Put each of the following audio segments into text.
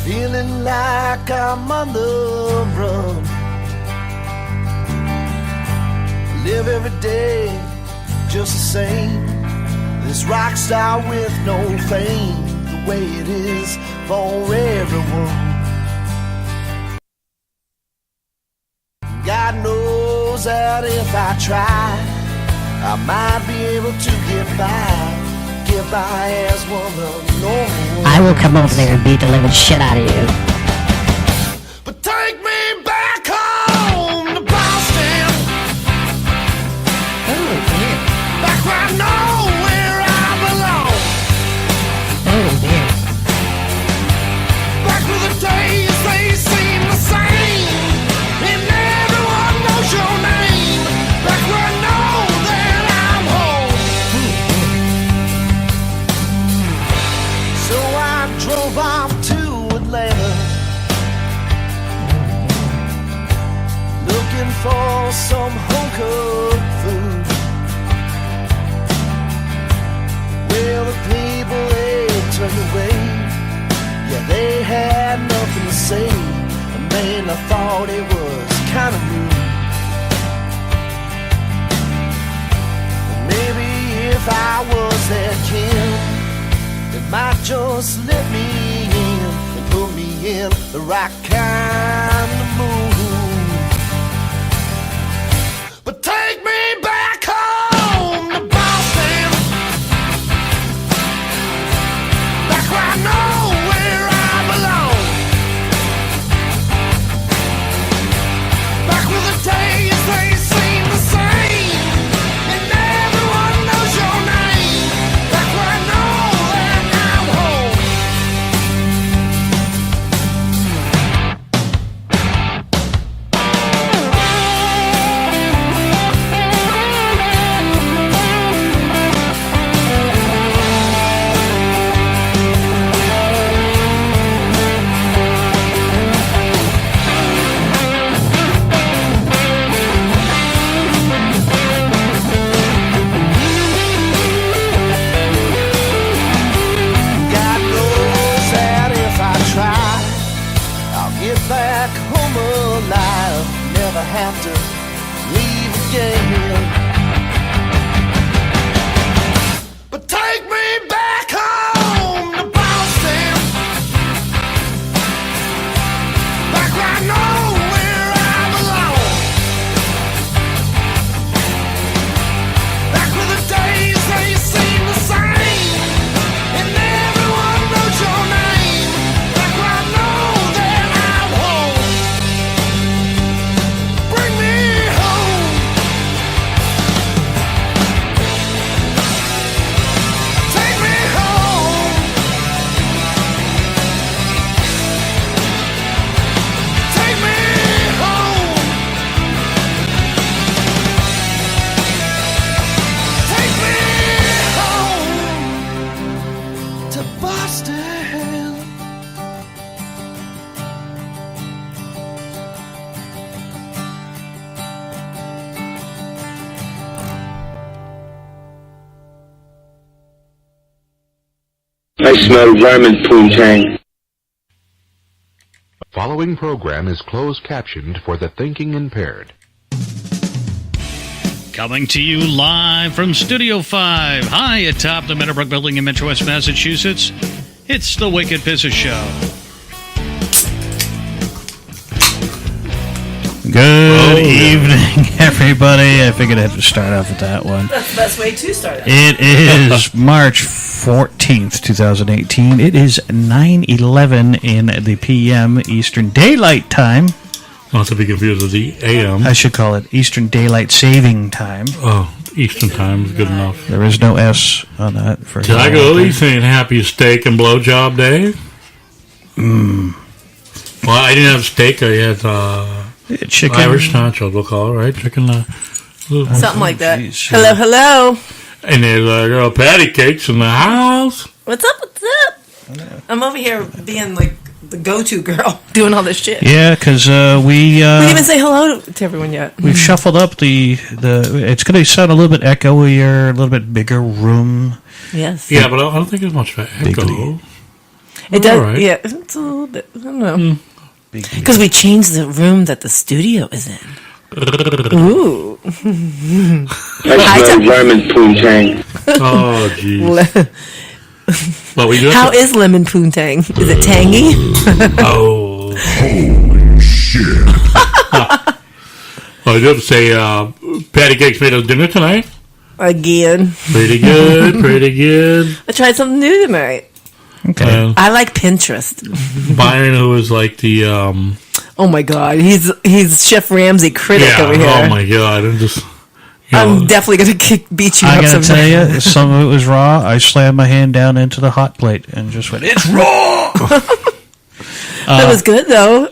feeling like I'm on the run. Live every day just the same. This rock star with no fame, the way it is for everyone. God knows that if I try, I might be able to get by as one of normal. I will come over there and beat the living shit out of you. But take me back home to Boston. Oh, dear. Back where I know where I belong. Oh, dear. Back where the days they seem the same, and everyone knows your name. Back where I know that I'm home. So I drove off to Atlanta, looking for some home-cooked food. Well, the people, they turned away. Yeah, they had nothing to say. Man, I thought it was kind of rude. Maybe if I was their kin, they might just let me in and put me in the right kind of mood. But take me back home to Boston. Back where I know where I belong. Back where the days they seem the same, and everyone knows your name. Back where I know that I'm home. God knows that if I try, I'll get back home alive. Never have to leave again. But take me back home to Boston. Back where I know where I belong. Back where the days they seem the same, and everyone knows your name. Back where I know that I'm home. Bring me home. Take me home. Take me home. Take me home to Boston. I smell vermin poontang. The following program is closed captioned for the thinking impaired. Coming to you live from Studio 5, high atop the Meadowbrook Building in Metro West Massachusetts. It's the Wicked Pisser Show. Good evening, everybody. I figured I'd have to start off with that one. That's the best way to start it. It is March 14th, 2018. It is 9:11 in the p.m. Eastern Daylight Time. Not to be confused with the AM. I should call it Eastern Daylight Saving Time. Oh, Eastern Time is good enough. There is no S on that. For Tiago, you saying happy steak and blowjob day? Well, I didn't have steak. I had chicken. Irish nachos, we'll call it, right? Chicken. Something like that. Geez. Hello. And there's girl patty cakes in the house. What's up? I'm over here being like the go-to girl, doing all this shit. Yeah, because We didn't even say hello to everyone yet. we've shuffled up the. It's going to sound a little bit echoier, a little bit bigger room. Yes. Yeah, but I don't think there's much of an echo. Bigly. It does. All right. Yeah, it's a little bit. I don't know. Because we changed the room that the studio is in. Ooh. That's no German poontang. Oh, jeez. Well, we do How have to- is lemon poontang? Is it tangy? Oh. Well, I do have to say, Patty Cake's made us dinner tonight. Again. Pretty good, pretty good. I tried something new tonight. Okay. I like Pinterest. Byron, who is like the, Oh my god, he's Chef Ramsay critic yeah, over here. oh my God, I'm just, you know, I'm definitely gonna beat you I up gotta sometime. tell you, some of it was raw. I slammed my hand down into the hot plate and just went, "It's raw." That was good though.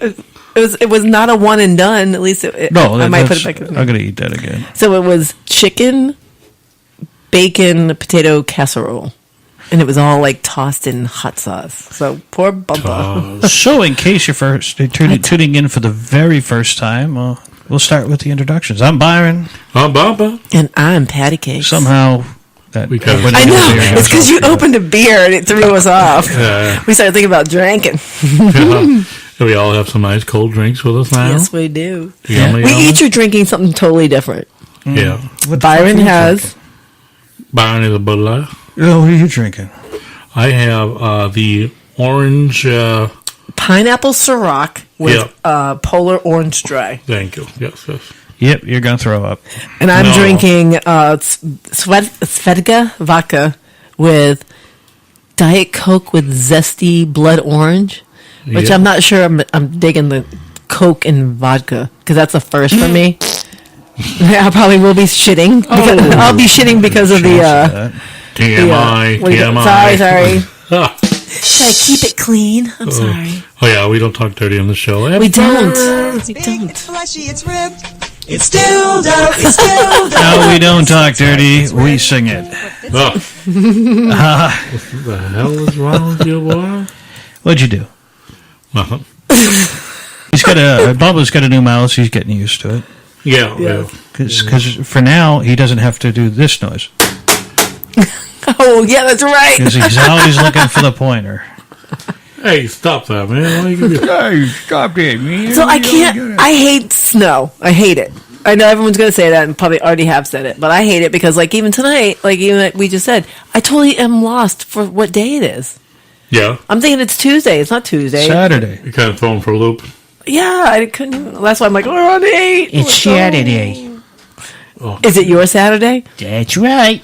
It was not a one and done. At least I might put it back. I'm gonna eat that again. So it was chicken, bacon, potato casserole, and it was all like tossed in hot sauce. So poor Bumpa. So, in case you're tuning in for the very first time, we'll start with the introductions. I'm Byron. I'm Bumpa. And I'm Patty Cake. Somehow that We kinda- when I you know. get there, It's because you opened a beer and it threw us off. Yeah. We started thinking about drinking. We all have some nice cold drinks with us now. Yes, we do. Yummy, We yummy. each are drinking something totally different. Yeah. Byron has Byron is a Bud Light. Oh, what are you drinking? I have the orange. pineapple Ciroc with Polar Orange Dry. Thank you. Yes, yes. Yep, you're gonna throw up. And I'm No. drinking Svedka vodka with Diet Coke with zesty blood orange, which Yeah. I'm not sure I'm digging the Coke and vodka because that's a first for me. I probably will be shitting. Because, I'll be shitting because of the. TMI. what do you- TMI. sorry. Ah. Should I keep it clean? I'm sorry. Oh yeah, we don't talk dirty on the show. We don't. We Big, don't. it's fleshy, it's ripped. It's dildo, it's dildo. No, we don't talk dirty. We sing it. Oh. What the hell is wrong with you, boy? What'd you do? Nothing. Bubba's got a new mouse. He's getting used to it. Yeah, Yeah. yeah. Because for now, he doesn't have to do this noise. Oh, yeah, that's right. Because he's always looking for the pointer. Hey, stop that, man. Why you give me- Hey, stop it, man. So I can't. I hate snow. I hate it. I know everyone's going to say that and probably already have said it, but I hate it because, like, even tonight, like even like we just said, I totally am lost for what day it is. Yeah, I'm thinking it's Tuesday. It's not Tuesday. Saturday. you're kind of throwing for a loop. Yeah, I couldn't. Even, that's why I'm like, we're on 8. It's Saturday. Is it your Saturday? That's right.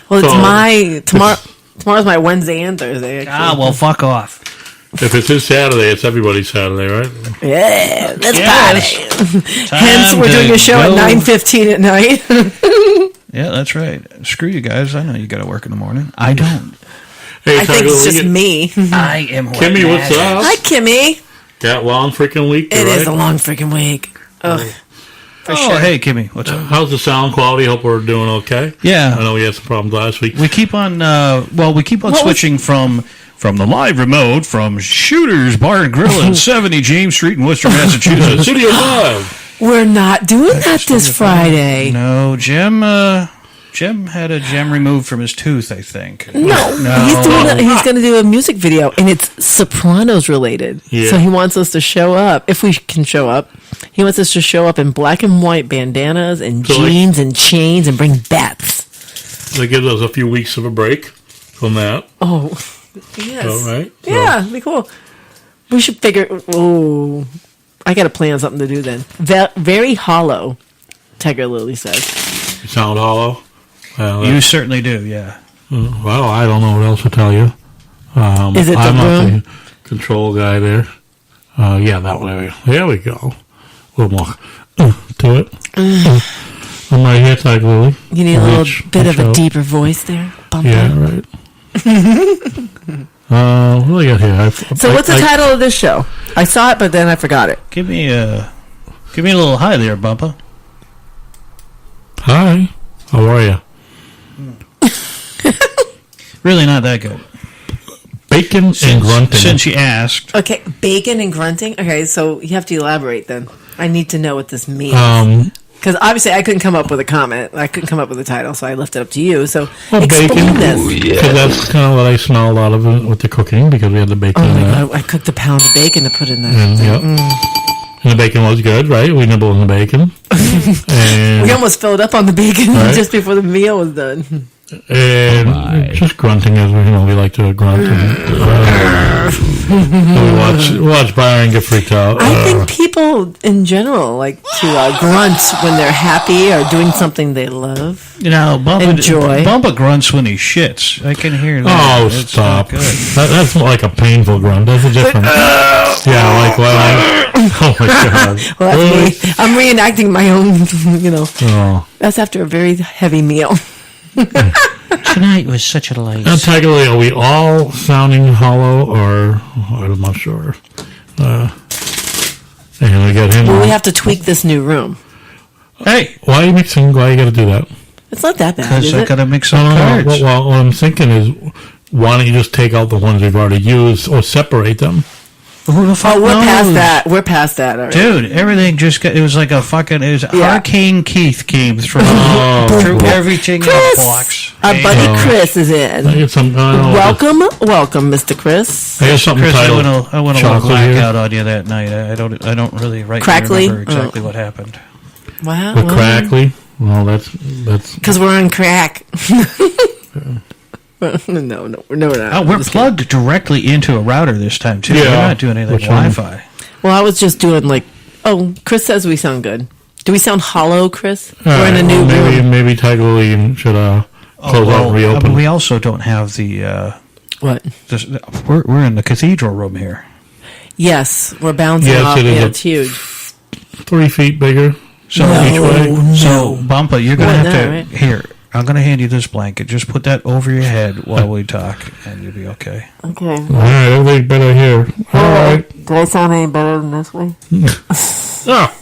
Well, it's So- my tomorrow. Tomorrow's my Wednesday and Thursday. Actually. Ah, well, fuck off. If it's his Saturday, it's everybody's Saturday, right? Yeah, let's Yes. party. Hence, Time we're doing to a show at go. 9:15 at night. Yeah, that's right. Screw you guys. I know you got to work in the morning. I don't. Hey, I think it's just me. I am. Kimmy, what's up? Hi, Kimmy. Got long freaking week, It right? is a long freaking week. Ugh. For Oh, sure. hey, Kimmy. What's up? How's the sound quality? Hope we're doing okay. Yeah. I know we had some problems last week. We keep on. We keep on What was- switching from the live remote from Shooters Bar and Grill at 70 James Street in Worcester, Massachusetts. Studio Live. We're not doing that this Friday. No, Jim. Jim had a gem removed from his tooth, I think. No, he's going to do a music video, and it's Sopranos related. Yeah. So he wants us to show up, if we can show up. He wants us to show up in black and white bandanas and So, like- jeans and chains and bring bats. That gives us a few weeks of a break from that. Oh, yes. All right. So- Yeah, it'd be cool. We should figure. Oh, I got to plan something to do then. Very hollow, Tiger Lily says. You sound hollow. You certainly do, yeah. Well, I don't know what else to tell you. Is it the I'm not room? the control guy there. Yeah, that way. There we go. A little more to it. I'm right here, Tiger Lily. You need a little Reach bit of a out. deeper voice there. Bump Yeah, up. right. What do I got here? So what's the title of this show? I saw it, but then I forgot it. Give me a little hi there, Bumpa. Hi. How are you? Really not that good. Bacon and grunting. Since you asked, Okay, bacon and grunting. Okay, so you have to elaborate then. I need to know what this means. Because obviously I couldn't come up with a comment. I couldn't come up with a title, so I left it up to you. So Well, explain bacon. this. Because that's kind of what I smell a lot of it with the cooking because we had the bacon Oh in my there. God, I cooked a pound of bacon to put in there. Yep. And the bacon was good, right? We nibbled on the bacon. And, We almost filled up on the bacon Right. just before the meal was done. and just grunting as we like to grunt. We watch Byron get freaked out. I think people in general like to grunt when they're happy or doing something they love. You know, Enjoy. Bumpa grunts when he shits. I can hear that. Oh, It's stop. not good. That's like a painful grunt. That's a different. Yeah, like what? Oh my God. Well, that's me. I'm reenacting my own, Oh. That's after a very heavy meal. Tonight was such a delight. Now, Tiger Lee, are we all sounding hollow, or I'm not sure. And we got him. Well, we have to tweak this new room. Hey, Why are you mixing? Why you got to do that? It's not that bad, because is I it? gotta mix No, some no, no. cards. Well, what I'm thinking is, why don't you just take out the ones we've already used, or separate them? Who the fuck Oh, we're knows? past that. We're past that already. Dude, everything just got, it was like a fucking, it was Yeah. Hurricane Keith came through, through everything in Chris, the box. our Hey, buddy Oh. Chris is I in. get some. Welcome, Mr. Chris. I got something Chris, I titled went a little Chocolate here. blackout on you that night. I don't really Crackly? remember exactly what happened. Wow. With crackly. Well, that's. Because we're on crack. no, we're not. Oh, we're plugged directly into a router this time too. Yeah. We're not doing anything Which one? Wi-Fi. Well, I was just doing like, Chris says we sound good. Do we sound hollow, Chris? All We're in a right, new well, room. maybe Tiger Lee should close out and reopen. But we also don't have the. What? We're in the cathedral room here. Yes, we're bouncing Yes, off. it is Yeah, a- it's huge. 3 feet bigger. So each way. So Bumpa, you're gonna More have than to that, right? here. I'm gonna hand you this blanket. Just put that over your head while we talk, and you'll be okay. Okay. All right, everything better here. All right. Do I sound any better than this way? Oh,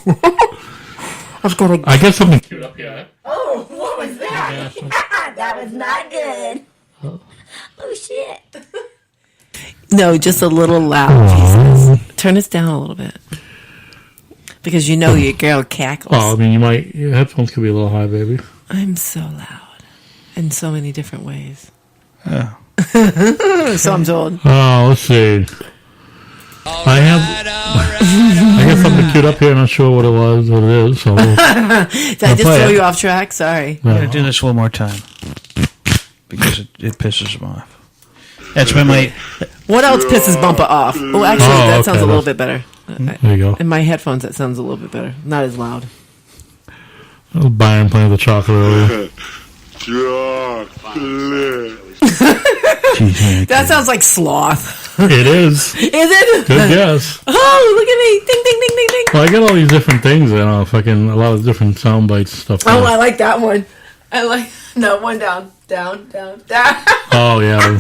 I've got to. I get something cute up here. Oh, what was that? That was not good. Oh, shit. No, just a little loud. Jesus. Turn us down a little bit. Because you know your girl cackles. Oh, I mean, your headphones could be a little high, baby. I'm so loud. In so many different ways. Oh. So I'm told. Oh, let's see. I got something cute up here. I'm not sure what it is. So Did I just play throw it. you off track? Sorry. I'm gonna do this one more time because it pisses him off. That's when my What else pisses Bumpa off? Oh, actually, Oh, that okay, sounds a little that's- bit better. there you go. In my headphones, that sounds a little bit better. Not as loud. Byron playing with the chocolate earlier. That sounds like sloth. It is. Is it? Good guess. Oh, look at me. Ding, ding, ding, ding, ding. Well, I get all these different things, fucking a lot of different sound bites and stuff. Oh, I like that one. No, one down. Down, down, down. Oh, yeah,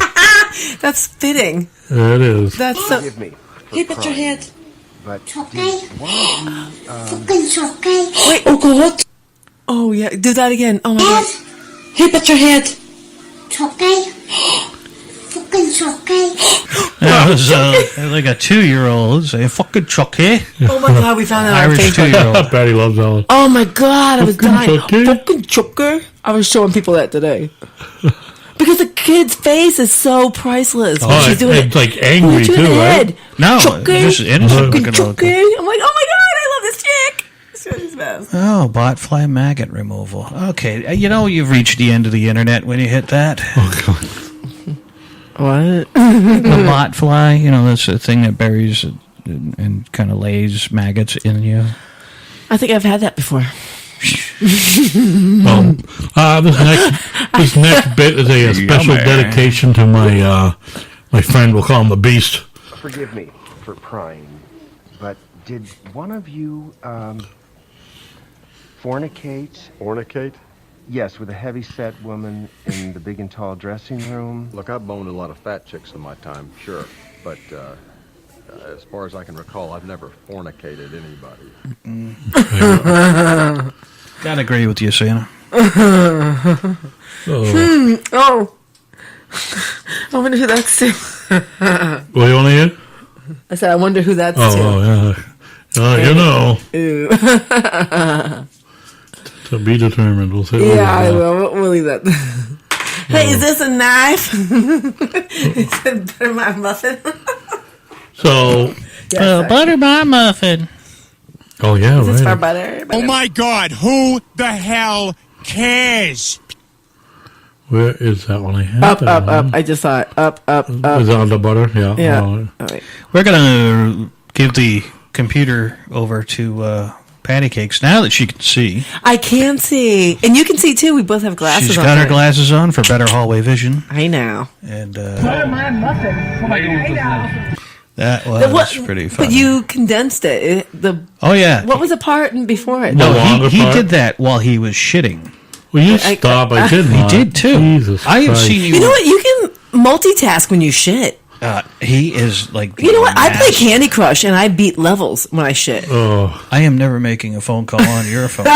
That's fitting. it is. That's so. Hey, put your head. Chocolate. Fucking chocolate. Wait. Oh, God. Oh, yeah. Do that again. Oh, my God. Hey, put your head. Chocolate. Fucking chocolate. that was like a 2-year-old saying "fucking Chucky." Oh, my God. We found out our Irish favorite. 2-year-old. Betty loves that one. Oh, my God. I was Fucking dying. choker. Fucking choker. I was showing people that today. Because the kid's face is so priceless. when she's doing it's it. like angry Put your too, head. right? No, Choker. just innocent Fucking looking. choker. I'm like, oh, my God. I love this chick. She's the best. Oh, botfly maggot removal. Okay, you've reached the end of the internet when you hit that. What? The botfly, that's the thing that buries and kind of lays maggots in you. I think I've had that before. This next bit is a special Yummy. dedication to my friend. We'll call him the Beast. Forgive me for prying, but did one of you fornicate? Fornicate? Yes, with a heavy-set woman in the big and tall dressing room. Look, I've boned a lot of fat chicks in my time, sure. But as far as I can recall, I've never fornicated anybody. Gotta agree with you, Santa. Oh. I wonder who that's to. What do you want to hear? I said, I wonder who that's to. Oh, yeah. You know. Ew. To be determined. We'll say. Yeah, I will. We'll leave that. Hey, is this a knife? Is it butter my muffin? So. Butter my muffin. Oh yeah, Is this for right. butter? Oh my God, who the hell cares? Where is that one? I have Up, it up, on. up. I just saw it. Up, up, up. Is it on the butter? Yeah. Yeah. Oh. All right. We're going to give the computer over to Patty Cakes now that she can see. I can see. And you can see, too. We both have glasses She's on. got her today. glasses on for better hallway vision. I know. And Butter my muffin. that The- was pretty funny. But you condensed it. Oh, yeah. What was the part before it? No, longer he part? did that while he was shitting. Will you stop? I did He not. did, too. Jesus I have Christ. seen You know what? You can multitask when you shit. He is like. You know what? I play Candy Crush and I beat levels when I shit. Oh. I am never making a phone call on your phone.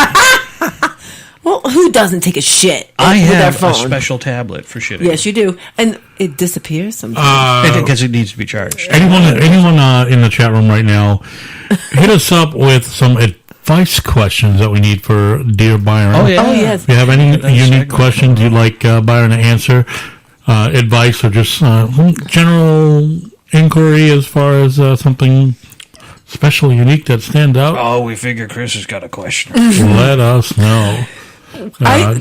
Well, who doesn't take a shit I with their have phone? a special tablet for shitting. Yes, you do. And it disappears sometimes. Because it needs to be charged. Anyone in the chat room right now, hit us up with some advice questions that we need for Dear Byron. Oh, yeah. Oh, yes. If you have any That unique segment. questions you'd like Byron to answer, advice, or just general inquiry as far as something special, unique that stands out, Oh, we figure Chris has got a question. let us know.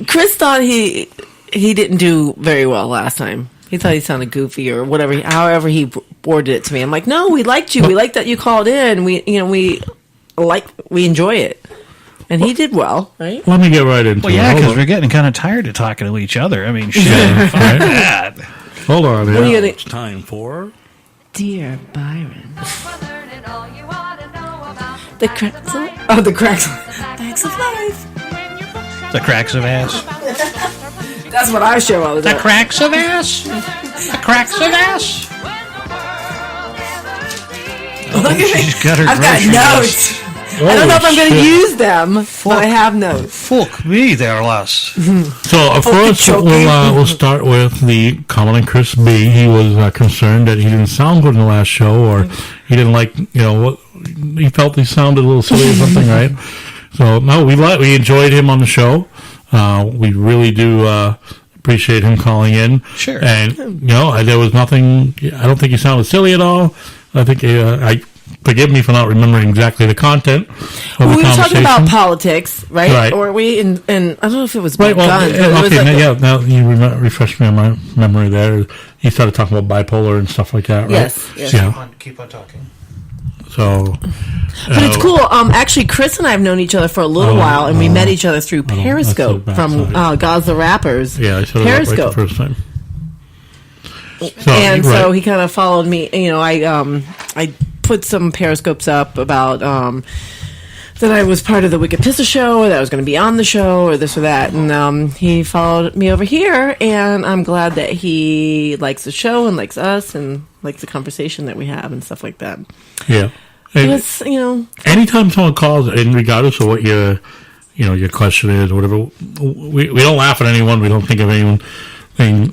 Chris thought he didn't do very well last time. He thought he sounded goofy or whatever. However, he worded it to me. I'm like, no, we liked you. We liked that you called in. We enjoy it, and he did well, right? Let me get right into Well, it. yeah, Hold because on. we're getting kind of tired of talking to each other. I mean, shit. fuck right. that. Hold on. What are you Yeah. gonna- It's time for. Dear Byron, the cracks. Oh, the cracks. Facts of life. The cracks of ass. That's what I show all the The time. cracks of ass. The cracks of ass. Look at me. She's got her I've got grocery notes. I don't know if I'm going to Holy shit. use them, but I have notes. Fuck me there, lass. So first, we'll start with the comment on Chris B. He was concerned that he didn't sound good in the last show, or he didn't like, what he felt he sounded a little silly or something, right? So no, we enjoyed him on the show. We really do appreciate him calling in. Sure. And there was nothing. I don't think he sounded silly at all. I think forgive me for not remembering exactly the content of the We were conversation. talking about politics, right? Right. Or we? And I don't know if it was Right, well, guns. but it was okay, like now you refreshed me on my memory there. You started talking about bipolar and stuff like that, right? Yes. Yeah. Keep on talking. So, But it's cool. Actually, Chris and I have known each other for a little while, and we met each other through Periscope that's from God's the Rappers. Yeah, I said it right the first time. So, And so right. he kind of followed me. I put some Periscopes up about that I was part of the Wicked Pistol Show, or that I was going to be on the show, or this or that. And he followed me over here, and I'm glad that he likes the show and likes us and likes the conversation that we have and stuff like that. Yeah. And It's, anytime someone calls, and regardless of what your question is, or whatever, we don't laugh at anyone. We don't think of anything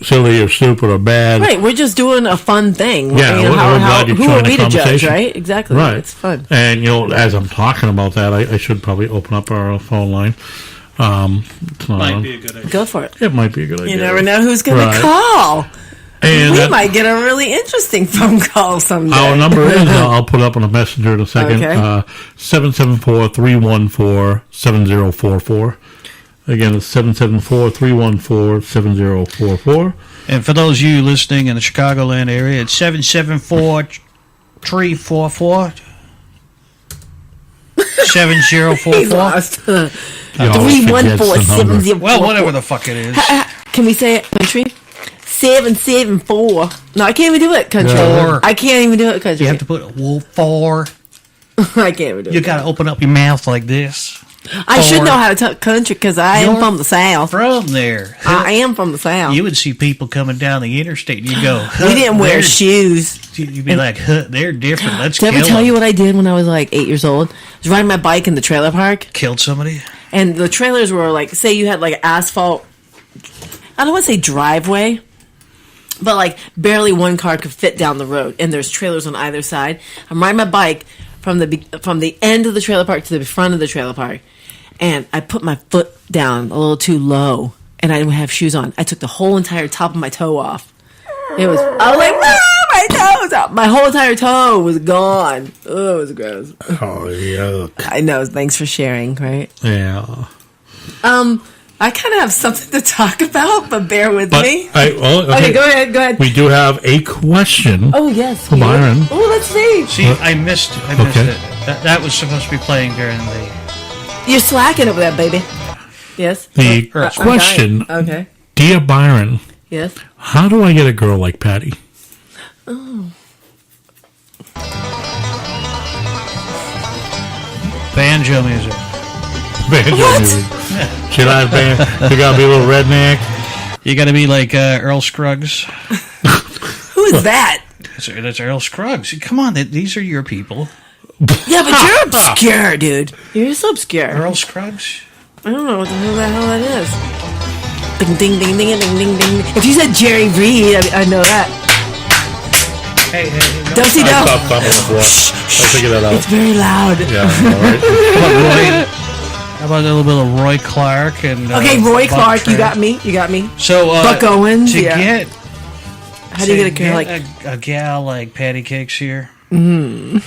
silly or stupid or bad. right, we're just doing a fun thing. Yeah, we're glad you're who trying are the we to judge, conversation. right? Exactly. Right. It's fun. And, as I'm talking about that, I should probably open up our phone line. It's not on. Be a good idea. Go for it. It might be a good idea. You never know who's going Right. to call. And We that- might get a really interesting phone call someday. Our number is, I'll put it up on a messenger in a second, Okay. 774-314-7044. Again, it's 774-314-7044. And for those of you listening in the Chicagoland area, it's 774-344. 7044. He's lost. He always forgets the number. 314-7044. Well, whatever the fuck it is. Can we say it country? 774. No, I can't even do it country. Four. I can't even do it country. You have to put a wolf 4. I can't even do You it. got to open up your mouth like this. I should Four. know how to talk country because I am You're from the South. From there. I am from the South. You would see people coming down the interstate and you go, We didn't wear they're- shoes. You'd be like, they're different. Let's Did I kill ever tell them. you what I did when I was like 8 years old? I was riding my bike in the trailer park. Killed somebody? And the trailers were like, say you had like asphalt, I don't want to say driveway, but like barely one car could fit down the road. And there's trailers on either side. I'm riding my bike from the end of the trailer park to the front of the trailer park. and I put my foot down a little too low, and I didn't have shoes on. I took the whole entire top of my toe off. I was like, my toes out. My whole entire toe was gone. Oh, it was gross. Oh, yuck. I know. Thanks for sharing, right? Yeah. I kind of have something to talk about, but bear with me. Okay, go ahead. We do have a question. Oh, yes. From Byron. Oh, let's see. See, I missed it. That was supposed to be playing during the... You're slacking over there, baby. Yes? The question, okay. Dear Byron, Yes? how do I get a girl like Patty? Oh. Banjo music. Banjo music. She likes band. You gotta be a little redneck. You gotta be like Earl Scruggs. Who is that? That's Earl Scruggs. Come on, these are your people. Yeah, but you're obscure, dude. You're so obscure. Earl Scruggs? I don't know what the hell that is. Ding, ding, ding, ding, ding, ding, ding. If you said Jerry Reed, I know that. Hey. Don't you know? Stop talking before. Let's figure that out. It's very loud. Yeah, all right. How about a little bit of Roy Clark and okay, Roy Buck Clark, Trent. You got me. So Buck Owens, to get how do you get a girl like a gal like Patty Cakes here? Mm.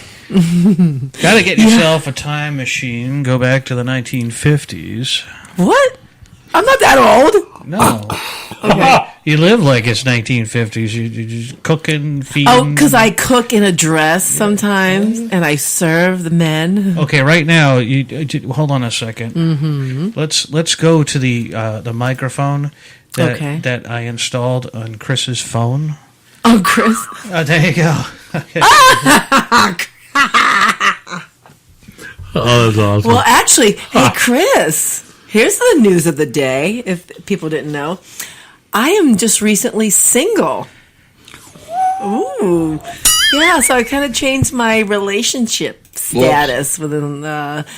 Got to get yourself a time machine. Go back to the 1950s. What? I'm not that old. No. Okay. You live like it's 1950s. You're just cooking, feeding. Oh, because I cook in a dress sometimes, and I serve the men. Okay, right now, hold on a second. Mm-hmm. Let's go to the microphone that I installed on Chris's phone. Oh, Chris. There you go. Okay. Oh, that's awesome. Well, actually, hey, Chris, here's the news of the day, if people didn't know. I am just recently single. Ooh. Yeah, so I kind of changed my relationship status within,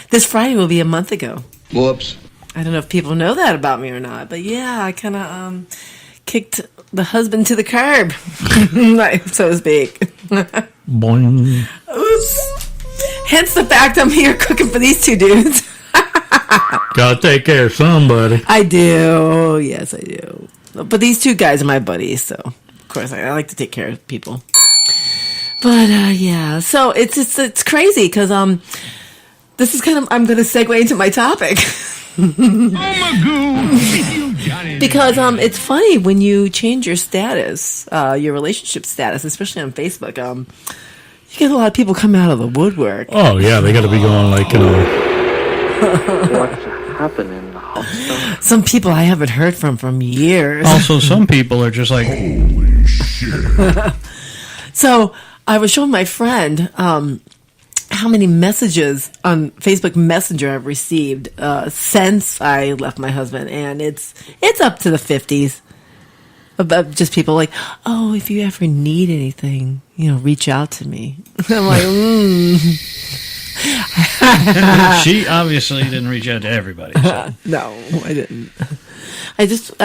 this Friday will be a month ago. Whoops. I don't know if people know that about me or not, but yeah, I kind of kicked the husband to the curb, so to speak. Boing. Oops. Hence the fact I'm here cooking for these two dudes. Gotta take care of somebody. I do. Yes, I do. But these two guys are my buddies, so of course I like to take care of people. But yeah, so it's crazy because this is kind of I'm going to segue into my topic. Because it's funny when you change your status, your relationship status, especially on Facebook. You get a lot of people coming out of the woodwork. Oh yeah, they got to be going like What's happening? Some people I haven't heard from years. Also, some people are just like, holy shit. So I was showing my friend how many messages on Facebook Messenger I've received since I left my husband, and it's up to the 50s. About just people like, oh, if you ever need anything, reach out to me. I'm like, She obviously didn't reach out to everybody. So. No, I didn't. I just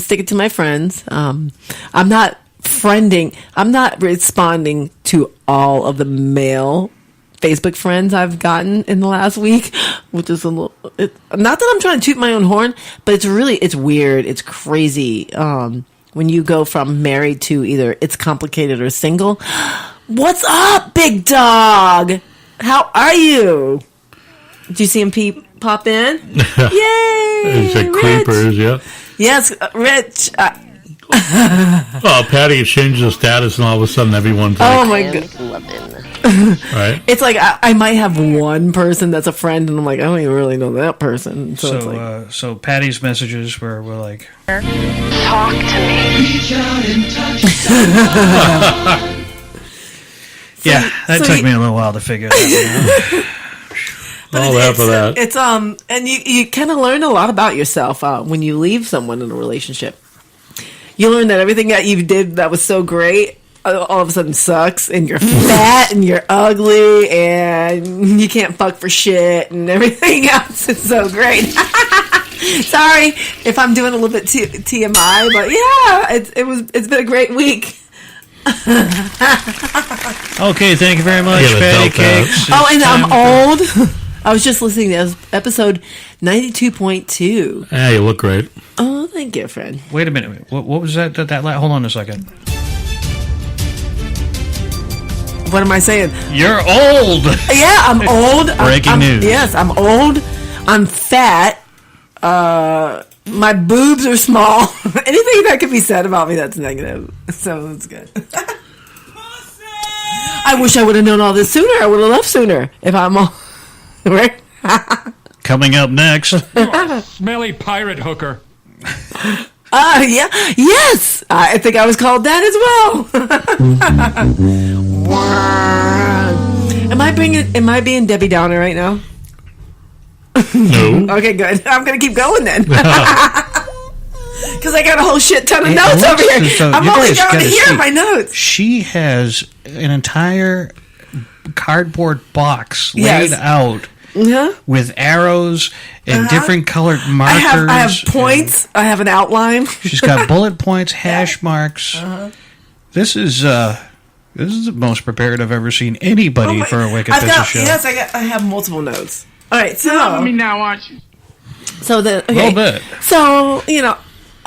stick it to my friends. I'm not friending. I'm not responding to all of the male Facebook friends I've gotten in the last week, which is a little. Not that I'm trying to toot my own horn, but it's weird. It's crazy. When you go from married to either it's complicated or single. What's up, big dog? How are you? Did you see him pop in? Yay! It's like creepers, yeah. Yes, Rich. Oh, Patty changed the status, and all of a sudden, everyone's like, oh my god! Right? It's like I might have one person that's a friend, and I'm like, I don't even really know that person. So it's like, so Patty's messages were like, talk to me. Yeah, that took me a little while to figure that out. But it's and you kind of learn a lot about yourself when you leave someone in a relationship. You learn that everything that you did that was so great all of a sudden sucks, and you're fat and you're ugly and you can't fuck for shit and everything else is so great. Sorry if I'm doing a little bit TMI, but yeah, it's been a great week. Okay, thank you very much, Patty Cakes. Oh, and I'm old. I was just listening to episode 92.2. Yeah, you look great. Oh, thank you, friend. Wait a minute. What was that? Hold on a second. What am I saying? You're old. Yeah, I'm old. Breaking news. Yes, I'm old. I'm fat. My boobs are small. Anything that could be said about me that's negative. So it's good. I wish I would have known all this sooner. I would have left sooner if I'm all right. Coming up next. Smelly pirate hooker. Yeah, yes. I think I was called that as well. Am I being Debbie Downer right now? No. Okay, good. I'm gonna keep going then. Because I got a whole shit ton of notes over here. I'm only going to hear my notes. She has an entire cardboard box laid out with arrows and different colored markers. I have points. I have an outline. She's got bullet points, hash marks. This is the most prepared I've ever seen anybody for a Wicked Pizza show. Yes, I have multiple notes. All right, so You're loving me now, aren't you? So the A little bit. So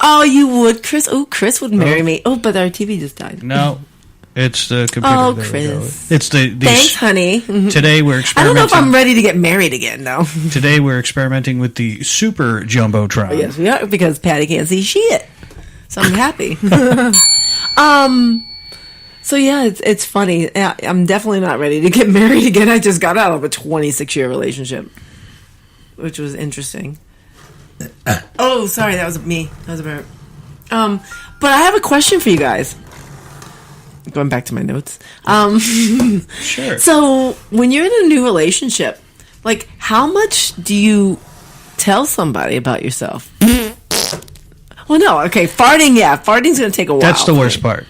oh, you would, Chris. Oh, Chris would marry me. Oh, but our TV just died. No, it's the computer. Oh, There we Chris. go. It's the Thanks, honey. Today we're I experimenting. don't know if I'm ready to get married again, though. Today we're experimenting with the Super Jumbotron. Yes, we are, because Patty can't see shit. So I'm happy. So yeah, it's funny. Yeah, I'm definitely not ready to get married again. I just got out of a 26-year relationship, which was interesting. Oh, sorry, that was me. That was a burp. But I have a question for you guys. Going back to my notes. Sure. So when you're in a new relationship, like, how much do you tell somebody about yourself? Well, no. Okay, farting. Yeah, farting's going to take a while. That's the worst part.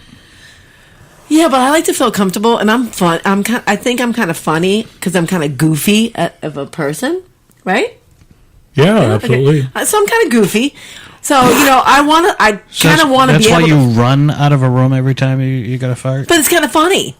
Yeah, but I like to feel comfortable, and I'm fun. I think I'm kind of funny because I'm kind of goofy of a person, right? Yeah, absolutely. Okay. So I'm kind of goofy. So I kind of want to be able. That's why you run out of a room every time you got to fart. But it's kind of funny.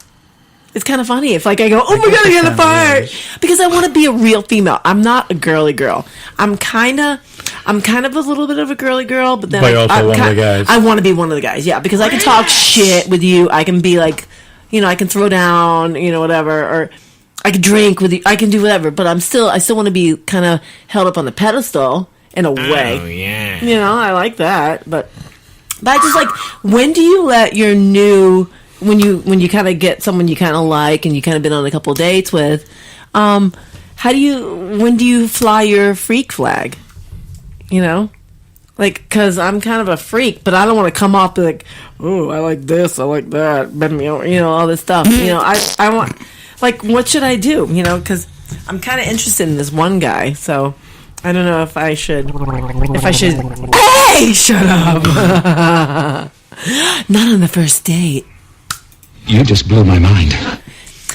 It's kind of funny if, like, I go, oh my god, I got to fart, because I want to be a real female. I'm not a girly girl. I'm kind of a little bit of a girly girl, but then But you're also one of the guys. I want to be one of the guys, yeah, because I can talk shit with you. I can be like, I can throw down, whatever, or I can drink with you. I can do whatever, but I still want to be kind of held up on the pedestal in a way. Oh, yeah. I like that, but I just like, when do you let your new, when you kind of get someone you kind of like and you kind of been on a couple dates with, when do you fly your freak flag? Like, because I'm kind of a freak, but I don't want to come off like, oh, I like this, I like that, bend me over, all this stuff. I want, like, what should I do? Because I'm kind of interested in this one guy, so I don't know if I should. Hey, shut up! Not on the first date. You just blew my mind.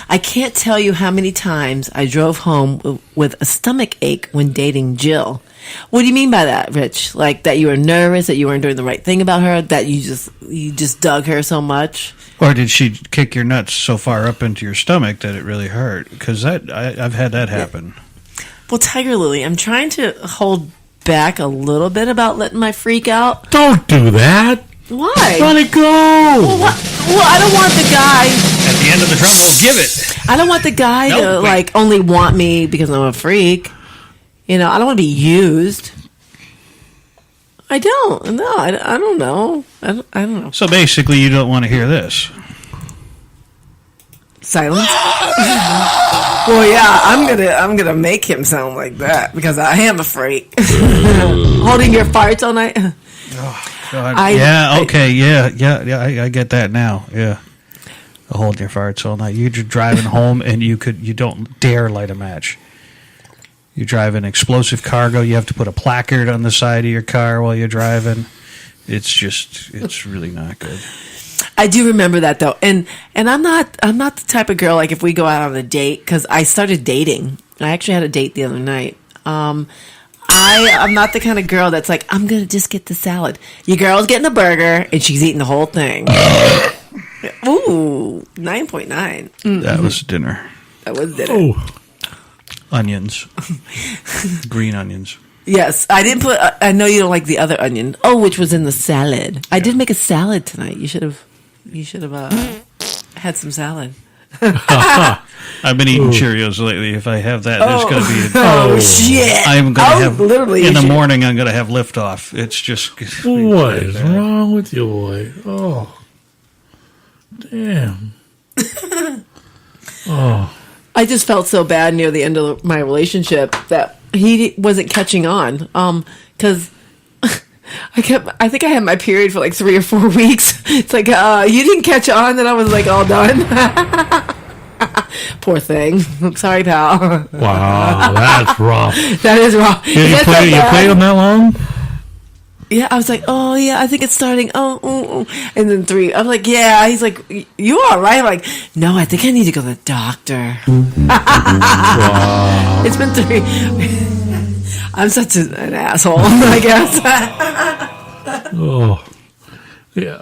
I can't tell you how many times I drove home with a stomach ache when dating Jill. What do you mean by that, Rich? Like, that you were nervous, that you weren't doing the right thing about her, that you just dug her so much? Or did she kick your nuts so far up into your stomach that it really hurt? Because I've had that happen. Well, Tiger Lily, I'm trying to hold back a little bit about letting my freak out. Don't do that. Why? Let it go. Well, I don't want the guy. At the end of the drum, we'll give it. I don't want the guy to like only want me because I'm a freak. I don't want to be used. I don't. No, I don't know. I don't know. So basically, you don't want to hear this. Silence. Well, yeah, I'm gonna make him sound like that because I am a freak. Holding your farts all night. Oh, God. I get that now. Yeah, hold your farts all night. You're driving home and you don't dare light a match. You drive an explosive cargo. You have to put a placard on the side of your car while you're driving. It's really not good. I do remember that though, and I'm not the type of girl, like, if we go out on a date, because I started dating. I actually had a date the other night. I'm not the kind of girl that's like, I'm gonna just get the salad. Your girl's getting a burger and she's eating the whole thing. Ooh, 9.9. That was dinner. That was dinner. Oh. Onions. Green onions. Yes, I didn't put. I know you don't like the other onion. Oh, which was in the salad. I did make a salad tonight. You should have. Had some salad. I've been eating Cheerios lately. If I have that, there's going to be. Shit! I'm going to have literally in the morning. I'm going to have liftoff. It's just. What is wrong with you, boy? Oh, damn. Oh. I just felt so bad near the end of my relationship that he wasn't catching on. Because I think I had my period for like 3 or 4 weeks. It's like, you didn't catch on, and I was like all done. Poor thing. Sorry, pal. Wow, that's rough. That is rough. You played them that long? Yeah, I was like, oh yeah, I think it's starting. Oh. And then 3, I'm like, yeah. He's like, you all right? I'm like, no, I think I need to go to the doctor. Wow. It's been 3. I'm such an asshole, I guess. Oh, yeah.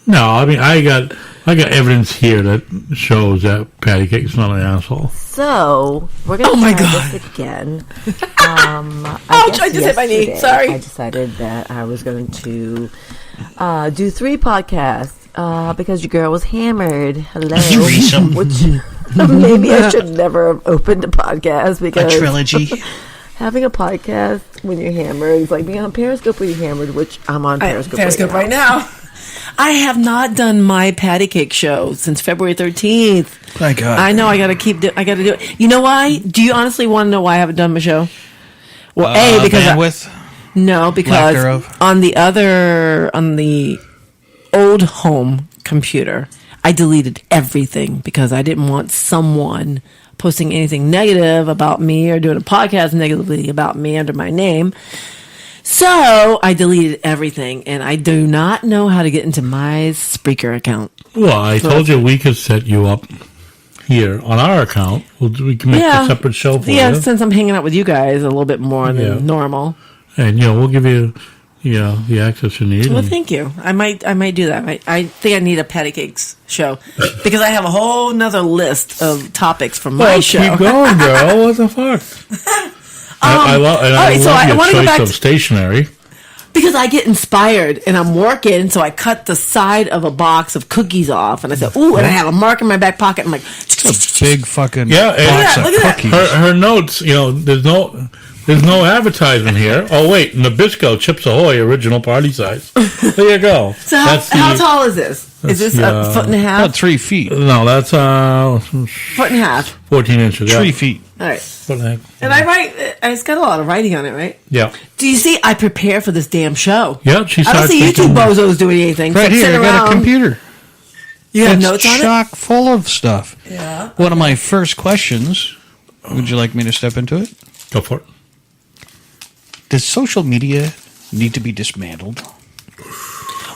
No, I mean, I got evidence here that shows that Patty Cake's not an asshole. So we're gonna try this again. I just hit my knee. Sorry. I decided that I was going to do 3 podcasts because your girl was hammered. Hello, which maybe I should never have opened a podcast because a trilogy. Having a podcast when you're hammered is like being on Periscope when you're hammered, which I'm on Periscope right now. I have not done my patty cake show since February 13th. Thank God. I know. I got to do it. You know why? Do you honestly want to know why I haven't done my show? Well, because bandwidth. Because on the old home computer, I deleted everything because I didn't want someone posting anything negative about me or doing a podcast negatively about me under my name. So I deleted everything, and I do not know how to get into my Spreaker account. Well, I told you we could set you up here on our account. We can make a separate show for you. Yeah, since I'm hanging out with you guys a little bit more than normal. And, we'll give you, the access you need. Well, thank you. I might do that. I think I need a patty cakes show because I have a whole nother list of topics from my show. Keep going, girl. What the fuck? I love your choice of stationery. Because I get inspired and I'm working, so I cut the side of a box of cookies off, and I said, "Ooh!" And I have a mark in my back pocket. I'm like, a big fucking box of cookies. Her notes, there's no advertisement here. Oh wait, Nabisco Chips Ahoy original party size. There you go. So how tall is this? Is this a foot and a half? About 3 feet. No, that's foot and a half. 14 inches. 3 feet. All right. Foot and a half. And I write. It's got a lot of writing on it, right? Yeah. Do you see? I prepare for this damn show. Yeah, I don't see you two bozos doing anything. Right here, I got a computer. You have notes on it? Chock full of stuff. Yeah. One of my first questions. Would you like me to step into it? Go for it. Does social media need to be dismantled?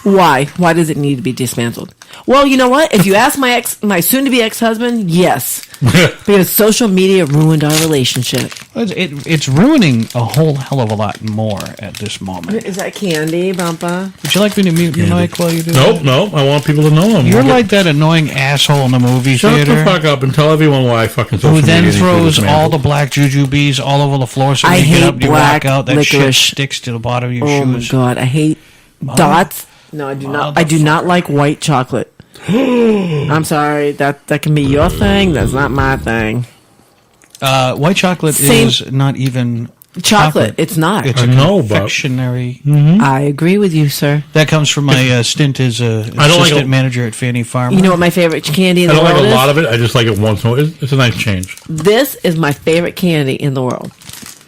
Why? Why does it need to be dismantled? Well, you know what? If you ask my soon-to-be ex-husband, yes. Because social media ruined our relationship. It's ruining a whole hell of a lot more at this moment. Is that candy, Bumpa? Would you like me to mute your mic while you do that? Nope. I want people to know him. You're like that annoying asshole in the movie theater. Shut the fuck up and tell everyone why I fucking social who then media throws all the black jujubes all over the floor so when you get up and you walk out, that shit sticks to the bottom of your shoes. Oh my God, I hate dots. No, I do not. I do not like white chocolate. I'm sorry. That can be your thing. That's not my thing. White chocolate is not even chocolate. It's not. It's a confectionery. I agree with you, sir. That comes from my stint as assistant manager at Fannie Farmer. You know what my favorite candy in the world is? I don't like a lot of it. I just like it once in a while. It's a nice change. This is my favorite candy in the world.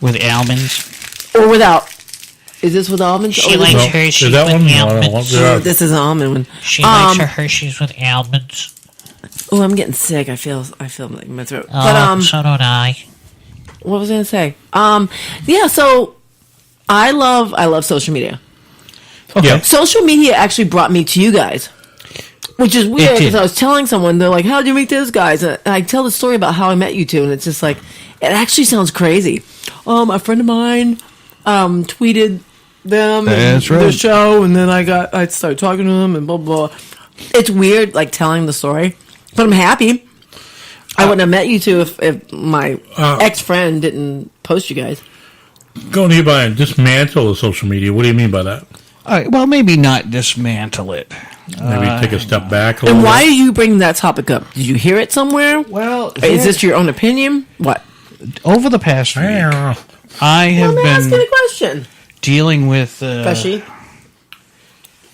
With almonds? Or without. Is this with almonds? She likes Hershey's with almonds. This is an almond one. She likes her Hershey's with almonds. Oh, I'm getting sick. I feel like my throat. Oh, but, so don't I. What was I going to say? Yeah, so I love social media. Okay. Yeah. Social media actually brought me to you guys, which is weird because I was telling someone, they're like, "How'd you meet those guys?" And I tell the story about how I met you two, and it's just like, it actually sounds crazy. A friend of mine tweeted them and their show, and then I started talking to them and blah blah. It's weird, like telling the story, but I'm happy. I wouldn't have met you two if my ex-friend didn't post you guys. Going here by and dismantle the social media. What do you mean by that? All right, well, maybe not dismantle it. Maybe take a step back a little And why bit. are you bringing that topic up? Did you hear it somewhere? Well, is this your own opinion? What? Over the past week, I have Let me ask you been a question. dealing with... Fishy?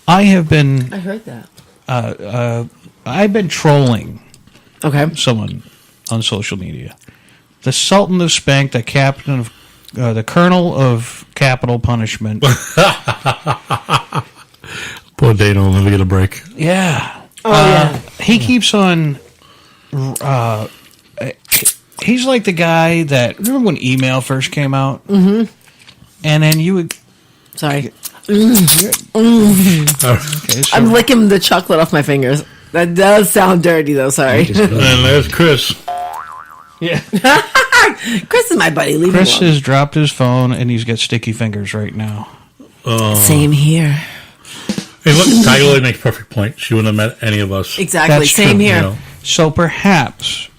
I have been... I heard that. I've been trolling someone on social media. The Sultan of Spank, the captain of... the colonel of capital punishment. Poor Dana will never get a break. Yeah. Yeah. He keeps on... he's like the guy that... Remember when email first came out? Mm-hmm. And then you would... Sorry. Okay, so I'm licking the chocolate off my fingers. That does sound dirty, though. Sorry. And there's Chris. Yeah. Chris is my buddy. Leave Chris him alone. has dropped his phone, and he's got sticky fingers right now. Same here. Hey, look, Tyler makes perfect point. She wouldn't have met any of us. Exactly. That's Same true, here. You know. So perhaps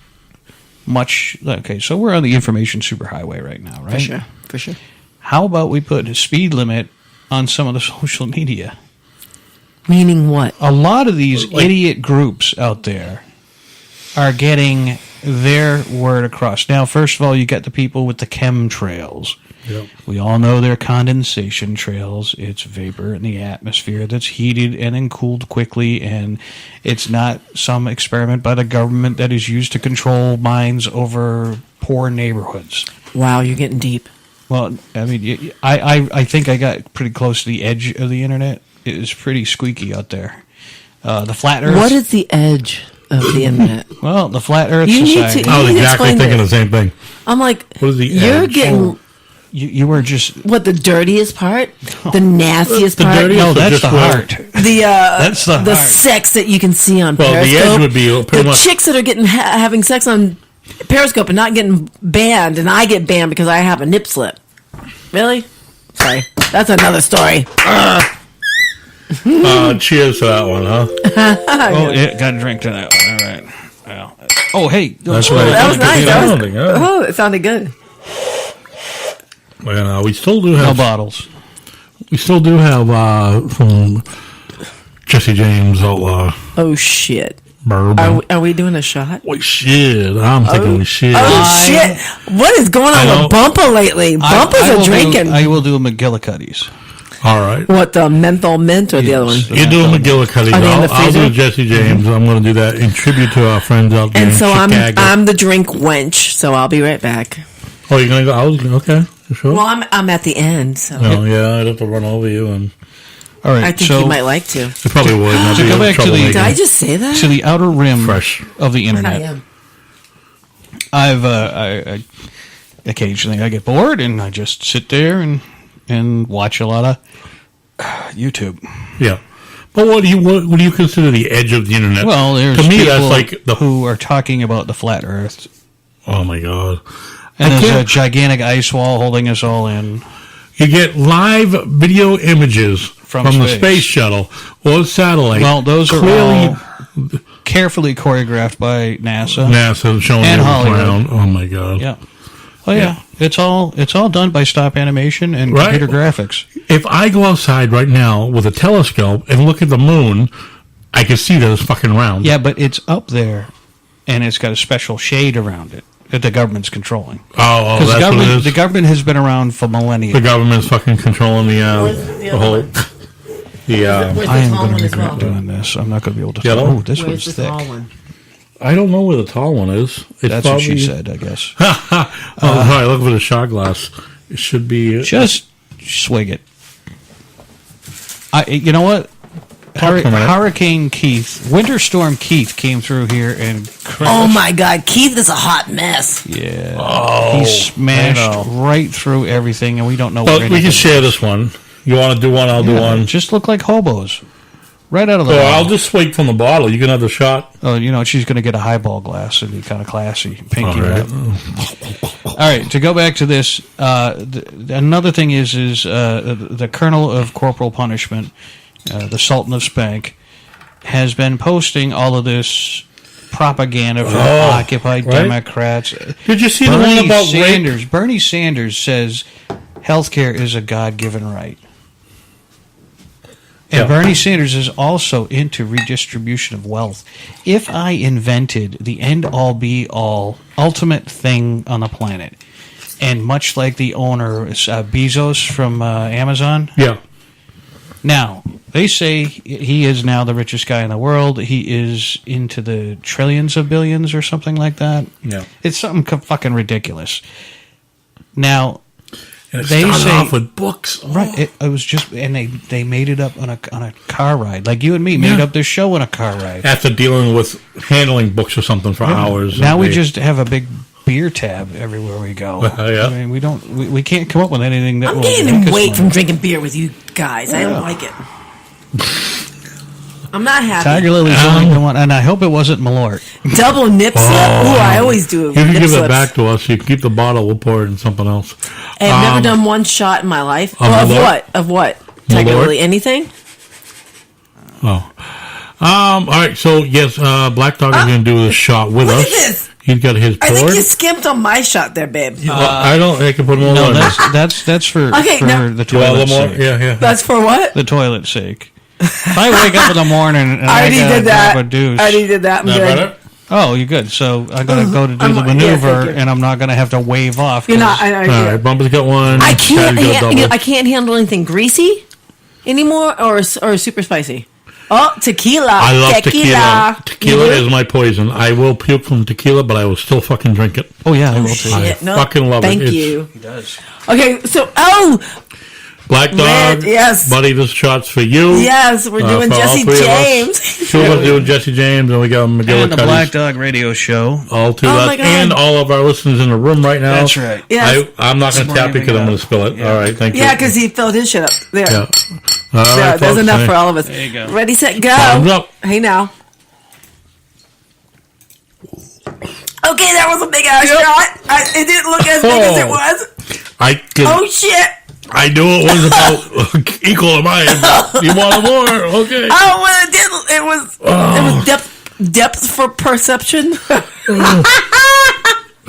okay, so we're on the information superhighway right now, right? For sure. How about we put a speed limit on some of the social media? Meaning what? A lot of these idiot groups out there are getting their word across. Now, first of all, you got the people with the chemtrails. Yep. We all know they're condensation trails. It's vapor in the atmosphere that's heated and then cooled quickly, and it's not some experiment by the government that is used to control minds over poor neighborhoods. Wow, you're getting deep. Well, I mean, I think I got pretty close to the edge of the internet. It was pretty squeaky out there. The flat Earth. What is the edge of the internet? Well, the Flat Earth You need Society. to- I was You exactly explain thinking it. the same thing. I'm like, What is the you're edge? getting You were just what the dirtiest part, the nastiest The part, dirtiest no. or That's just the where- heart. the That's the heart. sex that you can see on Well, the Periscope. edge would be pretty the much- chicks that are getting having sex on Periscope and not getting banned, and I get banned because I have a nip slip. Really? Sorry, that's another story. Cheers to that one, huh? Oh, yeah, got a drink to that one. All right. Well, oh, hey. That's Oh, right. that was nice. That was, Sounding, huh? oh, it sounded good. Well, we still do No have bottles. we still do have some Jesse James Oh shit! bourbon. Are we doing a shot? We should. I'm thinking we should. Oh shit! What is going I on know. with Bumper lately? Bumpers I are will drinking. I will do a McGillicuddy's. All right. What, the menthol mint or the other one? You do a McGillicuddy. Are they in the I'll do freezer? Jesse James. I'm going to do that in tribute to our friends out there And in so Chicago. I'm the drink wench. So I'll be right back. Oh, you're going to go? Okay. You sure? Well, I'm at the end. So Oh, yeah. I'd have to run over you. And All right. I think so you might like to. you probably would. and I'd To be go a back to the- troublemaker. Did I just say that? to the outer rim Fresh. of the I internet. am. I occasionally I get bored and I just sit there and watch a lot of YouTube. Yeah. But what do you consider the edge of the internet? Well, there's to me, people that's like the. who are talking about the flat Earth, Oh my God. and I there's a can't- gigantic ice wall holding us all in. You get live video images From from the space. space shuttle or satellite. Well, those are clearly all carefully choreographed by NASA. NASA showing And you Hollywood. around. Oh my God. Yeah. Oh yeah. It's all done by stop animation and Right. computer graphics. If I go outside right now with a telescope and look at the moon, I can see that it's fucking round. Yeah, but it's up there, and it's got a special shade around it that the government's controlling. Oh, 'Cause that's what it is. the government has been around for millennia. The government's fucking controlling the whole. The I am going to regret doing this. I'm not going to be able to. Yellow? Oh, this one's thick. I don't know where the tall one is. It's That's what she said, I guess. Right. Look for the shot glass. It should be Just swig it. You know what? Talk for a minute. Hurricane Keith, Winter Storm Keith came through here and crashed. Oh my God, Keith is a hot mess. Yeah. Oh, He smashed I know. right through everything, and we don't know Well, where we anything can share this one. You want to do one? I'll do Yeah, one. Just look like hobos. Right out of the Oh, bottle. I'll just wait from the bottle. You can have the shot. Oh, you know, she's going to get a highball glass and be kind of classy. Pinky All right. up. All right, to go back to this, another thing is the Colonel of Corporal Punishment, the Sultan of Spank, has been posting all of this propaganda for Occupy Democrats. Did you see the one about Sanders? Bernie Sanders says healthcare is a God-given right. And Bernie Sanders is also into redistribution of wealth. If I invented the end-all, be-all, ultimate thing on the planet, and much like the owner, Bezos from Amazon. Yeah. Now, they say he is now the richest guy in the world. He is into the trillions of billions or something like that. Yeah. It's something fucking ridiculous. Now... And it they started say, off with books. Right. It was just, and they made it up on a car ride. Like you and me made up this show on a car ride. After dealing with handling books or something for hours. Now we just have a big beer tab everywhere we go. I mean, we can't come up with anything that I'm will gaining make us weight money. from drinking beer with you guys. I don't like it. I'm not happy. Tiger Lily's only the one, and I hope it wasn't Malort. Double nip slip. Ooh, I always do. You can nip give slips. it back to us. You can keep the bottle. We'll pour it in something else. I've never done one shot in my life. Of Well, Malort? of what? Tiger Malort? Lily. Anything? Oh. All right. So, yes, Black Dog is going to do the shot with Look us. at this. He's got his I think poured. you skimped on my shot there, babe. I don't. I can put more No, on. that's for Okay, now- the You want a toilet's little more? sake. Yeah. That's for what? The toilet's sake. If I wake up in the morning and I already gotta did that. grab a deuce, I already did that. I'm That good. better? oh, you're good. So I'm going to go to do I'm- the yeah, maneuver, thank you. and I'm not going to have to wave off. You're not. 'cause- I All right. Bumpers got one. I can't. Patty's got a double. I can't handle anything greasy anymore, or super spicy. Oh, tequila! I love tequila. Tequila is my poison. I will puke from tequila, but I will still fucking drink it. Oh yeah, I will too. I No, fucking love thank it. you. He does. Okay, so Black Dog, Red, yes. buddy, this shot's for you. yes, we're doing for all Jesse three of us. James. Two of us doing Jesse James, and we got McGillicuddy's. And the Black Dog Radio Show. All two Oh, of my us, God. and all of our listeners in the room right now. That's right. Yes. I'm not going to tap it because I'm going to spill it. Yeah. All right, thank you. Yeah, because he filled his shit up. There. Yeah. All There, right, there's folks, enough hey. for all of us. There you go. Ready, set, go. Bottoms up. Hey now. Okay, that was a big ass shot. It didn't look as big as it was. Oh shit! I knew it was about equal to mine. You wanted more? Okay. Oh well, it did. It was depth for perception.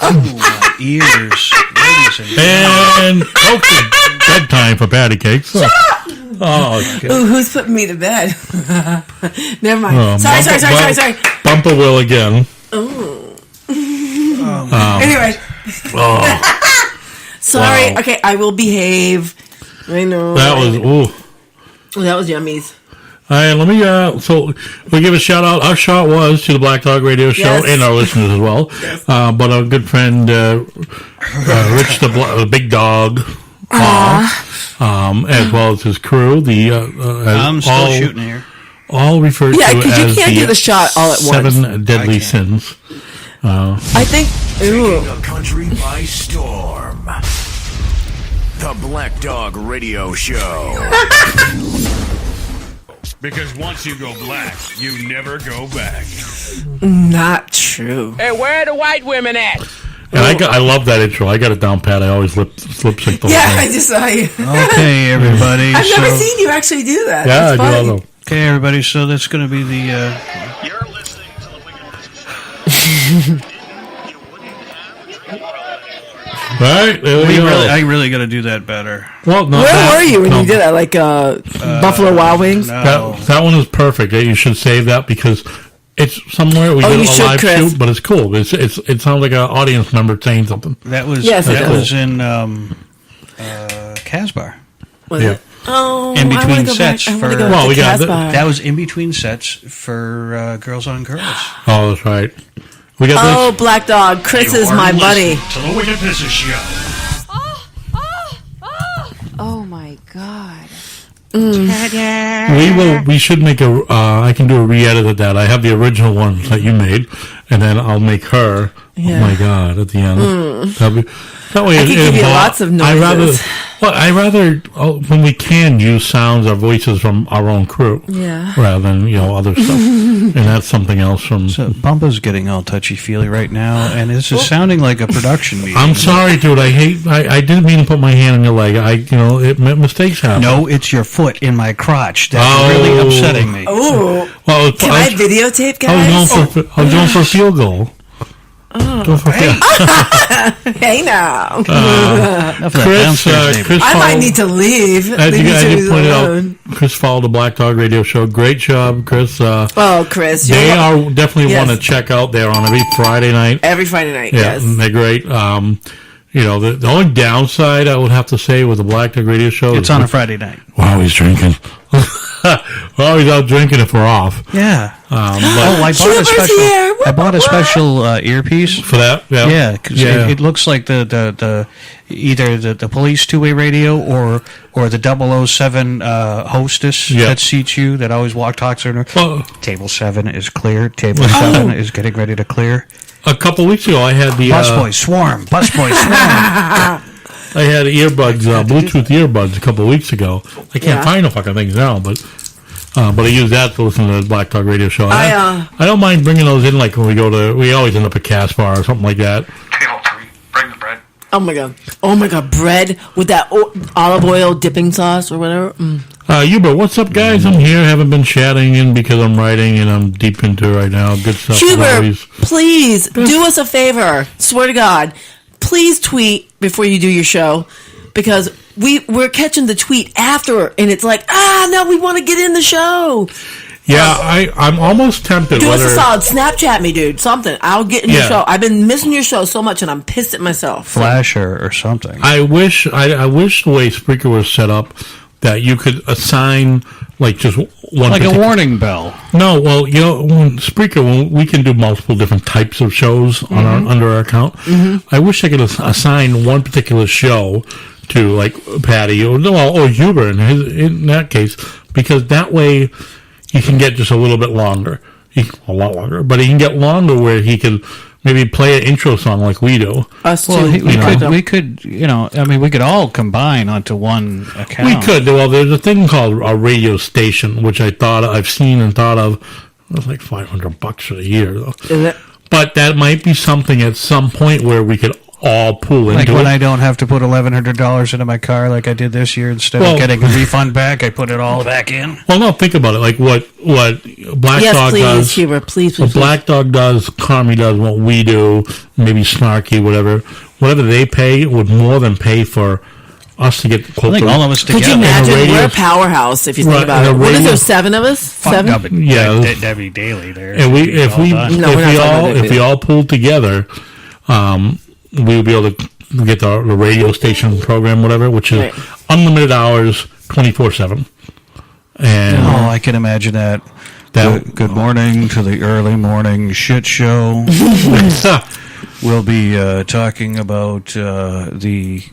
Oh, my ears. Ladies and And folks, it's bedtime for patty cakes. Oh, okay. Ooh, who's putting me to bed? Never mind. Oh, Sorry. Bumper will again. Ooh. Um, Anyway. Oh, Sorry. Wow. Okay, I will behave. I know. that was ooh. That was yummies. All right, let me. So we give a shout out. Our shot was to the Black Dog Radio Show Yes. and our listeners as well. Yes. But our good friend Rich the Big Dog, as well as his crew. I'm still shooting here. All referred Yeah, to 'cause you as can't the do the shot all at once. 7 deadly sins. I think. Ooh. Taking the country by storm. The Black Dog Radio Show. Because once you go black, you never go back. Not true. Hey, where are the white women at? And I love that intro. I got it down pat. I always lip sync the whole Yeah, I thing. just saw you. Okay, everybody. I've never so- seen you actually do that. Yeah, That's I do. I funny. know. Okay, everybody. So that's going to be the. Right, there we go. I really got to do that better. Well, no, Where were you when you did that? Like Buffalo Wild Wings? No. That one is perfect. You should save that because it's somewhere we Oh, you did a should, live Chris. shoot, but it's cool. It sounds like an audience member saying something. That was Yes, it that does. was in Casbar. Was Yeah. it? Oh, In I wanna between go sets back. I wanna for- go Well, to we got Casbah. That was in between sets for Girls on Girls. Oh, that's right. We got Oh, Black Dog. Chris is my buddy. To the Wicked Pisses Show. Oh my god. this. We should make a. I can do a re-edit of that. I have the original one that you made, and then I'll make her. Yeah. Oh my god! At the end, that way I could give you lots of noises. I rather when we can use sounds or voices from our own crew, Yeah. rather than other stuff, and that's something else from. So Bumpa's getting all touchy feely right now, and this is sounding like a production meeting. I'm sorry, dude. I didn't mean to put my hand on your leg. Mistakes happen. No, it's your foot in my crotch. That's really upsetting me. Ooh. Well, Can I videotape, guys? I was going for a field goal. Hey now. Chris I might need to leave. As you pointed out, Chris followed the Black Dog Radio Show. Great job, Chris. Chris. They are definitely one to check out. They're on every Friday night. Every Friday night, yeah, yes. They're great. The only downside I would have to say with the Black Dog Radio Show it's on a Friday night. Wow, he's drinking. Well, he's out drinking if we're off. Yeah. I bought a special earpiece for that. Yeah, because it looks like the either the police two-way radio or the 007 hostess that seats you that always talks to her. Table 7 is clear. Table 7 is getting ready to clear. A couple weeks ago, I had the Busboy Swarm. Busboy Swarm. I had earbuds, Bluetooth earbuds, a couple of weeks ago. I can't find the fucking things now, but I use that to listen to the Black Dog Radio Show. I don't mind bringing those in, like when we always end up at Caspar or something like that. Table 3, bring the bread. Oh my god, bread with that olive oil dipping sauce or whatever. Hubert, what's up, guys? I'm here. Haven't been chatting in because I'm writing and I'm deep into it right now. Good stuff. Hubert, please do us a favor. Swear to God. Please tweet before you do your show, because we're catching the tweet after, and it's like, no, we want to get in the show. Yeah, I'm almost tempted. Do us a solid. Snapchat me, dude. Something. I'll get in your show. I've been missing your show so much, and I'm pissed at myself. Flash or something. I wish the way Spreaker was set up that you could assign like just one, like a warning bell. No, well, Spreaker, we can do multiple different types of shows on under our account. I wish I could assign one particular show to like Patty or Hubert in that case, because that way he can get just a little bit longer, a lot longer, but he can get longer where he can maybe play an intro song like we do. Us too. Well, we could, we could all combine onto one account. We could. Well, there's a thing called a radio station, which I've seen and thought of. It was like $500 for the year, though. Is it? But that might be something at some point where we could all pool into like when it. I don't have to put $1,100 into my car like I did this year. Instead of getting a refund back, I put it all back in. Well, no, think about it. Like what Black Dog does. Hubert, please. What Black Dog does, Carmi does, what we do, maybe Snarky, whatever they pay would more than pay for us to get I think all of us together. Could you imagine? We're a powerhouse if you think about it. What is there, 7 of us? 7? Yeah, Debbie Daly there. And if we all pulled together, we'll be able to get the radio station program, whatever, which is unlimited hours, 24/7. And I can imagine that. Good morning to the early morning shit show. We'll be talking about the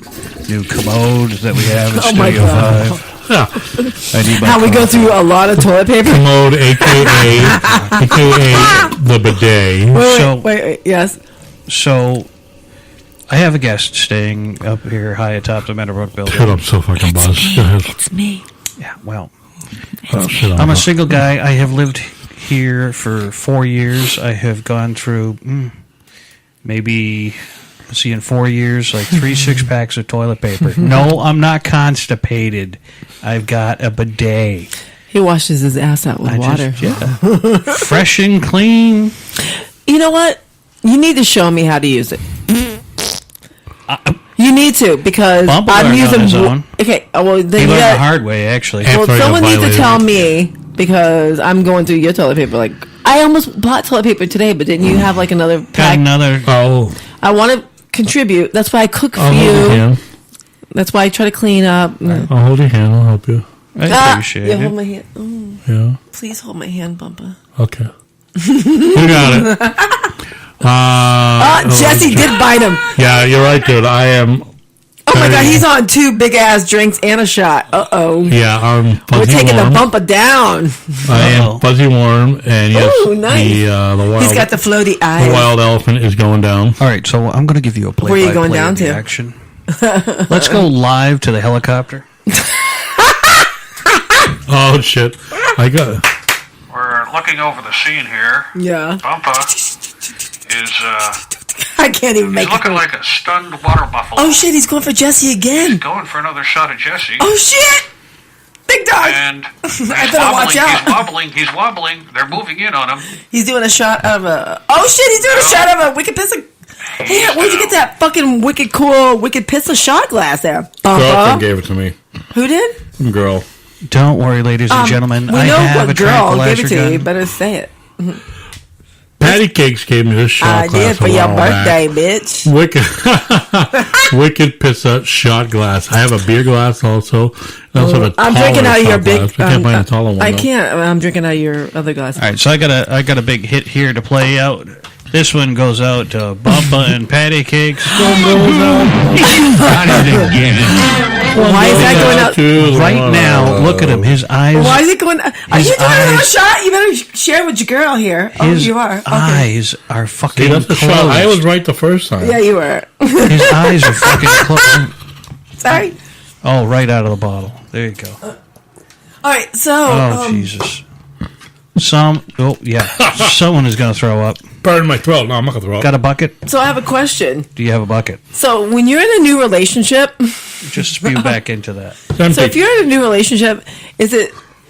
new commode that we have in Studio 5. How we go through a lot of toilet paper. Commode, aka the bidet. Wait, yes. So, I have a guest staying up here high atop the Meadowbrook building. Shut up, so fucking buzzed. It's me. Yeah, well, I'm a single guy. I have lived here for 4 years. I have gone through maybe, in 4 years, like 3 6-packs of toilet paper. No, I'm not constipated. I've got a bidet. He washes his ass out with water. Fresh and clean. You know what? You need to show me how to use it. You need to, because Bumble I'm learned using. on his own. Okay, well, then he learned the hard way, actually. Well, someone needs to tell me, because I'm going through your toilet paper. Like, I almost bought toilet paper today, but didn't you have like another pack? I want to contribute. That's why I cook for you. That's why I try to clean up. I'll hold your hand. I'll help you. I appreciate it. Hold my hand. Oh. Yeah. Please hold my hand, Bumpa. Okay. You got it. Jesse did bite him. Yeah, you're right, dude. I am. Oh my God, he's on 2 big ass drinks and a shot. Yeah, I'm fuzzy. We're taking warm. the Bumpa down. I am fuzzy warm, and yes, nice. the wild. He's got the floaty eyes. The wild elephant is going down. All right, so I'm going to give you a play. Where are you going down to? Action. Let's go live to the helicopter. Oh shit! I got it. We're looking over the scene here. Yeah. Bumpa is I can't even make he's looking it. like a stunned water buffalo. Oh shit, he's going for Jesse again. He's going for another shot of Jesse. Oh shit! Big dog. And I better watch out. He's wobbling. They're moving in on him. He's doing a shot of a. Oh shit! He's doing a shot of a wicked pizza. Hey, where'd you get that fucking wicked cool wicked pizza shot glass there? Girlfriend gave it to me. Who did? Girl. Don't worry, ladies and gentlemen. We I know have what a girl tranquilizer gave it to gun. you. Better say it. Patty Cakes gave me this shot I glass did for a your while birthday, back. bitch. Wicked pizza shot glass. I have a beer glass also. And also a I'm drinking out of your big. I can't find a taller one. I though. can't. I'm drinking out of your other glass. All right, so I got a big hit here to play out. This one goes out to Bumpa and Patty Cakes. Got it again. Why is that going out? Right now, look at him. His eyes. Why is it going? Are you doing another shot? You better share with your girl here. Oh, His you are. Okay. eyes are fucking See, that's the closed. shot. I was right the first time. Yeah, you were. His eyes are fucking closed. Sorry. Oh, right out of the bottle. There you go. All right, so. Oh, Jesus. Someone is going to throw up. Burn my throat. No, I'm not going to throw up. Got a bucket? So I have a question. Do you have a bucket? So when you're in a new relationship, Just spew back into that. so if you're in a new relationship,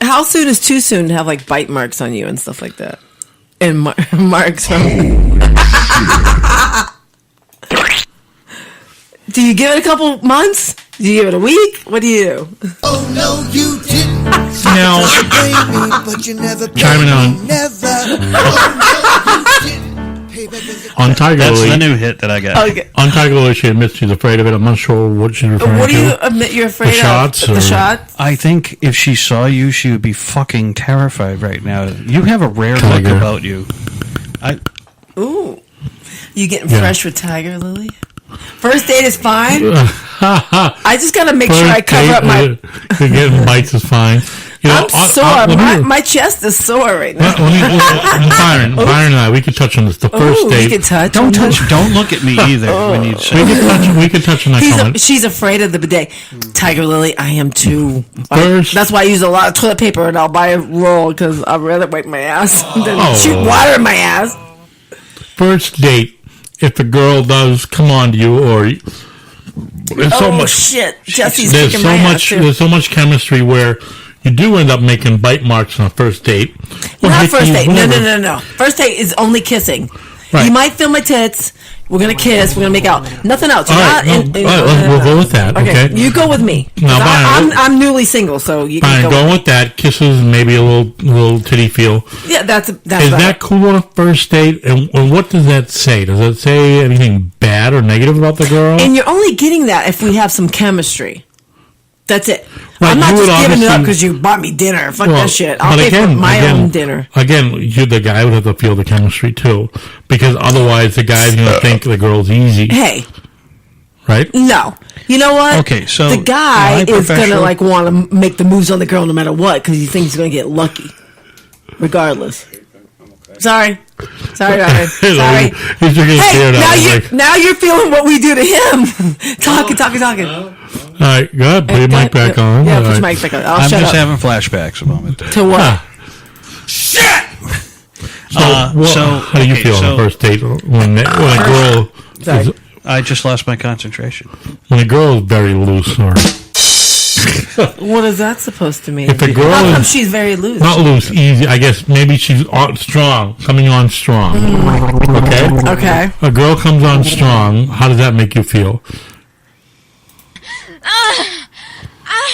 how soon is too soon to have like bite marks on you and stuff like that, and marks from? Do you give it a couple months? Do you give it a week? What do you do? Oh no, you didn't. Now, But you never chiming on. On Tiger That's Lily. the new hit that I got. Okay. On Tiger Lily, she admits she's afraid of it. I'm not sure what she's referring What do you to. admit you're afraid The of? shots, The or- shots? I think if she saw you, she would be fucking terrified right now. You have a rare Tiger. look about you. Ooh. You getting Yeah. fresh with Tiger Lily? First date is fine. I just gotta make sure I cover up my. Getting bites is fine. You know, I'm sore. My chest is sore right now. Byron and I, we could touch on this. The first Ooh, date. you can touch. Don't touch. Don't look at me either when you say. We could touch on that comment. She's afraid of the bidet. Tiger Lily, I am too. First- That's why I use a lot of toilet paper and I'll buy a roll because I'd rather wipe my ass than shoot water in my ass. First date. If the girl does come on to you, or there's so much shit, Jesse's there's kicking so my ass much too. there's so much chemistry where you do end up making bite marks on a first date. Or Not hit first you, date. whatever. No. First date is only kissing. Right. You might feel my tits. We're gonna kiss. We're gonna make out. Nothing else. All right, we'll go with that. Okay, You go with me. Now, Byron, I'm newly single, so you can fine. go. Go with that. Kisses, maybe a little titty feel. Yeah, that's Is that cool on a first date? And what does that say? Does it say anything bad or negative about the girl? And you're only getting that if we have some chemistry. That's it. Right, I'm not you just would giving it up obviously- because you bought me dinner. Fuck Well, that shit. I'll but pay for again- my again- own dinner. Again, you, the guy, would have to feel the chemistry too, because otherwise the guy's going to think the girl's easy. Hey, right? no. You know what? Okay, so the guy am I is gonna professional? like want to make the moves on the girl no matter what because he thinks he's gonna get lucky, regardless. Sorry, Ryan. Sorry. He's drinking Hey, beer now like, now you're feeling what we do to him. talking. all right, go ahead, put your mic back on. Yeah, All put your right. mic back on. I'll I'm shut just up. having flashbacks a moment. To what? So, how do you feel on the first date when a girl is, I just lost my concentration. when a girl is very loose or What is that supposed to mean? If a girl How come is- she's very loose? not loose, easy? I guess maybe she's strong, coming on strong. Okay. Okay. A girl comes on strong. How does that make you feel?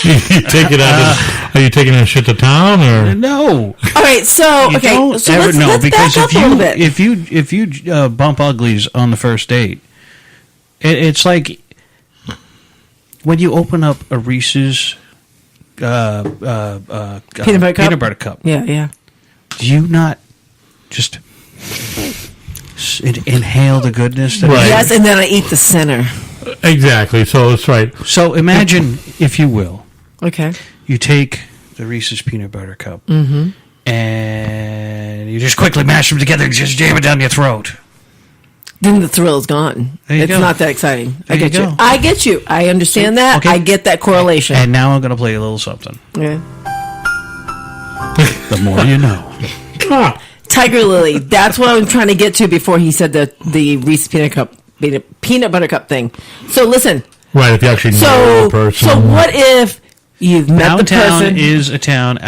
You take it out. Are you taking a shit to town or No. All right, so You okay, don't so ever let's, know let's because back up a little bit. if you bump uglies on the first date, it's like when you open up a Reese's Peanut butter cup? Yeah. Do you not just inhale the goodness? That Right. Yes, and then I eat the center. exactly? So it's right. So imagine, if you will, Okay. you take the Reese's peanut butter cup Mm-hmm. and you just quickly mash them together and just jam it down your throat. Then the thrill is gone. There you It's go. not that exciting. There I get you you. go. I get you. I understand that. Okay. I get that correlation. And now I'm going to play a little something. Yeah. The more you know. Tiger Lily. That's what I'm trying to get to before he said the Reese's peanut butter cup thing. So listen. Right. If you actually know So a person. what if You've met the Downtown person. is a town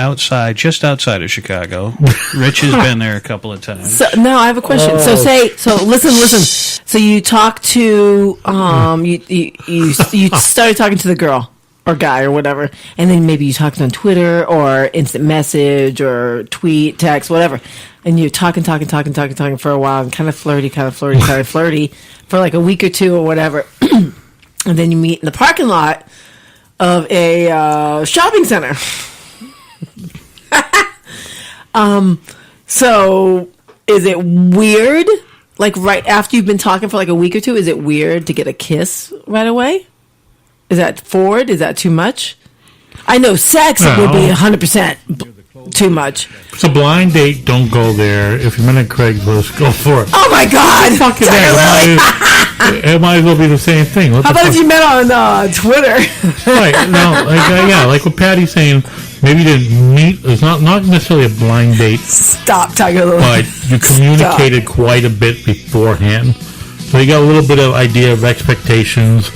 just outside of Chicago. Rich has been there a couple of times. So, no, I have a question. Listen. So you talk to you started talking to the girl or guy or whatever, and then maybe you talked on Twitter or instant message or tweet, text, whatever, and you're talking for a while and kind of flirty for like a week or two or whatever, and then you meet in the parking lot of a shopping center. So is it weird, like right after you've been talking for like a week or two, is it weird to get a kiss right away? Is that forward? Is that too much? I know sex would be 100% too much. It's a blind date. Don't go there. If you're at Craigslist, go for it. Oh my God! Fuck it, it might as well be the same thing. How about if you met on Twitter? Right. No. Like what Patty's saying. Maybe you didn't meet. It's not necessarily a blind date. Stop, Tiger Lily. But you communicated quite a bit beforehand, so you got a little bit of idea of expectations.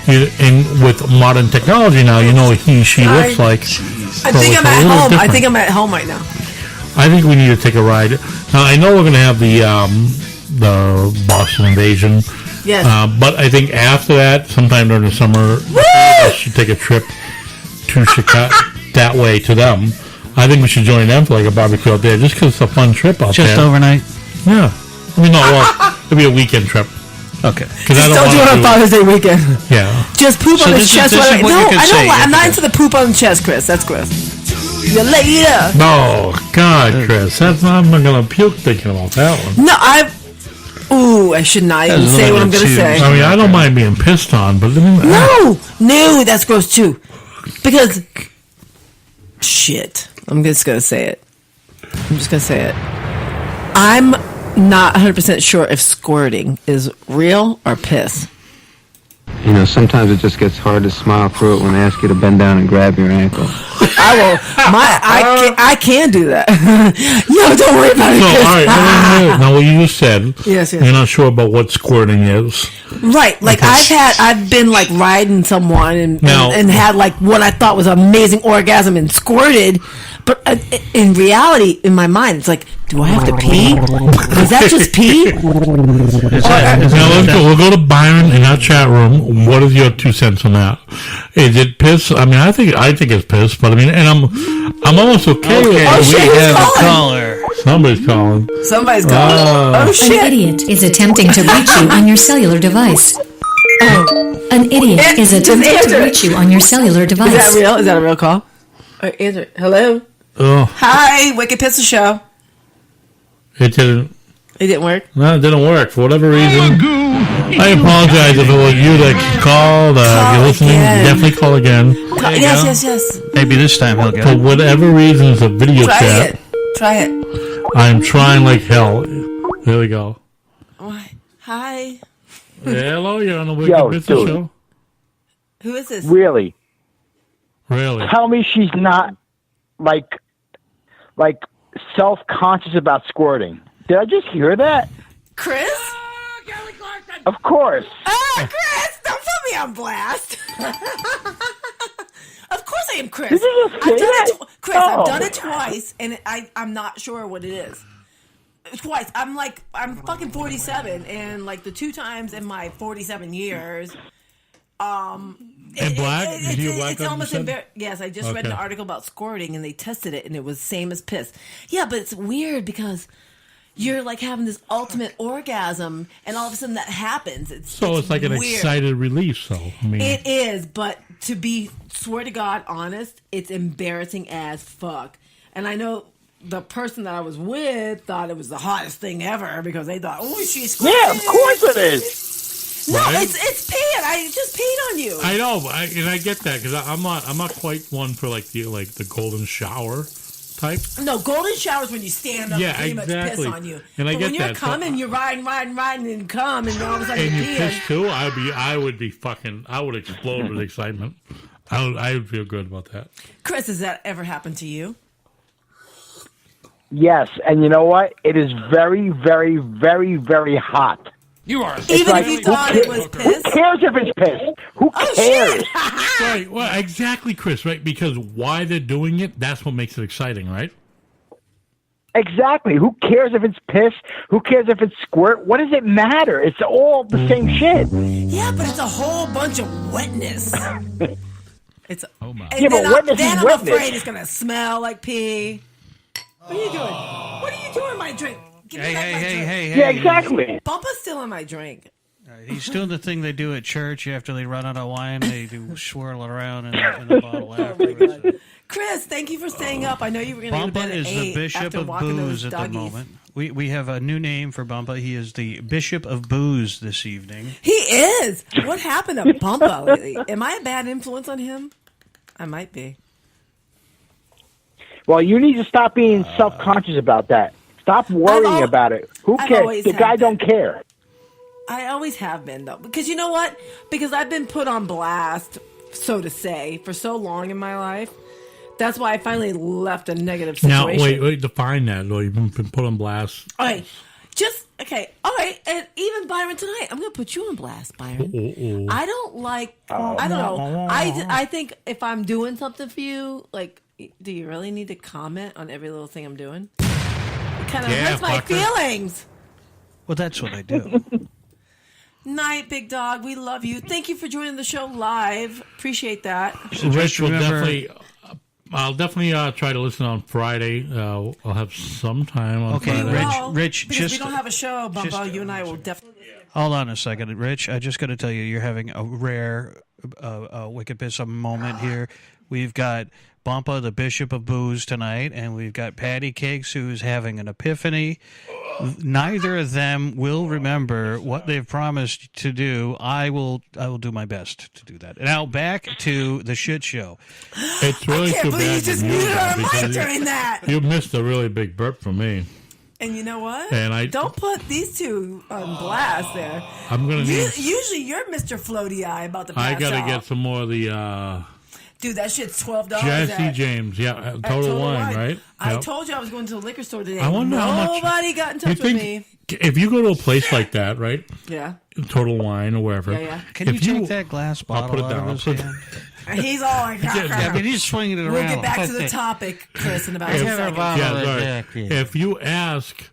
And with modern technology now, you know what she looks like. I think I'm at home. I think I'm at home right now. I think we need to take a ride. Now I know we're going to have the Boston invasion. Yes. But I think after that, sometime during the summer, we should take a trip to Chicago that way to them. I think we should join them for like a barbecue out there, just because it's a fun trip out there. Just overnight. Yeah. I mean, no, well, it'll be a weekend trip. Okay. Just don't do it on Father's Day weekend. Yeah. Just poop on his chest. I'm not into the poop on the chest, Chris. That's Chris. You later. Oh, God, Chris. I'm not going to puke thinking about that one. No, I should not even say what I'm going to say. I mean, I don't mind being pissed on, but... No, that's gross too. Because... Shit. I'm just going to say it. I'm not 100% sure if squirting is real or piss. You know, sometimes it just gets hard to smile through it when they ask you to bend down and grab your ankle. I can do that. No, don't worry about it. So, all right, now what you just said, yes. You're not sure about what squirting is. Right, like I've been like riding someone and had like what I thought was an amazing orgasm and squirted, but in reality, in my mind, it's like, do I have to pee? Was that just pee? We'll go to Byron in our chat room. What is your 2 cents on that? Is it piss? I mean, I think it's piss, but I mean, and I'm almost okay with it. We have a caller. Somebody's calling. Oh shit! An idiot is attempting to reach you on your cellular device. An idiot is attempting to reach you on your cellular device. Is that real? Is that a real call? Answer. Hello. Oh. Hi, Wicked Pizza Show. It didn't. It didn't work? No, it didn't work. For whatever reason. I apologize if it was you that called. If you're listening, definitely call again. Yes. Maybe this time he'll get it. For whatever reason, it's a video chat. Try it. I'm trying like hell. There we go. Hi. Hello, you're on the Wicked Pizza Show. Who is this? Really? Tell me she's not like self-conscious about squirting. Did I just hear that? Chris? Of course. Chris, don't put me on blast. Of course I am Chris. Did you just say that? Chris, I've done it twice, and I'm not sure what it is. Twice. I'm fucking 47, and like the 2 times in my 47 years, And black? Did you black it's on almost Yes, I just read an article about squirting, and they tested it, and it was same as piss. Yeah, but it's weird because you're like having this ultimate orgasm, and all of a sudden that happens. It's like an weird. excited release, though. I mean, it is, but to be, swear to God, honest, it's embarrassing as fuck. And I know the person that I was with thought it was the hottest thing ever because they thought, oh, she's squirting. Yeah, of course it is. No, Right? it's peeing. I just peed on you. I know, and I get that because I'm not quite one for like the golden shower type. No, golden showers when you stand up and pretty much piss on you. And but I get when you're that. coming, you're riding and come, and all of a sudden And you're you peeing. piss too. I would explode with excitement. I would feel good about that. Chris, has that ever happened to you? Yes, and you know what? It is very, very, very, very hot. You are. Even if you thought it was piss. Who cares if it's piss? Who cares? Right. Well, exactly, Chris. Right, because why they're doing it, that's what makes it exciting, right? Exactly. Who cares if it's piss? Who cares if it's squirt? What does it matter? It's all the same shit. Yeah, but it's a whole bunch of wetness. It's oh my. Yeah, but wetness is I'm wetness. afraid it's gonna smell like pee. What are you doing? What are you doing in my drink? Give me back my drink. Hey. Yeah, exactly. Bumpa's still in my drink. He's doing the thing they do at church after they run out of wine. They do swirl it around in the bottle afterwards. Chris, thank you for staying up. I know you were going to go to Bumpa bed at is 8 the Bishop after of walking Booze those at the doggies. moment. We have a new name for Bumpa. He is the Bishop of Booze this evening. He is. What happened to Bumpa lately? Am I a bad influence on him? I might be. Well, you need to stop being self-conscious about that. Stop worrying about it. Who I've cares? always The had guy that. don't care. I always have been, though. Because you know what? Because I've been put on blast, so to say, for so long in my life. That's why I finally left a negative situation. Now, wait, define that. Though you've been put on blast. All right. All right. And even Byron tonight, I'm going to put you on blast, Byron. I don't like, I don't know. I think if I'm doing something for you, like, do you really need to comment on every little thing I'm doing? It kind of hurts my feelings. Well, that's what I do. Night, big dog. We love you. Thank you for joining the show live. Appreciate that. Rich will definitely. I'll definitely try to listen on Friday. I'll have some time on Friday. Rich, because we don't have a show, Bumpo. You and I will definitely. Hold on a second, Rich. I just got to tell you, you're having a rare Wicked Pissa moment here. We've got Bumpa, the Bishop of Booze, tonight, and we've got Patty Cakes, who's having an epiphany. Neither of them will remember what they've promised to do. I will do my best to do that. Now back to the shit show. It's really too bad you just muted our mic during that. You missed a really big burp from me. And you know what? And don't put these two on blast there. I'm gonna need. Usually you're Mr. Floaty Eye about the. I gotta get some more of the. Dude, that shit's $12. Jesse James, Total Wine, right? I Yep. told you I was going to the liquor store today. I wonder how much. Nobody got in touch with me. If you go to a place like that, right? Yeah. Total Wine or wherever. Yeah. Can you take that glass bottle I'll put it out down. of his hand? He's all like, I mean, he's swinging it around. We'll get back to the topic, Chris, in about 2 seconds. If you ask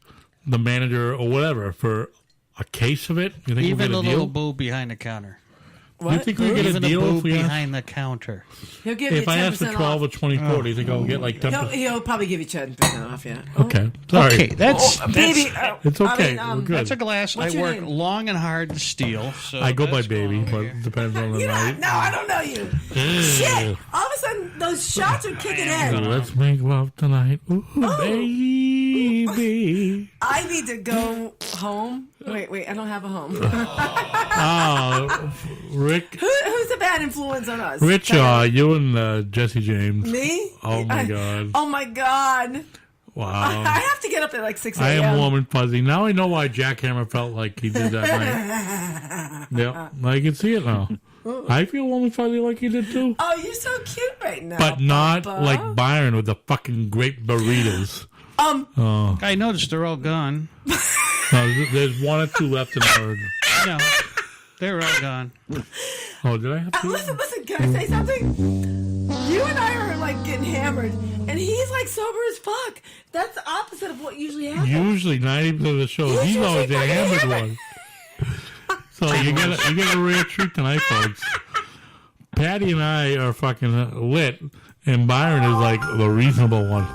the manager or whatever for a case of it, you think even we'll a get a deal? little boo behind the counter. What? You think we get even a deal boo if we behind the counter? He'll give you if I ask for 12 or 24, do you think I'll get like 10%? He'll probably give you 10% off, yeah. Okay, sorry. Okay, that's baby. It's okay. I mean, We're good. That's a glass What's I your work name? long and hard to steal. So I go by that's baby, going on but here. it depends on the night. No, I don't know you. Shit! All of a sudden, those shots are kicking So in. let's make love tonight. Ooh, baby. I need to go home. Wait, I don't have a home. Rick. Who's the bad influence on us? Rich, you and Jesse James. Me? Oh, my God. Oh, my God. Wow. I have to get up at like 6 I a.m. am warm and fuzzy. Now I know why Jackhammer felt like he did that night. Yep, I can see it now. I feel warm and fuzzy like he did too. Oh, you're so cute right now. But not Papa. like Byron with the fucking great burritos. I noticed they're all gone. No, there's one or two left in the No, they're all gone. Oh, did I have to? Listen, can I say something? You and I are like getting hammered, and he's like sober as fuck. That's the opposite of what usually happens. Usually 90% of the show, he's always the hammered one. So you get a rare treat tonight, folks. Patty and I are fucking lit, and Byron is like the reasonable one.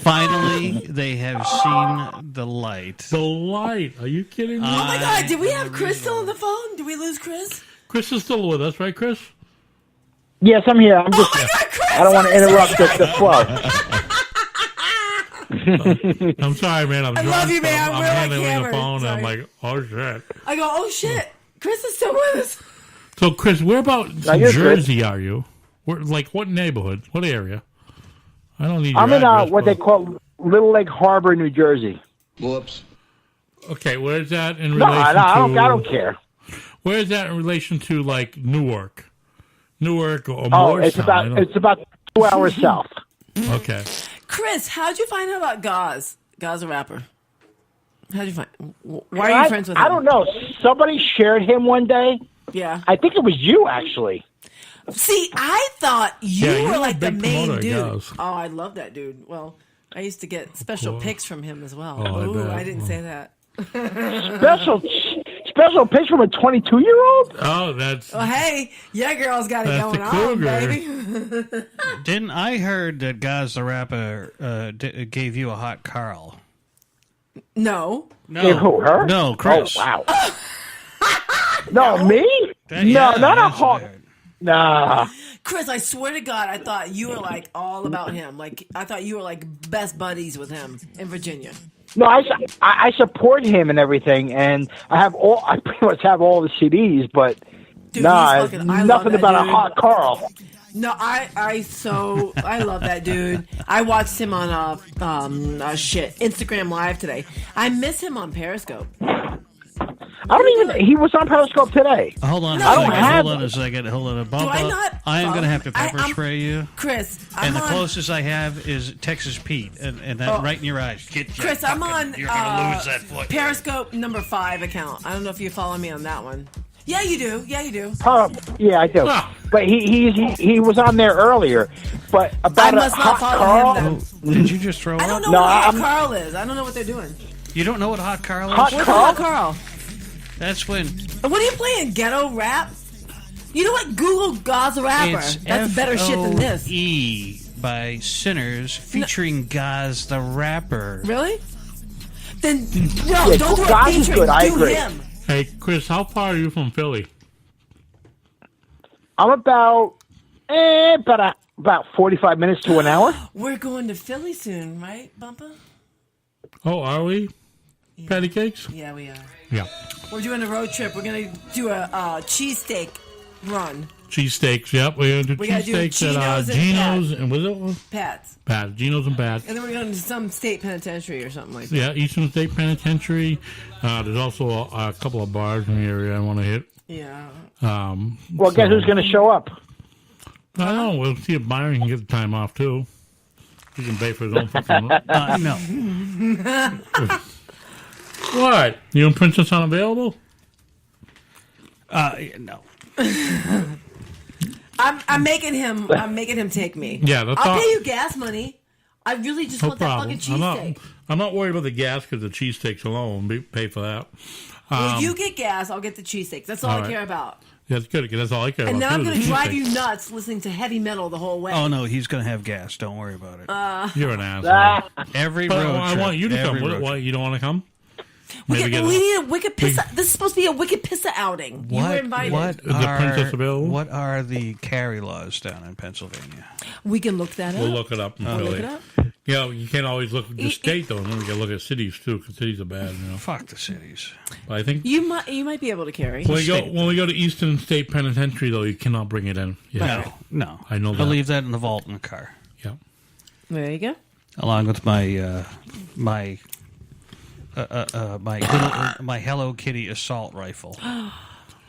Finally, they have seen the light. The light? Are you kidding me? Oh my God! Did we have Chris still on the phone? Did we lose Chris? Chris is still with us, right, Chris? Yes, I'm here. I'm just. God, Chris, I don't want to interrupt the flow. I'm sorry, man. I'm drunk, love you, man. I'm We're like handling the hammered. phone, and I'm Sorry. like, oh shit. I go, oh shit! Chris is still with us. So, Chris, whereabouts in you're Jersey are you? Like, what neighborhood? What area? I don't need your I'm in address, what but- they call Little Lake Harbor, New Jersey. Whoops. Okay, where's that in No, relation to... I don't care. Where is that in relation to, like, Newark or Oh, Morristown? it's about 2 hours south. Okay. Chris, how'd you find out about Gauze? Gauze a rapper. How'd you find? Why are you friends with him? I don't know. Somebody shared him one day. Yeah. I think it was you, actually. See, I thought you were like the main promoter, dude. guess. Oh, I love that dude. Well, I used to get special pics from him as well. Oh, I Ooh, bet. I didn't say that. Special pics from a 22-year-old? Oh, that's... Well, hey, yeah, girl's got it That's going the on, cougar. baby. Didn't I heard that Gaz the rapper gave you a hot Carl? No. Gave who, her? No, Chris. Oh, wow. No, me? Yeah, not a that's hot... Nah. Chris, I swear to God, I thought you were like all about him. Like, I thought you were like best buddies with him in Virginia. No, I support him and everything, and I pretty much have all the CDs, but Dude, nothing that about dude. a hot Carl. No, I love that dude. I watched him on Instagram Live today. I miss him on Periscope. He was on Periscope today. Hold on, Hold on a second. Hold on, Bump. I not I am going to have to follow- pepper spray you, Chris. and the closest I have is Texas Pete, and that right in your eyes. Get you Chris, I'm on You're going to lose that foot. Periscope number 5 account. I don't know if you follow me on that one. Yeah, you do. Yeah, you do. Yeah, I do. But he was on there earlier. But about I must a not hot follow Carl. him then. Did you just throw up? I don't know what Hot Carl is. I don't know what they're doing. You don't know what hot Carl is? Hot What's Carl? Hot Carl? That's when What are you playing? Ghetto rap? You know what? Google Gaz Rapper. it's That's better shit than this. F.O.E. by Sinners featuring Gaz the Rapper. Really? Then Yeah, don't do Gaz a is featuring. good. I Do agree. him. Hey, Chris, how far are you from Philly? I'm about 45 minutes to an hour. We're going to Philly soon, right, Bumpa? Oh, are we? Patty cakes? Yeah, we are. Yeah. We're doing a road trip. We're going to do a cheesesteak run. Cheesesteaks, yep. We're going to do We gotta do cheesesteaks at Geno's and Geno's and was it? Pat's. Pat. Geno's and Pat. And then we're going to some state penitentiary or something like that. Yeah, Eastern State Penitentiary. There's also a couple of bars in the area I want to hit. Yeah. Well, guess who's going to show up? I don't know. We'll see if Byron can get the time off, too. He can pay for his own fucking... No. What? You and Princess unavailable? No. I'm making him take me. Yeah, that's I'll all. pay you gas money. I really just No want problem. that fucking cheesesteak. I'm not worried about the gas because the cheesesteaks alone. Pay for that. Well, you get gas, I'll get the cheesesteaks. That's all all I right. care about. That's good because that's all I care And about. then I'm too, going is to the drive you cheesesteaks. nuts listening to heavy metal the whole way. Oh, no, he's going to have gas. Don't worry about it. You're an asshole. Every But road I trip, want you to every come. road Why, you don't want to come? we Maybe need a Wicked Pissa. This is supposed to be a Wicked Pissa outing. You were invited. Is the princess available? What are the carry laws down in Pennsylvania? We can look that up. We'll look it up. We'll look it up. You know, you can't always look at the state, though. And then we got to look at cities, too, because cities are bad, you know. Fuck the cities. But I think You might be able to carry. when we go to Eastern State Penitentiary, though, you cannot bring it in. Yeah. No. I know that. I'll leave that in the vault in the car. Yeah. There you go. Along with my my Hello Kitty assault rifle.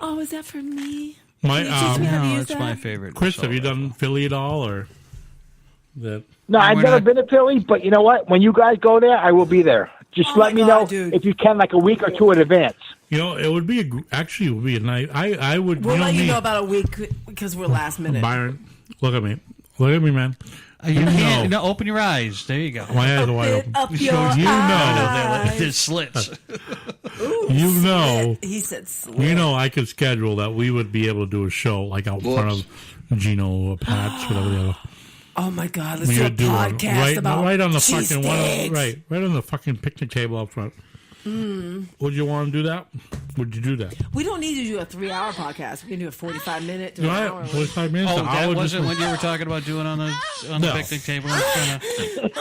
Oh, is that for me? My, Can you teach me how to no, use it's that? my favorite. Chris, assault have you done rifle. Philly at all, or that? No, I've We're never not- been to Philly, but you know what? When you guys go there, I will be there. Just Oh let my me God, know dude. if you can, like a week or two in advance. You know, it would be actually it would be a night. I would. We'll you know let you me, know about a week because we're last minute. Byron, look at me, man. You can't. No, open your eyes. There you go. My eyes are wide open. Up So your you know, eyes. There's slits. you know, He said slit. you know, I could schedule that we would be able to do a show like out in front of Gino or Pat's, whatever the other. Oh my God! Let's We do a would do one podcast about right on the fucking cheesesteaks. right on the fucking picnic table up front. Would you want to do that? Would you do that? We don't need to do a 3-hour podcast. We can do a 45-minute to You an know, hour. 45 minutes. Oh, an that hour wasn't just- what you were talking about doing on the No. picnic table in front of.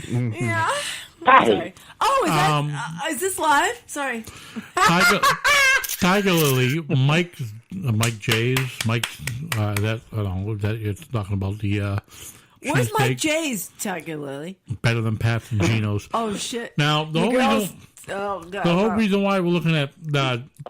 Yeah. Hey, Sorry. Oh, is this live? Sorry. Tiger Lily, Mike J's, Mike. That I don't know. That you're talking about the Where's Mike cheesesteak. J's, Tiger Lily? Better than Pat's and Gino's. Oh, shit. Now, the You whole girls- reason... Oh, God. The whole reason why we're looking at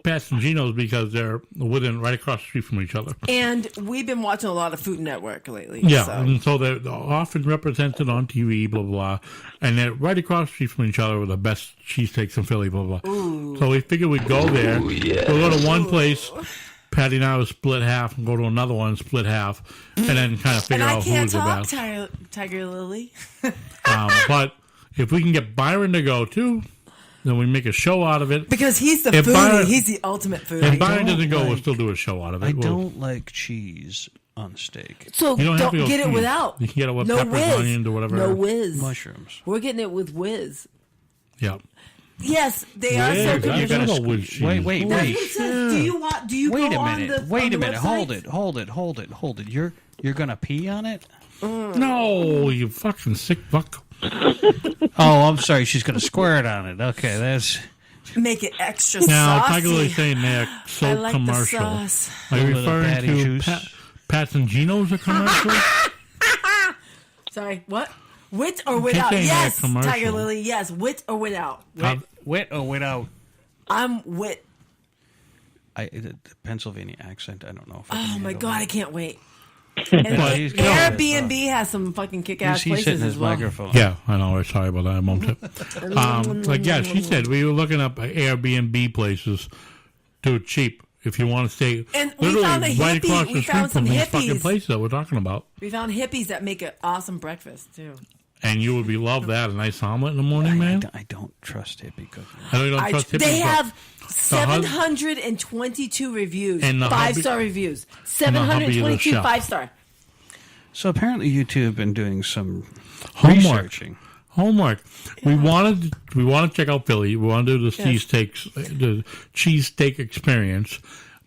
Pat's and Gino's because they're right across the street from each other. And we've been watching a lot of Food Network lately. Yeah, So. and so they're often represented on TV, blah, blah, blah. And they're right across the street from each other with the best cheesesteaks in Philly, blah, blah, blah. Ooh. So we figured we'd go there. Yeah. We'll go to one place, Patty and I will split half, and go to another one, split half, and then kind of figure And I out can't who's the talk, best. Tiger Lily. But if we can get Byron to go, too, then we make a show out of it. Because he's the If foodie. Byron- He's the ultimate foodie. If Byron doesn't go, we'll still do a show out of it. I We'll- don't like cheese on steak. So You don't have don't to go get it cheese. without. You can get it with no peppers, whiz. onions, or whatever. No whiz. Mushrooms. We're getting it with whiz. Yeah. Yes, they are so Whiz, good. I gotta go with cheese. Wait. That's what it says. Do you want? Do you Wait go a on minute. the Wait on a the minute. website? Hold it. You're gonna pee on it? No, you fucking sick fuck. Oh, I'm sorry. She's gonna squirt on it. Okay, that's. Make it extra Now, saucy. Tiger Lily's saying they're so I like the commercial. sauce. Are you A little referring patty to juice. Pat's and Gino's a commercial? Sorry, what? With or keep without? saying Yes, that commercial. Tiger Lily. Yes, with or without. Wit or without? I'm with. The Pennsylvania accent. I don't know. If I Oh can my handle god, that. I can't wait. But he's killing it. Airbnb has some fucking kick-ass He's places hitting his as well. microphone. Yeah, I know. We're sorry about that. I bumped it. Like, yeah, she said we were looking up Airbnb places to cheap if you want to stay. And we literally found a right hippie- across we the found street from some these fucking hippies. places that we're talking about. We found hippies that make an awesome breakfast too. And you would be love that a nice omelet in the morning, man. I don't trust hippie cooking. I know you don't trust hippies, They but have the hus- 722 reviews, And the hubby- 5-star reviews, and the hubby is a 722 chef. 5-star. So apparently, YouTube been doing some Homework. researching. Homework. We wanted to check out Philly. We wanted to do the Yes. cheesesteak experience,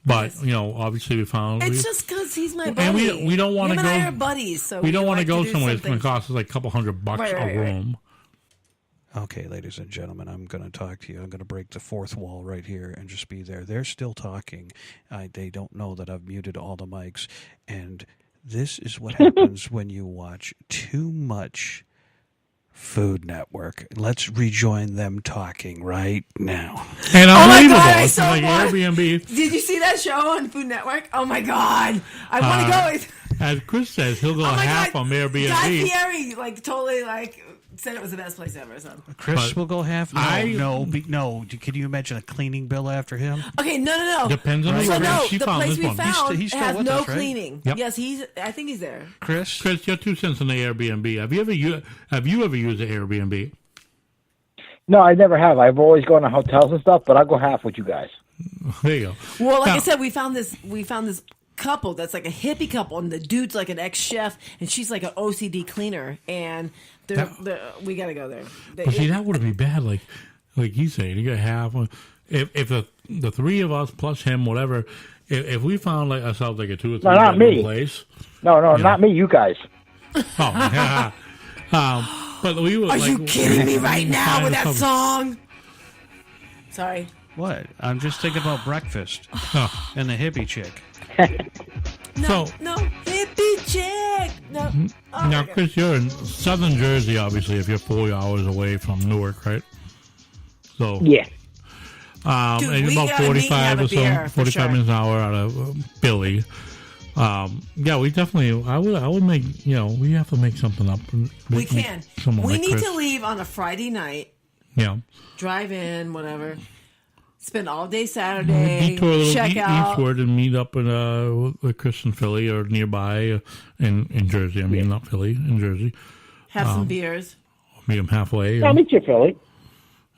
but obviously we found It's just because he's my and buddy. we don't want Him to and I go. are buddies, so we don't want like to go do somewhere that's going something. to cost us like a couple $100 Right, a room. Okay, ladies and gentlemen, I'm going to talk to you. I'm going to break the fourth wall right here and just be there. They're still talking. They don't know that I've muted all the mics. And this is what happens when you watch too much Food Network. Let's rejoin them talking right now. And Oh my unbelievable. God, I It's saw like one. Airbnb. Did you see that show on Food Network? Oh my god, I want to go. As Chris says, he'll go Oh my half God. on Guy Airbnb. Fieri totally said it was the best place ever. So. Chris But will go half. No. Can you imagine a cleaning bill after him? Okay, no. Depends on So where no, she the found place this we one. found He's still has with no us, right? cleaning. Yep. Yes, I think he's there. Chris, Chris, you're 2 cents on the Airbnb. Have you ever used the Airbnb? No, I never have. I've always gone to hotels and stuff, but I'll go half with you guys. There you go. Well, like Now- I said, we found this couple that's like a hippie couple, and the dude's like an ex-chef, and she's like an OCD cleaner, and we got to go there. But see, that wouldn't be bad. Like he's saying, you got half. If the three of us plus him, whatever, if we found like ourselves like a 2 or 3 No, not bedroom me. place. No, not me. You guys. Oh, but we were. Are like, you kidding me right now find with that some- song? Sorry. what? I'm just thinking about breakfast and the hippie chick. No, So- no, hippie chick. No. Oh, Now, my God. Chris, you're in southern Jersey, obviously. If you're 4 hours away from Newark, right? So Yeah. Dude, and we about gotta meet and 45 have or a beer, so, for 45 sure. minutes an hour out of Philly. Yeah, we definitely. I would make. We have to make something up. We can. Someone We like need Chris. to leave on a Friday night. Yeah. Drive in, whatever. Spend all day Saturday. Detour a little check out. eastward and meet up with Chris in Philly or nearby in Jersey. I mean, not Philly, in Jersey. Have some beers. Meet him halfway. I'll meet you, Philly.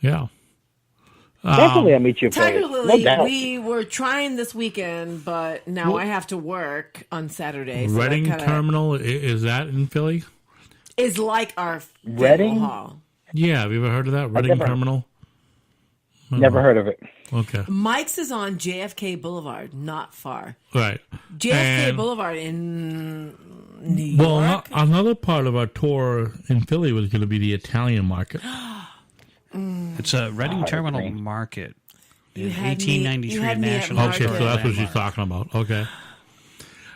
Yeah. Definitely, I'll meet you, Tiger Philly. Lily, No doubt. we were trying this weekend, but now I have to work on Saturday. So Reading that kinda Terminal, is that in Philly? is like our Reading? hall. Yeah, have you ever heard of that? Reading never- Terminal? Never heard of it. Okay. Mike's is on JFK Boulevard, not far. Right. JFK And- Boulevard in New Well, York. another part of our tour in Philly was going to be the Italian market. It's a Reading Terminal Market. You in had me- 1893 you had me at National Okay, so Market. that's what she's Landmark. talking about. Okay.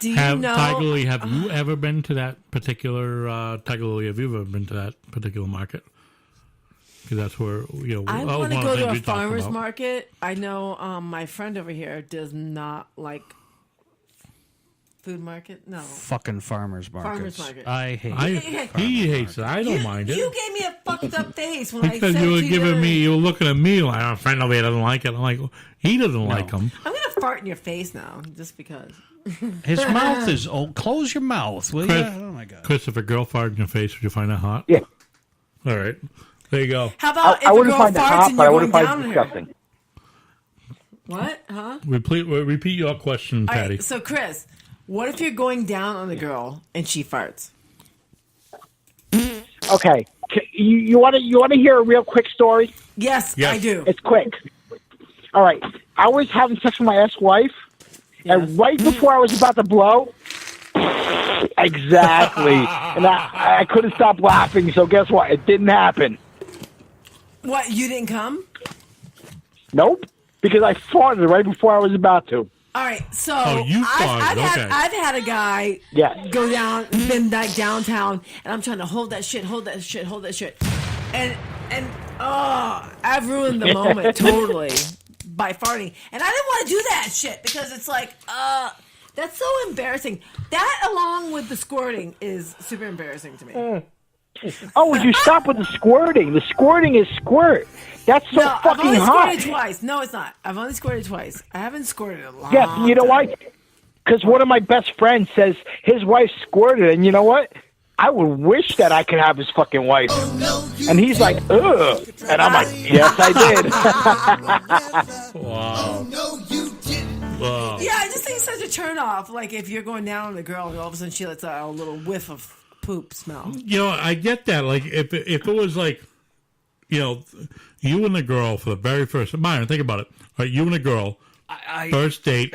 Do you know? Tiger Lily, have you ever been to that particular Tiger Lily? Have you ever been to that particular market? Because that's where I that was want to one of go the to things a we talked farmer's about. market. I know my friend over here does not like food market. No. Fucking farmers markets. Farmers market. I hate He hates it. I don't mind it. You gave me a fucked up face when Because I said you were to giving me, you were looking at me like, a friend over here doesn't like it. I'm like, he doesn't like them. I'm gonna fart in your face now, just because. His mouth is old. Close your mouth, will you? Oh my god. Chris, if a girl farted in your face, would you find that hot? Yeah. All right. There you go. How about I if a wouldn't girl find it farts hot, and but I you're wouldn't going find down it on her? disgusting. What? Huh? Repeat your question, All Patty. right, so Chris, what if you're going down on the girl and she farts? Okay. You want to hear a real quick story? Yes, I do. It's quick. All right. I was having sex with my ex-wife, and right before I was about to blow, exactly, and I couldn't stop laughing. So guess what? It didn't happen. What? You didn't come? Nope, because I farted right before I was about to. All right, so you farted, okay. I've had a guy go down, been like downtown, and I'm trying to hold that shit, and I've ruined the moment totally by farting, and I didn't want to do that shit because it's like, that's so embarrassing. That along with the squirting is super embarrassing to me. Oh, would you stop with the squirting? The squirting is squirt. That's so No, I've fucking only hot. squirted twice. No, it's not. I've only squirted twice. I haven't squirted a lot. Yeah, you know why? Because one of my best friends says his wife squirted, and you know what? I would wish that I could have his fucking wife. And he's like, ugh. And I'm like, yes, I did. Wow. Wow. Yeah, I just think it's such a turn off. Like if you're going down on the girl and all of a sudden she lets out a little whiff of poop smell. I get that. Like if it was like, you and the girl for the very first. Byron, think about it. Right, you and the girl, first date,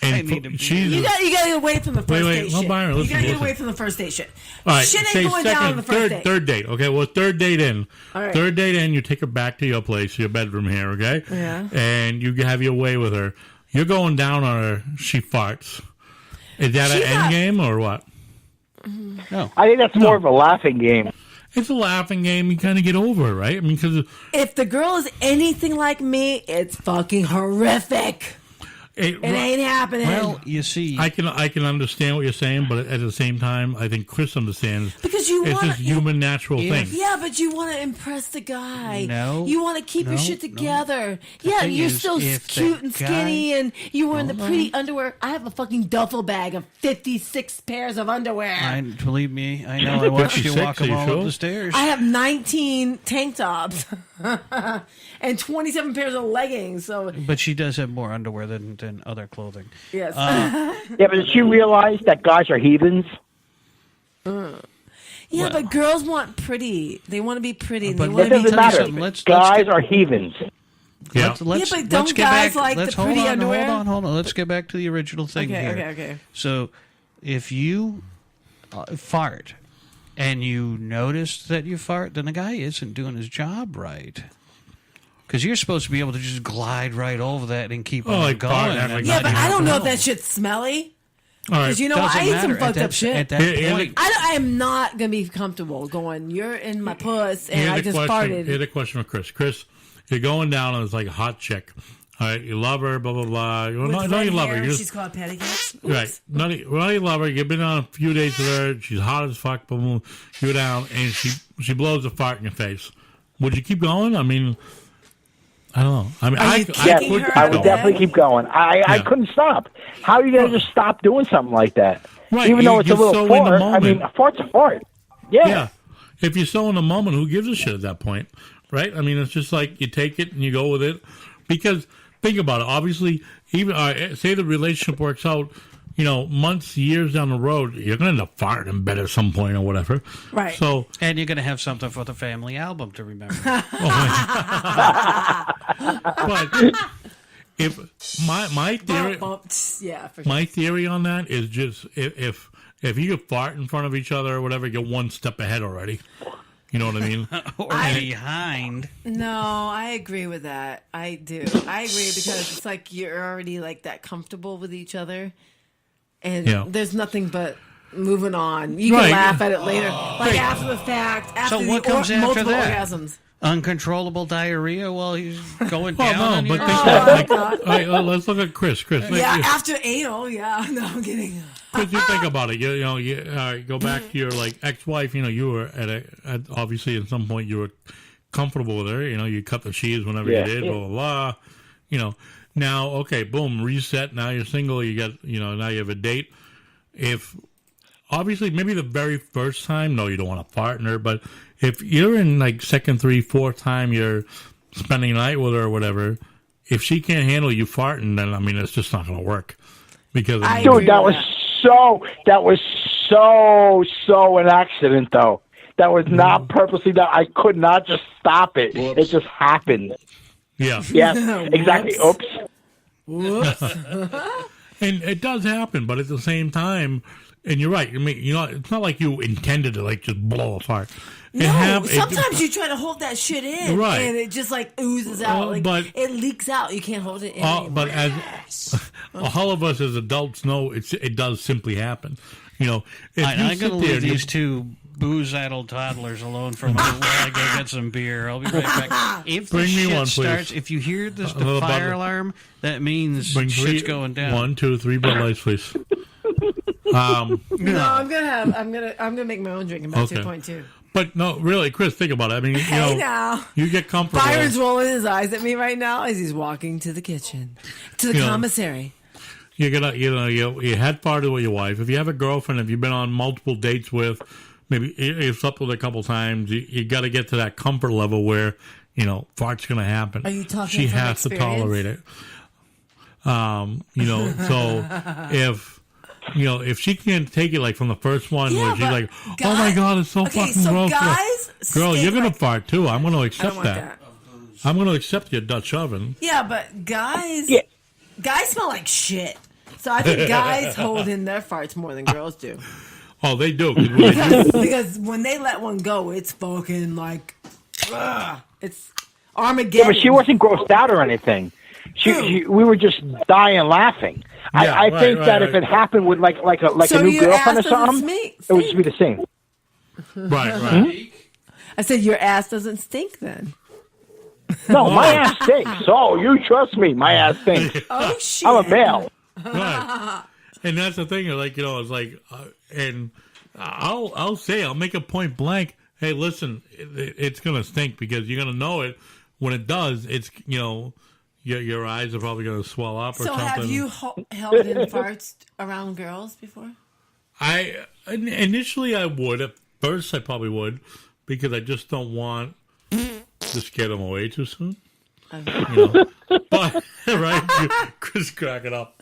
and she's. You got to get away from the first date No, shit. Byron, You listen, got to get listen. away from the first date shit. All right, Shit say ain't going down on the first date. third date. Okay, well, third date in. All right. Third date in, you take her back to your place, your bedroom here, okay? Yeah. And you have your way with her. You're going down on her. She farts. Is that an end game or what? No. I think that's more of a laughing game. It's a laughing game. You kind of get over it, right? I mean, because If the girl is anything like me, it's fucking horrific. It ain't happening. Well, you see, I can understand what you're saying, but at the same time, I think Chris understands Because you it's want this human natural thing. Yeah, but you want to impress the guy. No. You want to keep your No, shit together. Yeah, thing you're is, still if the cute and guy- skinny, and you're wearing the Hold pretty underwear. I have a fucking duffel bag of 56 pairs of underwear. Believe me, I know. I watched you walk them all up the stairs. I have 19 tank tops and 27 pairs of leggings. So But she does have more underwear than other clothing. yes. Yeah, but did she realize that guys are heathens? Yeah, but girls want pretty. They want to be pretty. But They That want to be doesn't matter. touchy. Guys are heathens. Let's but don't get guys back. like let's the hold pretty on, underwear? Hold on. Let's get back to the original thing Okay, here. okay. So, if you fart and you notice that you fart, then the guy isn't doing his job right. Because you're supposed to be able to just glide right over that and keep on like going. fart, and like Yeah, not but I even don't know if know. that shit's smelly. All right. Because you know Doesn't I eat some matter. fucked At up that- shit. at that point. I am not gonna be comfortable going. You're in my puss, and I just farted. Here's a question for Chris. Chris, you're going down and it's like a hot chick. All right, you love her, blah blah blah. With No, red you love her. hair, You she's just, called petticoats. right. Not you love her. You've been on a few dates with her. She's hot as fuck. Boom, boom. You go down and she blows a fart in your face. Would you keep going? I mean, I don't know. I mean, I would definitely keep going. I couldn't stop. How are you going to just stop doing something like that? Right, Even though it's a you're little so in the fart. I mean, moment. a fart's a fart. Yeah. If you're so in the moment, who gives a shit at that point, right? I mean, it's just like you take it and you go with it. Because think about it. Obviously, even say the relationship works out, months, years down the road, you're going to end up farting in bed at some point or whatever. Right. So, and you're going to have something for the family album to remember. but if my theory, yeah, for sure. my theory on that is just if you could fart in front of each other or whatever, you're one step ahead already. You know what I mean? Or behind. No, I agree with that. I do. I agree because it's like you're already like that comfortable with each other. and Yeah. there's nothing but moving on. You can Right. laugh at it later, like after the fact. After So what comes after multiple that? orgasms. Uncontrollable diarrhea while he's going Well, down. on no, you? but think about it. All right, let's look at Chris. Chris, Yeah, you, after anal. Yeah, no, I'm kidding. Chris, you think about it. You know, go back to your like ex-wife. You know, you were at obviously at some point you were comfortable with her. You know, you cut the sheaves whenever Yeah. you did. Blah blah blah. You know, now okay, boom, reset. Now you're single. You got now you have a date. If obviously maybe the very first time, no, you don't want a partner, but if you're in like second, third, fourth time you're spending the night with her or whatever, if she can't handle you farting, then I mean it's just not going to work. Because Dude, that was so an accident though. That was not purposely done. I could not just stop it. It just happened. Yeah. Yeah, exactly. Oops. Whoops. And it does happen, but at the same time, and you're right. I mean, it's not like you intended to like just blow apart. No, sometimes you try to hold that shit in, Right. and it just like oozes out. Like but- it leaks out. You can't hold it in. anymore. But as all of us as adults know, it does simply happen. You know, if I'm you going to sit there leave and you- these two booze-addled toddlers alone for a minute while I go get some beer. I'll be right back. If Bring the me shit one, please. starts, if you hear the Another fire bottle. alarm, that means Bring shit's three- going down. 1, 2, 3 Bud Lights, please. No, I'm gonna make my own drink about Okay. 2.2. But no, really, Chris, think about it. I mean, Hey now. you get comfortable. Byron's rolling his eyes at me right now as he's walking to the kitchen, to the You know, commissary. You're gonna, you had farted with your wife. If you have a girlfriend, if you've been on multiple dates with, maybe you've slept with her a couple times, you got to get to that comfort level where, fart's gonna happen. Are you talking She from has to experience? tolerate it. So if she can't take it like from the first one, Yeah, where she's but like, "Oh my god, it's so okay, fucking so gross." guys Girl, stink you're gonna like- fart too. I'm gonna accept want that. I'm gonna accept your Dutch oven. Yeah, but guys smell like shit. So I think guys hold in their farts more than girls do. Oh, they do. 'Cause when they do- Because when they let one go, it's fucking like, it's Yeah, Armageddon. but she wasn't grossed out or anything. We were just dying laughing. Yeah, I right, think right, that right. if it happened with like So a new your girlfriend or ass doesn't something, it would just be the same. Right. I said your ass doesn't stink then. No, my ass stinks. Oh, you trust me, my ass stinks. Oh shit! I'm a male. Right. And that's the thing, like, it's like, and I'll make a point blank. Hey, listen, it's gonna stink because you're gonna know it when it does. It's your eyes are probably gonna swell up or So something. have you held in farts around girls before? Initially I would. At first I probably would because I just don't want to scare them away too soon. But right, Chris cracking up.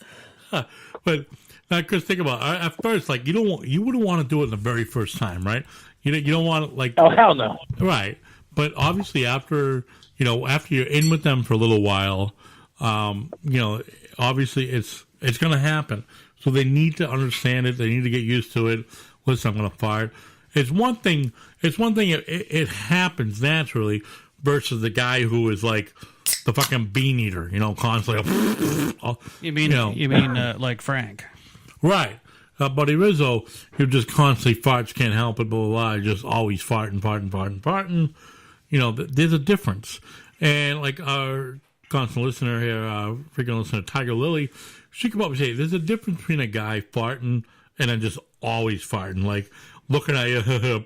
But now, Chris, think about it. At first, like you wouldn't want to do it the very first time, right? You don't want to like. Oh hell no! Right, but obviously after you're in with them for a little while, obviously it's going to happen. So they need to understand it. They need to get used to it. Listen, I'm going to fart. It's one thing. It happens naturally versus the guy who is like the fucking bean eater, constantly. You mean like Frank? Right. Buddy Rizzo, who just constantly farts, can't help it, blah, blah, blah, just always farting. There's a difference. And like our constant listener here, freaking listener, Tiger Lily, she come up and say, there's a difference between a guy farting and then just always farting, like looking at you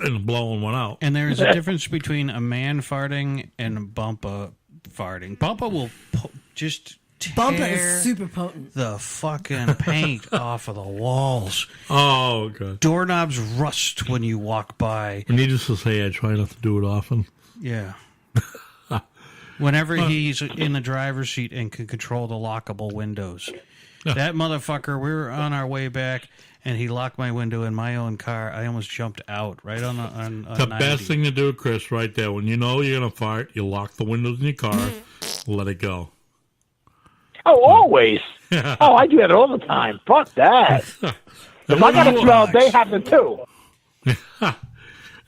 and blowing one out. And there's a difference between a man farting and Bumpa farting. Bumpa will just Bumpa tear is super potent. the fucking paint off of the walls. Oh, God. Doorknobs rust when you walk by. Needless to say, I try not to do it often. Yeah. Whenever he's in the driver's seat and can control the lockable windows. That motherfucker, we were on our way back, and he locked my window in my own car. I almost jumped out right on the 90. best thing to do, Chris, right there. When you know you're going to fart, you lock the windows in your car, let it go. Oh, always. Oh, I do that all the time. Fuck that. If I got to smell, they happen too.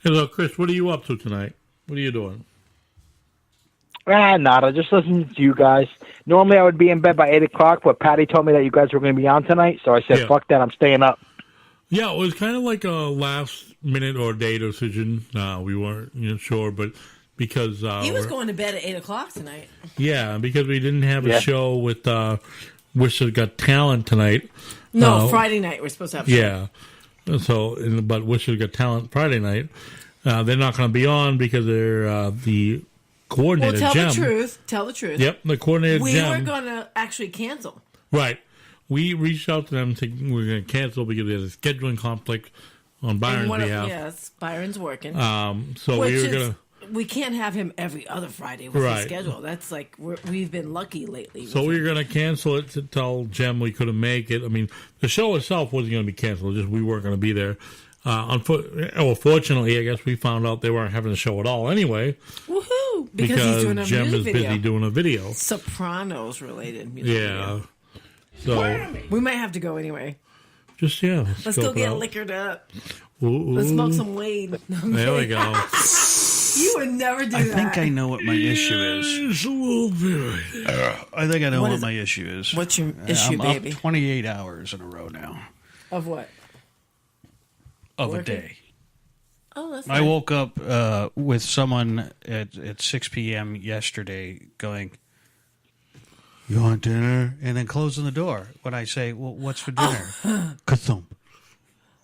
Hello, Chris. What are you up to tonight? What are you doing? Nada. Just listening to you guys. Normally I would be in bed by 8 o'clock, but Patty told me that you guys were going to be on tonight, so I said, Yeah. fuck that, I'm staying up. Yeah, it was kind of like a last minute or day decision. We weren't sure, but because He was going to bed at 8 o'clock tonight. yeah, because we didn't have a Yeah. show with Wishes Got Talent tonight. No, Friday night we're supposed to have a show. Yeah. So, but Wishes Got Talent Friday night. They're not going to be on because they're the coordinator. Well, tell Jem. the truth. Tell the truth. Yep, the coordinator. We Jem. were going to actually cancel. Right. We reached out to them thinking we were going to cancel because there's a scheduling conflict on Byron's behalf. Yes, Byron's working. So we were going to. We can't have him every other Friday with Right. his schedule. That's like we've been lucky lately. So we were going to cancel it to tell Jem we couldn't make it. I mean, the show itself wasn't going to be canceled. Just we weren't going to be there. Fortunately, I guess we found out they weren't having a show at all anyway. Woohoo! Because he's doing a Jem music is video. busy doing a video. Sopranos related music Yeah. video. So We might have to go anyway. just Let's go scope it get out. liquored up. Ooh, Let's smoke ooh. some weed. There we go. You would never do I that. think I know what my issue is. It's a little bit. I think I know What what is my it? issue is. What's your issue, I'm baby? up 28 hours in a row now Of what? of Working? a day. Oh, that's I nice. woke up with someone at 6 p.m. yesterday going, "You want dinner?" And then closing the door. When I say, "Well, what's for dinner?" Kathump.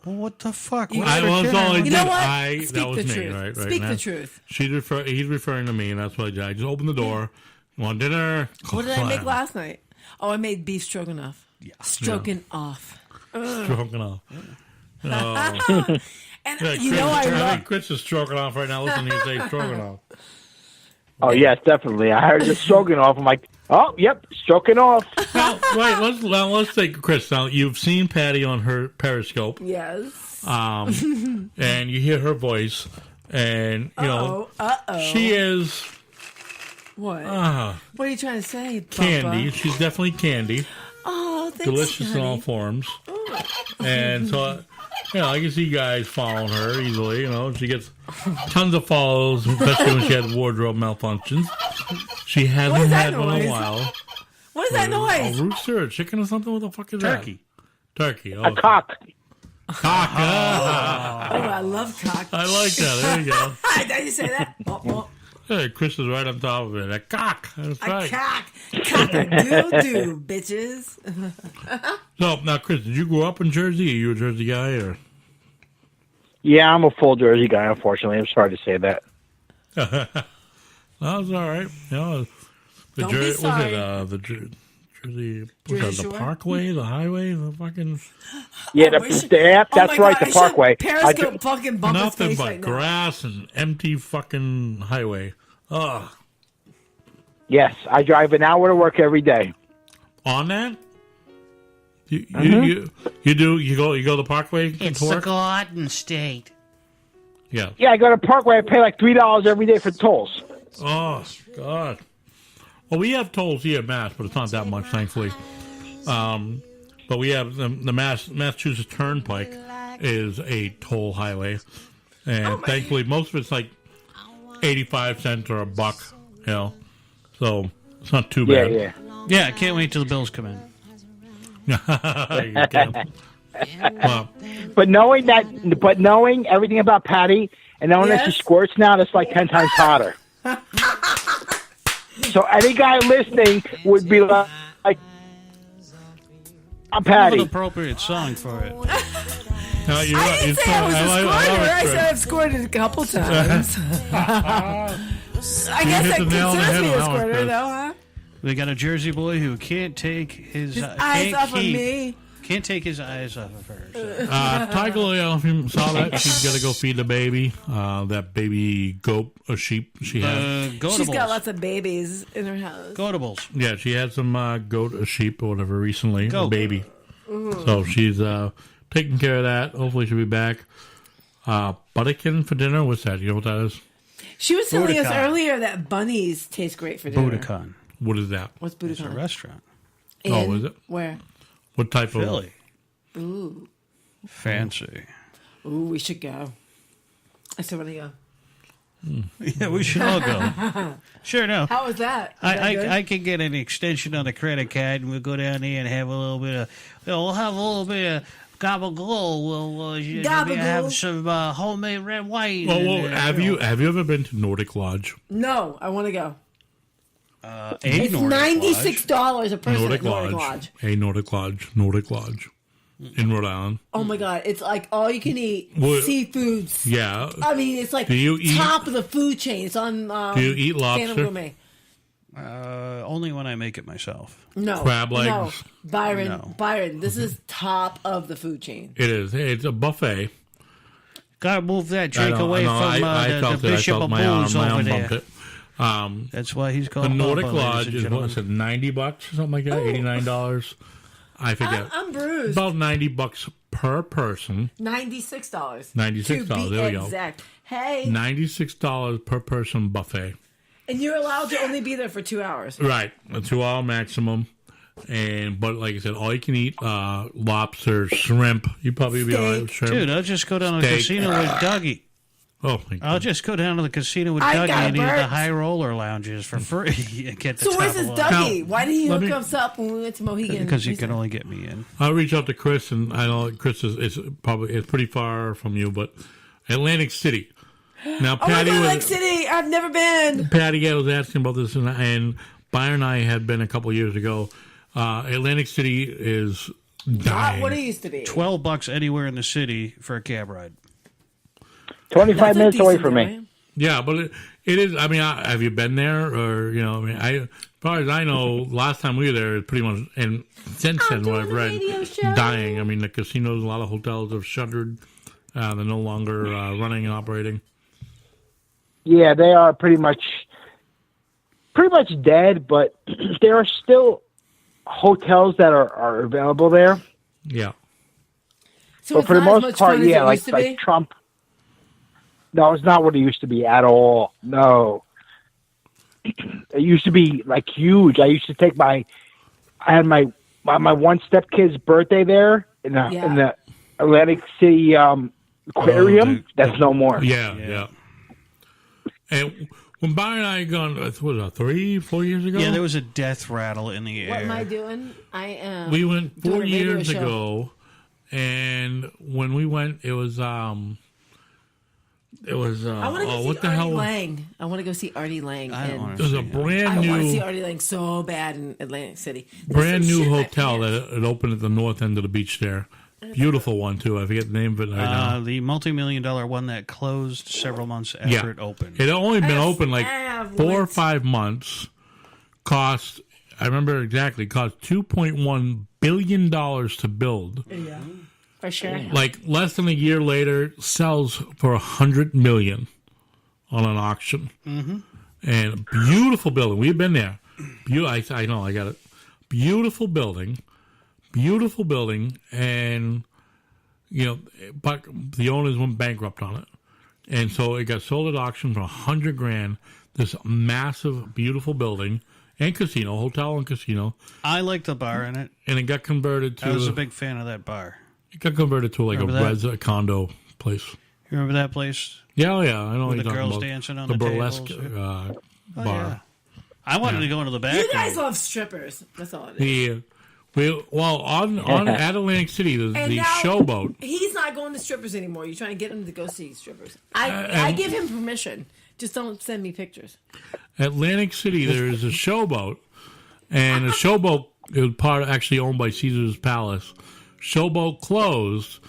Well, what the fuck? What's I for was dinner? all I You did. know what? That Speak was the me, truth. right? Speak now. the truth. He's referring to me, and that's what I did. I just opened the door. Want dinner? What did I make Slam. last night? Oh, I made beef stroganoff. Yeah. Stroking off. Stroking off. Oh. And Yeah, you Chris, know I think love. Chris is stroking off right now. Listen to you say stroking off. Oh, yes, definitely. I heard you stroking off. I'm like, oh, yep, stroking off. Right, let's take Chris. Now you've seen Patty on her Periscope. Yes. And you hear her voice, and you know she is What? Ah. What are you trying to say, Bubba? candy. She's definitely candy. Oh, thanks, Delicious in all honey. forms. And so, I can see you guys following her easily. She gets tons of follows, especially when she had wardrobe malfunctions. She What hasn't is that had one in a noise? while. What is that noise? A rooster, a chicken, or something? What the fuck is Turkey. that? Turkey. A cock. Cock. Oh, I love cock. I like that. There you go. Did you say that? Oh. Hey, Chris is right on top of it. A cock. That's A right. cock. Cock-a-doodle-doo, bitches. So, now, Chris, did you grow up in Jersey? Are you a Jersey guy? Or? Yeah, I'm a full Jersey guy, unfortunately. I'm sorry to say that. That's all right. The Don't be sorry. the Jersey, Jersey the Shore? Parkway, the highway, the fucking... Yeah, Oh that's my right, God, the Parkway. Periscope fucking bump his Nothing face but right now. grass and empty fucking highway. Ugh. Yes, I drive an hour to work every day. On that? You Mm-hmm. go the Parkway It's to the work? Garden State. Yeah. Yeah, I go to Parkway. I pay like $3 every day for tolls. Oh, God. Well, we have tolls here at Mass, but it's not that much, thankfully. But we have the Massachusetts Turnpike is a toll highway. And thankfully, most of it's like 85 cents or $1, So it's not too bad. Yeah. Yeah, I can't wait till the bills come in. You can. Well, But knowing everything about Patty and knowing that she squirts now, that's like 10 times hotter. So any guy listening would be like, I'm An Patty. appropriate song for it. no, you're right. I didn't say I was a squirter. I said it, I've squirted a couple times. I guess that hit the nail on the considers head me on a that one, squirter, Chris. though, huh? We got a Jersey boy who can't take his Eyes off of me. Can't take his eyes off of her. So. Tiger, I don't know if you saw that. She's got to go feed the baby. That baby goat or sheep she has. She's got lots of babies in her house. Goatables. Yeah, she had some goat or sheep or whatever recently. Goat. A baby. Mm. So she's taking care of that. Hopefully she'll be back. Butterkin for dinner? What's that? You know what that is? She was telling us Budokan. earlier that bunnies taste great for dinner. Budokan. What is that? What's It's a Budokan? restaurant. Oh, is it? Where? What type Philly. Ooh. Fancy. Ooh, we should go. I still want to go. Yeah, we should all go. Sure, no. How was that? Was that good? I can get an extension on the credit card, and we'll go down there and have a little bit of. We'll have a little bit of gabagool. We'll Gabagool. have some homemade red wine. Well, have you ever been to Nordic Lodge? No, I want to go. It's $96 a person at Nordic Lodge. Nordic Lodge in Rhode Island. Oh my God! It's like all you can eat seafoods. Yeah, I mean it's like top of the food chain. It's on. Do you eat lobster? Phantom Gourmet. Only when I make it myself. No crab legs. No, Byron. No. Byron. This is top of the food chain. It is. It's a buffet. Gotta move that drink away from the Bishop of Booze over there. That's why he's called the Nordic Bubba, Lodge is what is it, $90 or something like that? $89. I forget. I'm bruised. About $90 per person. $96. $96. To be There we go. exact. Hey. $96 per person buffet. And you're allowed to only be there for 2 hours. Right, a 2-hour maximum. But like I said, all you can eat lobster, shrimp. You probably be all right with shrimp. Dude, I'll just go down to the casino with Dougie. Oh, I'll just go down to the casino with Dougie and eat the high roller lounges for free. And get the So where's this Dougie? Why did he hook us up when we went to Mohegan? Because he can only get me in. I'll reach out to Chris, and I know Chris is pretty far from you, but Atlantic City. Now, Patty Atlantic City! I've never been. Patty was asking about this, and Byron and I had been a couple years ago. Atlantic City is dying. What it used to be. $12 anywhere in the city for a cab ride. 25 minutes away from me. Yeah, but it is. I mean, have you been there, or as far as I know, last time we were there, it's pretty much, and since then, what I've read, dying. I mean, the casinos, a lot of hotels have shuttered. They're no longer running and operating. Yeah, they are pretty much dead, but there are still hotels that are available there. Yeah. So but for the most part, yeah, like Trump. No, it's not what it used to be at all. No. It used to be like huge. I used to take I had my one stepkid's birthday there in the Atlantic City aquarium. That's no more. Yeah. And when Byron and I had gone, what was it, 3-4 years ago? Yeah, there was a death rattle in the air. What am I doing? I am. We went 4 years ago, and when we went, it was I want to go see what the Artie hell? Lang. I want to go see Artie Lang. There's a brand new. I want to see Artie Lang so bad in Atlantic City. Brand new hotel that it opened at the north end of the beach there. Beautiful one too. I forget the name of it right now. The multi-million-dollar one that closed several months after it opened. It had only been open like 4 or 5 months. Cost, I remember exactly, cost $2.1 billion to build. Yeah, for sure. Like less than a year later, sells for $100 million on an auction. Mm-hmm. And beautiful building. We've been there. I know, I got it. Beautiful building, and but the owners went bankrupt on it, and so it got sold at auction for $100,000. This massive, beautiful building and casino, hotel and casino. I like the bar in it, and it got converted to. I was a big fan of that bar. It got converted to like a condo place. You remember that place? Yeah, I know. With You're the talking girls about dancing on the the burlesque tables. bar. Yeah. I wanted to go into the back. You guys love strippers. That's all it is. On at Atlantic City, the showboat. He's not going to strippers anymore. You're trying to get him to go see strippers. I give him permission. Just don't send me pictures. Atlantic City, there is a showboat, and the showboat is actually owned by Caesar's Palace. Showboat closed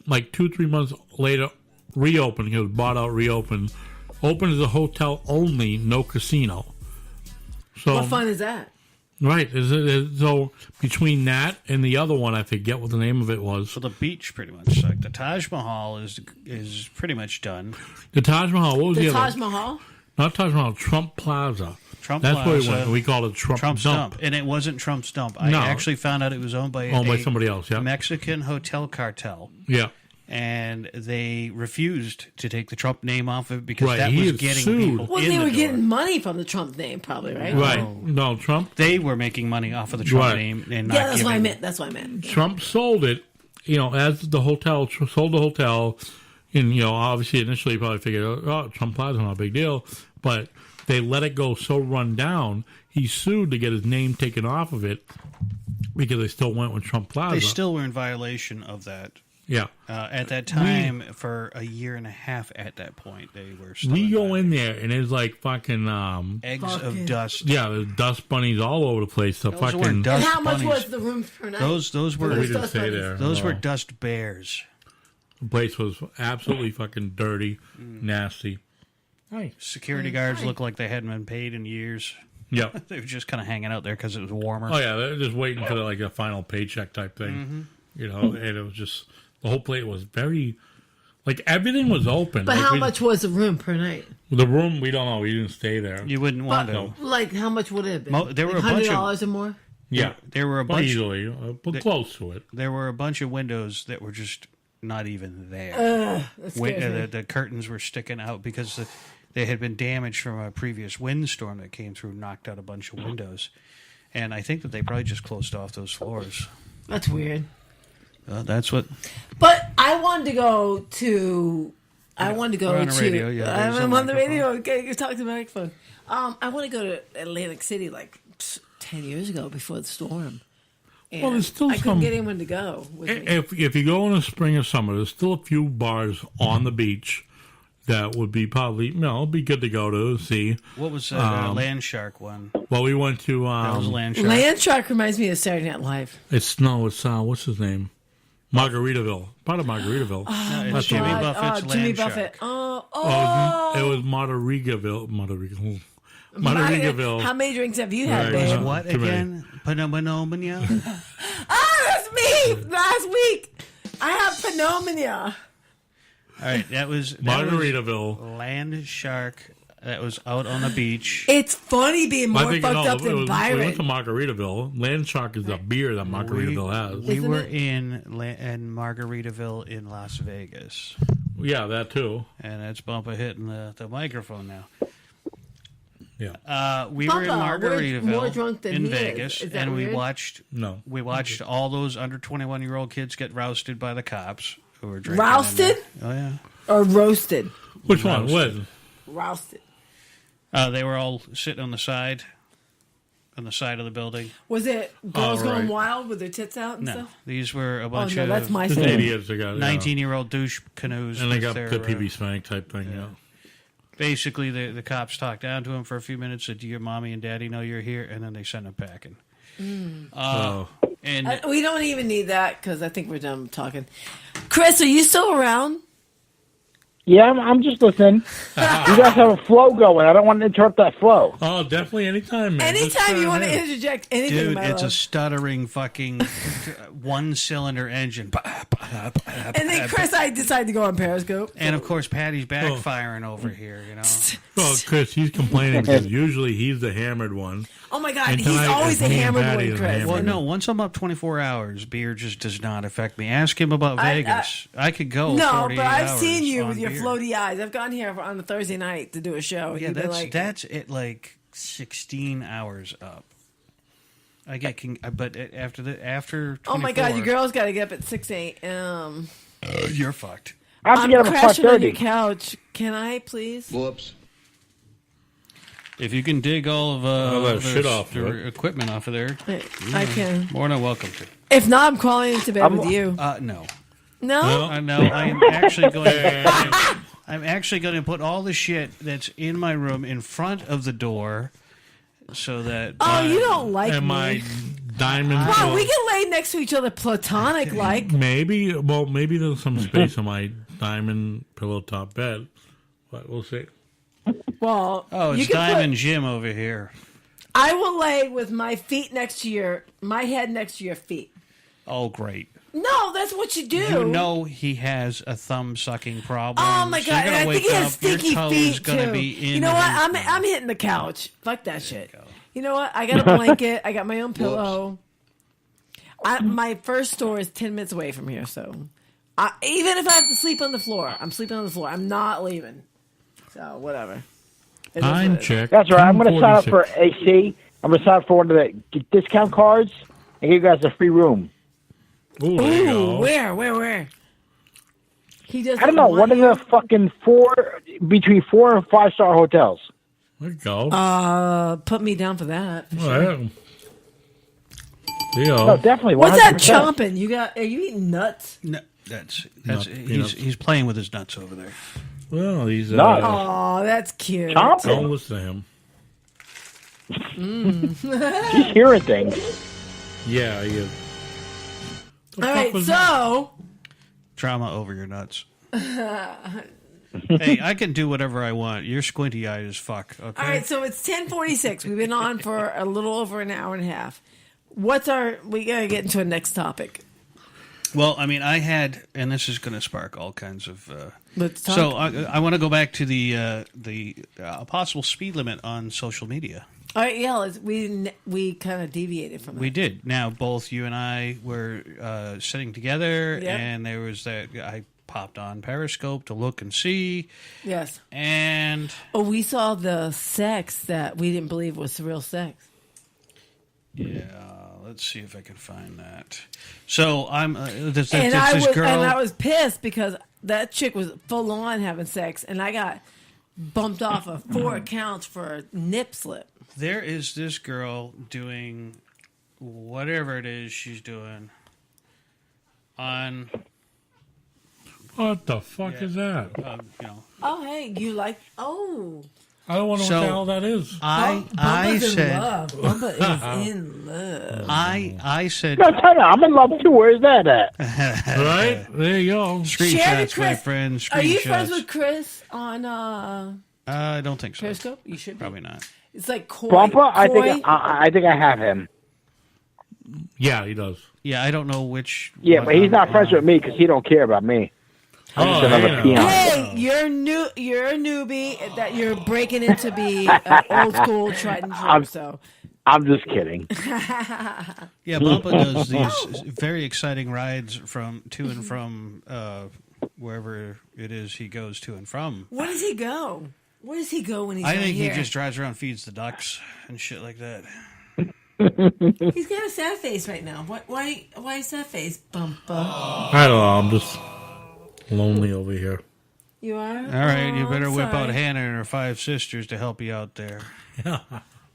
like 2-3 months later. Reopened. It was bought out. Reopened. Opened as a hotel only, no casino. So what fun is that? Right. So between that and the other one, I forget what the name of it was. So the beach pretty much sucked. The Taj Mahal is pretty much done. The Taj Mahal. What was the other? Taj Mahal? Not Taj Mahal. Trump Plaza. That's Plaza. Where we went. We called it Trump's Dump. And it wasn't Trump's Dump. I actually found out it was owned by somebody else. Yeah. Mexican hotel cartel. Yeah. And they refused to take the Trump name off of it because that was getting people Well, they were getting money from the Trump name, probably, right? Right. No, Trump. They were making money off of the Trump name. And not that's what I meant. That's what I meant. Trump sold it, as the hotel, sold the hotel, And, obviously initially you probably figured, oh, Trump Plaza, not a big deal. But they let it go so run down, he sued to get his name taken off of it because they still went with Trump Plaza. They still were in violation of that. Yeah. At that time, for a year and a half at that point, they were still We go in there, and there's like fucking... eggs of dust. Yeah, there's dust bunnies all over the place. The Those fucking... weren't dust And how much bunnies. was the rooms per night? Those were... We didn't stay there. Those were No. dust bears. The place was absolutely fucking dirty, nasty. Nice. Security guards looked like they hadn't been paid in years. Yeah. They were just kind of hanging out there because it was warmer. Oh, yeah, they're just waiting for like a final paycheck type thing. And it was just... The whole place was very... Like, everything was open. But like, how much was the room per night? The room, we don't know. We didn't stay there. You wouldn't want to. Like, how much would it have been? There were like a bunch of... $100 or more? Yeah. There were a Not bunch... easily, but close to it. There were a bunch of windows that were just not even there. That scares me. The curtains were sticking out because they had been damaged from a previous windstorm that came through, knocked out a bunch of windows. And I think that they probably just closed off those floors. That's weird. That's what... But I wanted to go to... I wanted to go We're on the to... radio, yeah, there's I'm a on the microphone. radio. Okay, you talk to the microphone. I want to go to Atlantic City like 10 years ago before the storm. And Well, there's still I couldn't some- get anyone to go with me. If you go in the spring or summer, there's still a few bars on the beach that would be probably, be good to go to see. What was Land Shark one? Well, we went to... That was Land Shark. Land Shark reminds me of Saturday Night Live. It's what's his name? Margaritaville. Part of Margaritaville. it's That's Jimmy the one. Buffett's Jimmy Land Buffett. Shark. It was Margaritaville. Margaritaville. How many drinks have you had, Right, babe? What too many. again? Pneumonia? That's me! Last week! I have pneumonia. All right, that was Margaritaville. Land Shark. That was out on the beach. It's funny being more I think fucked up than we Byron. went to Margaritaville. Land Shark is a beer that Margaritaville has. We were in Margaritaville in Las Vegas. Yeah, that too. And that's Bumpa hitting the microphone now. Yeah. We were in Bumpa, we're Margaritaville more drunk than in he is. Vegas, Is that and weird? we watched all those under 21-year-old kids get rousted by the cops who were drinking. Rousted? Oh yeah. Or roasted? Which one? When? Rousted. They were all sitting on the side of the building. Was it girls right. going wild with their tits out and No, stuff? these were a bunch no, of that's my Just story. idiots. They got 19-year-old douche canoes. and they with got their, the PB Spank type thing. Yeah. Basically, the cops talked down to him for a few minutes, said, "Do your mommy and daddy know you're here?" And then they sent him packing. And We don't even need that because I think we're done talking. Chris, are you still around? Yeah, I'm just listening. You guys have a flow going. I don't want to interrupt that flow. Oh, definitely anytime, man. Anytime you want to interject anything, dude, my it's a love. stuttering fucking one-cylinder engine. And then Chris, I decided to go on Periscope. And of course, Patty's backfiring over here. You know. Well, Chris, he's complaining because usually he's the hammered one. Oh my God, And he's tonight always it's a me and hammered Patty one, and Chris. hammered. Well, no. Once I'm up 24 hours, beer just does not affect me. Ask him about Vegas. I could go. No, 48 but I've hours seen you on with your beer. floaty eyes. I've gone here on a Thursday night to do a show. Yeah, You've been that's at like 16 hours up. I get, but after 24, oh my God, you girls got to get up at 6 a.m. You're fucked. I have to I'm get up at crashing on your 5:30. couch. Can I please? Whoops. If you can dig all of that shit off of their it. equipment off of there, I can. more than welcome to. If not, I'm crawling into bed with you. No. No? No, I am actually going to... I'm actually going to put all the shit that's in my room in front of the door so that... Oh, you don't like and me. my diamond. Wow, we can lay next to each other platonic like. Maybe there's some space on my diamond pillow top bed, but we'll see. Well, Oh, you it's can Diamond Jim over here. I will lay with my feet next to my head next to your feet. Oh, great. No, that's what you do. You know he has a thumb-sucking problem. Oh my So God! you're And gonna I think he wake has up, your stinky toe's feet gonna too. be in You know what? his- I'm hitting the couch. Fuck that shit. You know what? I got a blanket. I got my own pillow. My first store is 10 minutes away from here, so even if I have to sleep on the floor, I'm sleeping on the floor. I'm not leaving. So whatever. It is Time what it is. check. That's right. I'm going to sign up for 10:46. AC. I'm going to sign up for one of the discount cards and give you guys a free room. Ooh, there you Ooh, go. where? He doesn't I don't know. What are the fucking between 4 and 5-star hotels? There you go. Put me down for that. For Well, sure. yeah. No, definitely. 100%. What's that chomping? Are you eating nuts? No, he's playing with his nuts over there. Well, he's Oh, that's cute. Don't listen to him. She's hearing things. Yeah, yeah. All right, so drama over your nuts. Hey, I can do whatever I want. You're squinty eyed as fuck. Okay. All right, so it's 10:46. We've been on for a little over an hour and a half. We gotta get into a next topic. Well, I mean, I had, and this is going to spark all kinds of. Let's talk. So I want to go back to the possible speed limit on social media. All right, yeah, we kind of deviated from that. We did. Now, both you and I were sitting together, Yep. and there was that. I popped on Periscope to look and see. Yes. And we saw the sex that we didn't believe was real sex. Yeah, let's see if I can find that. So I'm this girl, and I was pissed because that chick was full on having sex, and I got bumped off of 4 accounts for a nip slip. There is this girl doing whatever it is she's doing on. What the fuck is that? Oh, hey, you like? Oh, I don't want to know what the hell that is. I said, Bubba is in love. I said, no, I'm in love too. Where's that at? Right there you go. Screenshots, my friend. Screenshots. Are you friends with Chris on? I don't think so. Periscope? You should be. Probably not. It's like Coy. Bumper? I Coy? think I have him. Yeah, he does. Yeah, I don't know which. Yeah, but he's not friends with me because he don't care about me. I'm just another peon. Hey, you're a newbie that you're breaking into be old school, tried and true. I'm just kidding. Yeah, Bumpa does these very exciting rides to and from wherever it is he goes to and from. Where does he go? Where does he go when he's I not think here? he just drives around, feeds the ducks and shit like that. He's got a sad face right now. Why sad face, Bumpa? I don't know. I'm just lonely over here. You are? All right, you better whip out sorry. Hannah and her 5 sisters to help you out there.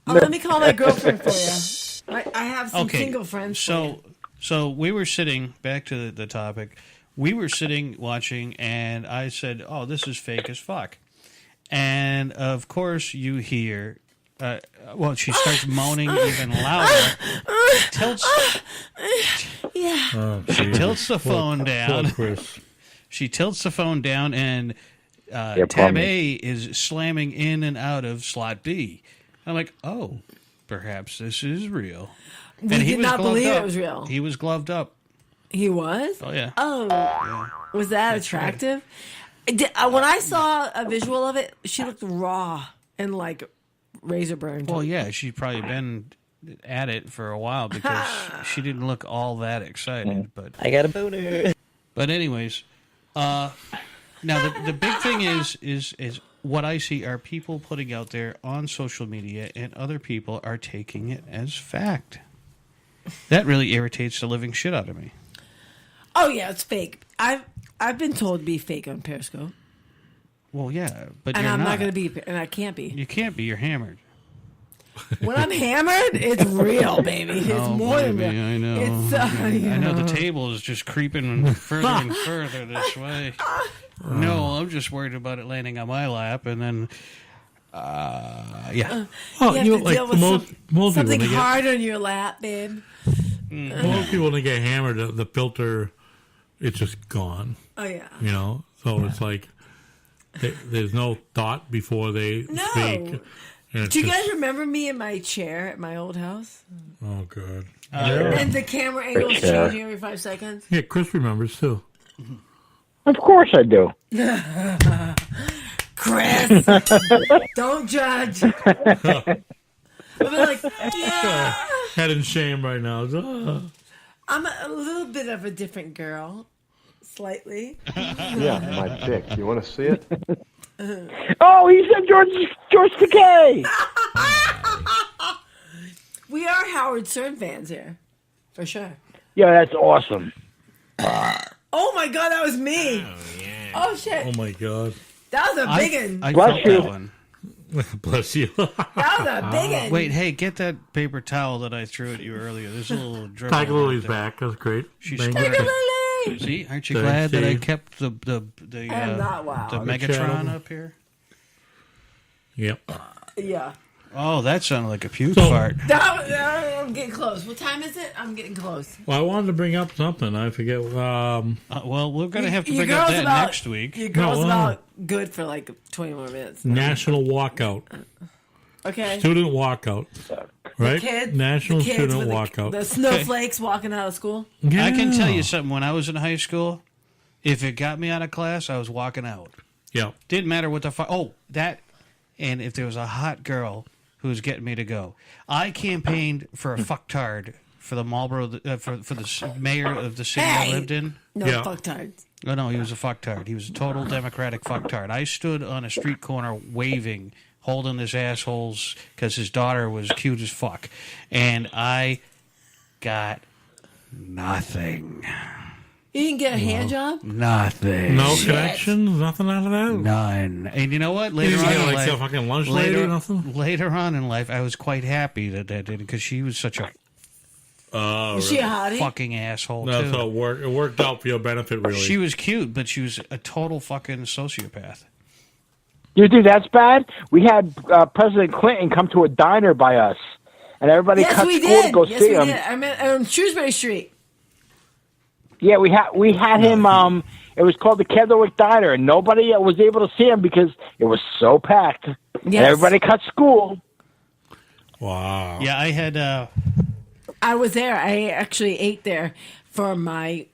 Let me call my girlfriend for you. I have some single friends. So we were sitting, back to the topic, we were sitting watching, and I said, oh, this is fake as fuck. And, of course, you hear, she starts moaning even louder. She tilts the phone down. She tilts the phone down, and tab A is slamming in and out of slot B. I'm like, oh, perhaps this is real. We did not believe it was real. He was gloved up. He was? Oh, yeah. Oh. Yeah. Was that attractive? When I saw a visual of it, she looked raw and like razor burned. Well, yeah, she'd probably been at it for a while because she didn't look all that excited. But I got a boner. But anyways, now the big thing is what I see are people putting out there on social media, and other people are taking it as fact. That really irritates the living shit out of me. Oh yeah, it's fake. I've been told to be fake on Periscope. Well, yeah, but and you're I'm not not going to be, and I can't be. You can't be. You're hammered. When I'm hammered, it's real, baby. It's more than real. I know. It's, I know the table is just creeping further and further this way. No, I'm just worried about it landing on my lap, and then, yeah. You have to deal with most something people, hard on your lap, babe. Most people, when they get hammered, the filter, it's just gone. Oh, yeah. You know? So it's like, there's no thought before they speak. Do you guys remember me in my chair at my old house? Oh, God. And the camera angle is changing every 5 seconds? Yeah, Chris remembers, too. Of course I do. Chris! Don't judge. I'll be like, yeah. Head in shame right now. I'm a little bit of a different girl. Slightly. Yeah, my dick. You want to see it? Oh, he said George Takei. We are Howard Stern fans here. For sure. Yeah, that's awesome. Oh my God, that was me. Oh shit! Oh my god! That was a big one. I Bless felt you. that one. Bless you. That was a big one. Wait, hey, get that paper towel that I threw at you earlier. There's a little drip. Tiger on it Lily's there. back. That's great. She's Thank Tiger you. Lily. See, aren't you Thank glad that I you. kept the I'm not wild. the Good Megatron job. up here? Yep. Yeah. Oh, that sounded like a puke So- fart. I'm getting close. What time is it? I'm getting close. Well, I wanted to bring up something. I forget. Well, we're going to have to Your bring up girl's that about- next week. Your girl's No, about good for like 20 more minutes. National Walkout. Okay. Student walkout. Right? National the kids Student with Walkout. The snowflakes walking out of school. I can tell you something. When I was in high school, if it got me out of class, I was walking out. Yeah. Didn't matter what the fuck. Oh, that. And if there was a hot girl who was getting me to go, I campaigned for a fucktard for the Marlboro, for the mayor of the city I lived in. No fucktards. Oh, no, he was a fucktard. He was a total Democratic fucktard. I stood on a street corner waving, holding his assholes because his daughter was cute as fuck. And I got nothing. You didn't get a hand job? Nothing. No connections? Nothing out of that? None. And you know what? You Later just on get, in like, life, some fucking lunch lady or nothing? Later on in life, I was quite happy that did it because she was such a Is she a hottie? fucking asshole, No, too. so it worked out for your benefit, really. She was cute, but she was a total fucking sociopath. You think that's bad? We had President Clinton come to a diner by us, and everybody Yes, cut we school to did. go Yes, see we him. did. I'm on Shrewsbury Street. Yeah, we had him. It was called the Candlewick Diner, and nobody was able to see him because it was so packed. And Yes. everybody cut school. Wow. Yeah, I had. I was there. I actually ate there for my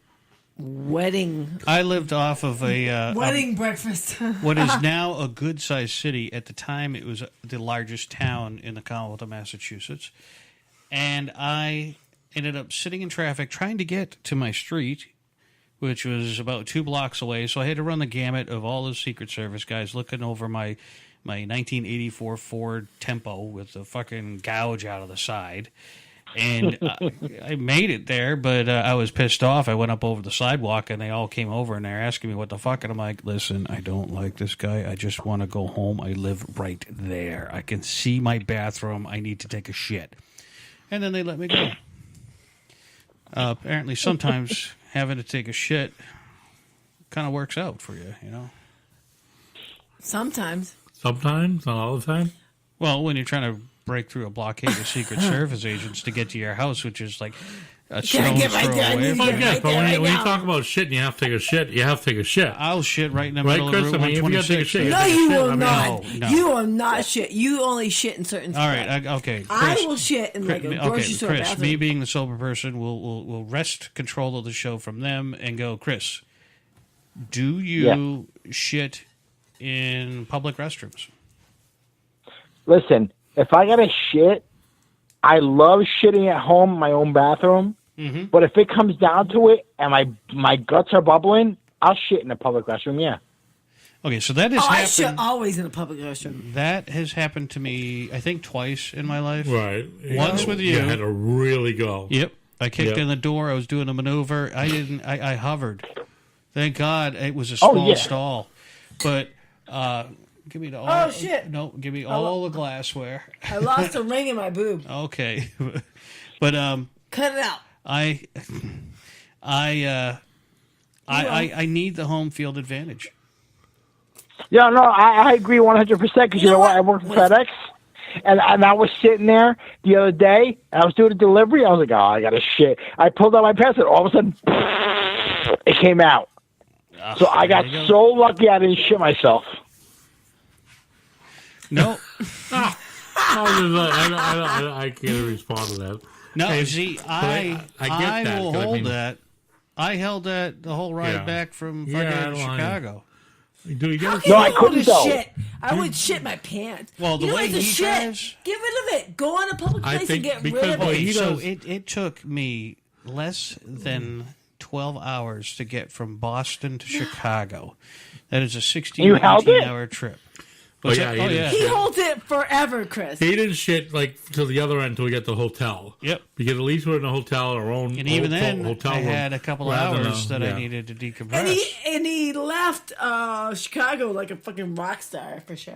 wedding I lived off of a wedding breakfast. what is now a good-sized city. At the time, it was the largest town in the Commonwealth of Massachusetts. And I ended up sitting in traffic trying to get to my street, which was about 2 blocks away. So I had to run the gamut of all the Secret Service guys looking over my 1984 Ford Tempo with the fucking gouge out of the side. And I made it there, but I was pissed off. I went up over the sidewalk, and they all came over, and they're asking me what the fuck. And I'm like, listen, I don't like this guy. I just want to go home. I live right there. I can see my bathroom. I need to take a shit. And then they let me go. Apparently, sometimes having to take a shit kind of works out for you, you know? Sometimes. Sometimes? Not all the time? Well, when you're trying to break through a blockade of Secret Service agents to get to your house, which is like a stone's throw away. Well, yes, but when you talk about shit and you have to take a shit, you have to take a shit. I'll shit right in the Right, middle Chris? of Route I mean, if you gotta take a 126. shit, No, you will I mean, not. no. You will not shit. You only shit in certain All spots. right, okay. I Chris, will shit in like a grocery store Chris, bathroom. me being the sober person will wrest control of the show from them and go, Chris, do you shit in public restrooms? Listen, if I got to shit, I love shitting at home in my own bathroom. Mm-hmm. But if it comes down to it and my guts are bubbling, I'll shit in a public restroom, yeah. Okay, so that has I shit happened. always in a public restroom. That has happened to me, I think, twice in my life. Right. Once with you. You had to really go. Yep. I kicked Yep. in the door. I was doing a maneuver. I hovered. Thank God it was a Oh, small yeah. stall. But give me the Oh, shit. No, give me all the glassware. I lost a ring in my boob. Okay. But Cut it out. I need the home field advantage. Yeah, no, I agree 100% because you know what? I work for FedEx, and I was sitting there the other day, and I was doing a delivery. I was like, oh, I got to shit. I pulled out my pants, and all of a sudden, it came out. So I got there you go. so lucky I didn't shit myself. No. I can't respond to that. No, Hey, see, but I get that, will 'cause I hold mean- that. I held that the whole ride Yeah. back from Yeah, fucking I don't want Chicago. Do you get No, I couldn't though. Shit. I would shit my pants. Well, the you know way it's a he shit. drives- Get rid of it. Go on a public I place think and get because rid of what it. he So does- it took me less than 12 hours to get from Boston to Chicago. That is a 16 You to held it? 18-hour trip. Oh yeah, He holds it forever, Chris. He didn't shit like to the other end until we get to the hotel. Yep. Because at least we're in a hotel, our own. And even then, hotel I room, had a couple hours that I needed to decompress. And he left Chicago like a fucking rock star for sure.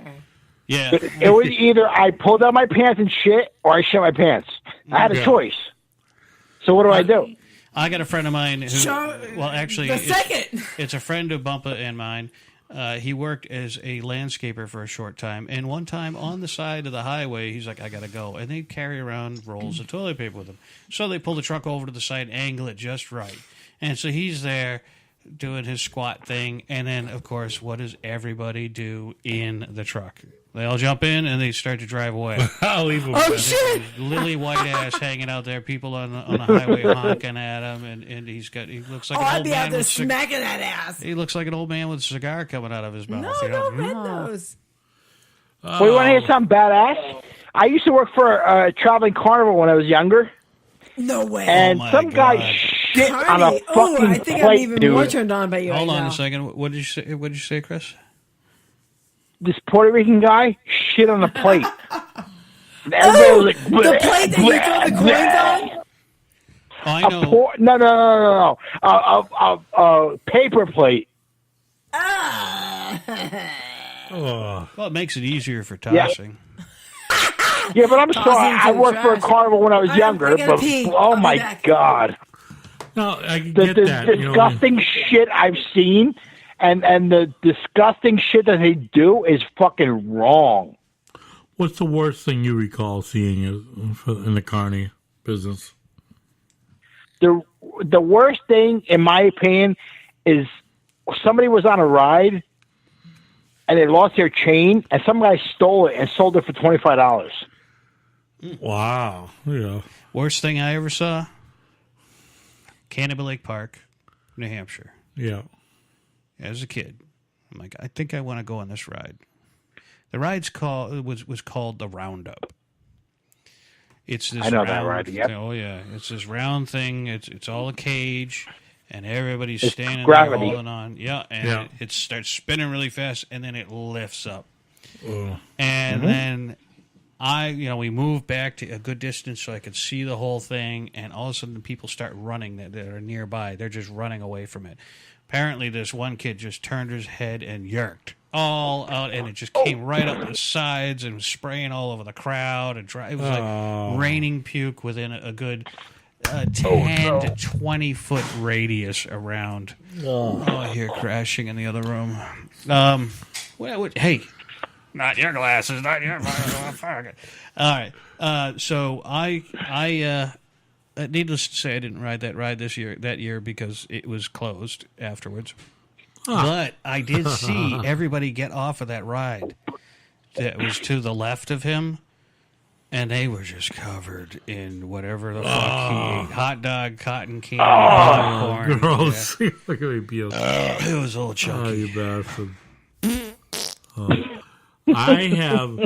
Yeah. It was either I pulled out my pants and shit, or I shit my pants. I had a choice. So what do I do? I got a friend of mine who, well, actually, second. It's a friend of Bumpa and mine. He worked as a landscaper for a short time, and one time on the side of the highway, he's like, I gotta go. And they carry around rolls of toilet paper with them. So they pull the truck over to the side, angle it just right. And so he's there doing his squat thing, and then, of course, what does everybody do in the truck? They all jump in, and they start to drive away. I'll leave him. Oh, shit! Lily white ass hanging out there, people on the highway honking at him, and he looks like an I'd old be man out there with smacking that ass. He looks like an old man with a cigar coming out of his mouth. No, red nose. Well, you want to hear something badass? I used to work for a traveling carnival when I was younger. No way. And some guy shit on a fucking I think plate, I'm even dude. more turned on by you. Hold right on now. a second. What did you say? What did you say, Chris? This Puerto Rican guy shit on a plate. And everybody was like, the plate that you throw the coins on? Oh, I know. No. A paper plate. Well, it makes it easier for tossing. Yeah, but I'm Tossing sorry. I into worked for a trash. carnival when I was younger, I gotta but pee. oh I'll be my back. god, No, I the get that. You know, disgusting shit I've seen, and the disgusting shit that they do is fucking wrong. what's the worst thing you recall seeing in the carny business? The worst thing, in my opinion, is somebody was on a ride and they lost their chain, and some guy stole it and sold it for $25. Wow. Yeah. Worst thing I ever saw? Canopy Lake Park, New Hampshire. Yeah. As a kid, I'm like, I think I want to go on this ride. The ride's was called the Roundup. It's this I know round, that ride, yep. Oh yeah, it's this round thing. It's all a cage, and everybody's It's standing gravity. there holding on. Yeah, and it starts spinning really fast, and then it lifts up. And then we moved back to a good distance so I could see the whole thing, and all of a sudden the people start running that are nearby. They're just running away from it. Apparently, this one kid just turned his head and yerked all out, and it just came right up the sides and was spraying all over the crowd. And it was like raining puke within a good 10 to 20 foot radius around. I hear crashing in the other room. Hey, not your glasses, not your. All right. So I needless to say, I didn't ride that ride that year because it was closed afterwards. But I did see everybody get off of that ride that was to the left of him, and they were just covered in whatever the fuck he ate. Hot dog, cotton candy, popcorn. Gross. Look at me, Beal. It was all chunky. Oh, you bastard. I have,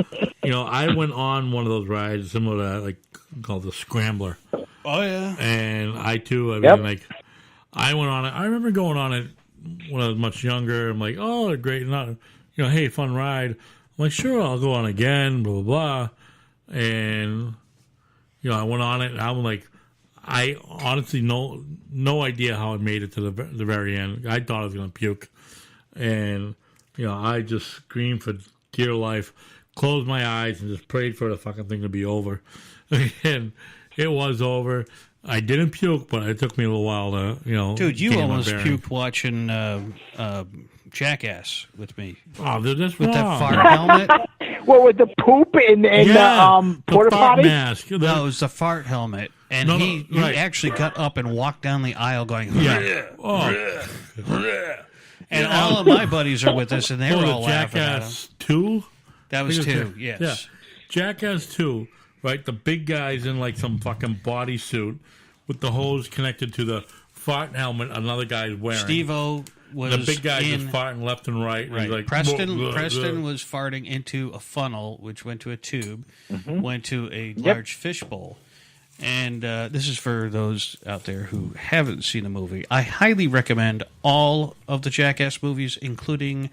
I went on one of those rides similar to that, like called the Scrambler. Oh, yeah. And I went on it. I remember going on it when I was much younger. I'm like, oh, great. Hey, fun ride. I'm like, sure, I'll go on again, blah, blah, blah. And, I went on it, and I'm like, I honestly no idea how I made it to the very end. I thought I was going to puke. And, I just screamed for dear life, closed my eyes, and just prayed for the fucking thing to be over. And it was over. I didn't puke, but it took me a little while to, Dude, you almost puked watching Jackass with me. Oh, that's with wrong. that fart helmet. What, with the poop in the porta potty? Mask. No, it was the fart helmet, and he actually got up and walked down the aisle going, and all of my buddies are with us, and they were all laughing at him. Jackass 2? That was 2, yes. Yeah. Jackass 2, right? The big guy's in like some fucking bodysuit with the hose connected to the fart helmet another guy's wearing. Steve-O was the big guy just farting left and right. Right. Like, Preston was farting into a funnel, which went to a tube, went to a large fishbowl. And this is for those out there who haven't seen the movie. I highly recommend all of the Jackass movies, including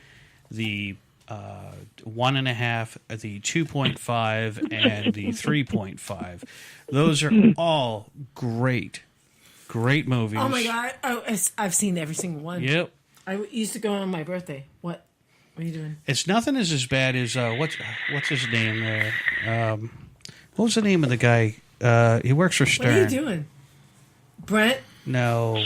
the 1.5, the 2.5, and the 3.5. Those are all great movies. Oh my god! Oh, I've seen every single one. Yep. I used to go on my birthday. What are you doing? It's nothing as bad as what's his name there? What was the name of the guy? He works for Stern. What are you doing, Brent? No.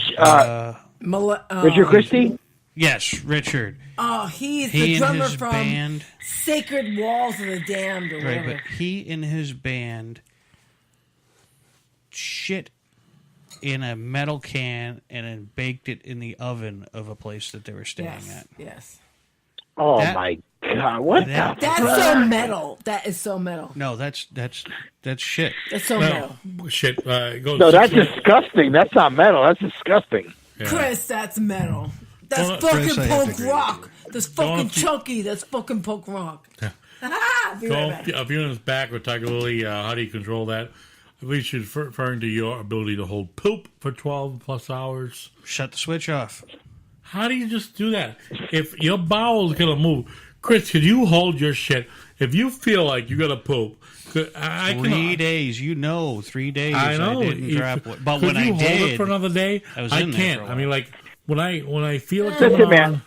Richard Christie? Yes, Richard. Oh, he's He the and drummer his from band. Sacred Walls of the Damned or Right, whatever. but he and his band shit in a metal can and then baked it in the oven of a place that they were staying at. Yes. Oh my god! What the? That's so metal. That is so metal. No, that's shit. That's so metal. Shit. No, that's disgusting. That's not metal. That's disgusting. Chris, that's metal. That's Well, fucking Chris, I have to punk agree rock. That's fucking Don't you- chunky. That's fucking punk rock. Be right back. A few minutes back, we're talking really how do you control that? I believe she's referring to your ability to hold poop for 12 plus hours. Shut the switch off. How do you just do that? If your bowel's going to move, Chris, could you hold your shit? If you feel like you're going to poop, 3 days, 3 days. I know. I didn't drop one. But could when I you hold did, it for another day? I was I in there can't. for a I mean, while. like when I feel it Listen, coming man. on.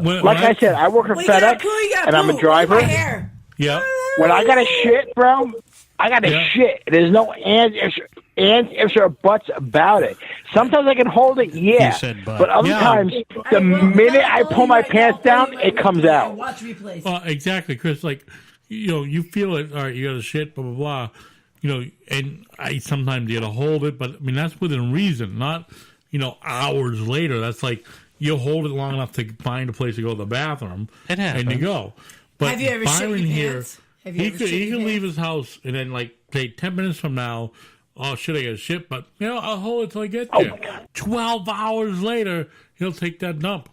When Like I said, I work for Well, you gotta FedEx, poo, you gotta and I'm poo. a driver. Look at my hair. Yeah. When I gotta shit, bro, I gotta Yeah. shit. There's no ands, ifs, or buts about it. Sometimes I can hold it, yeah. You said but. But other Yeah. times, the minute I pull my pants down, it comes out. Watch replays. Well, exactly, Chris. Like, you feel it. All right, you got to shit, blah, blah, blah. And I sometimes you got to hold it, but I mean, that's within reason, not, hours later. That's like you hold it long enough to find a place to go to the bathroom. It happens. And you go. But Have you ever shit Byron your here, pants? Have you he ever could shit your leave pants? his house and then, like, say 10 minutes from now, oh, shit, I got to shit, but, I'll hold it till I get there. 12 hours later, he'll take that dump.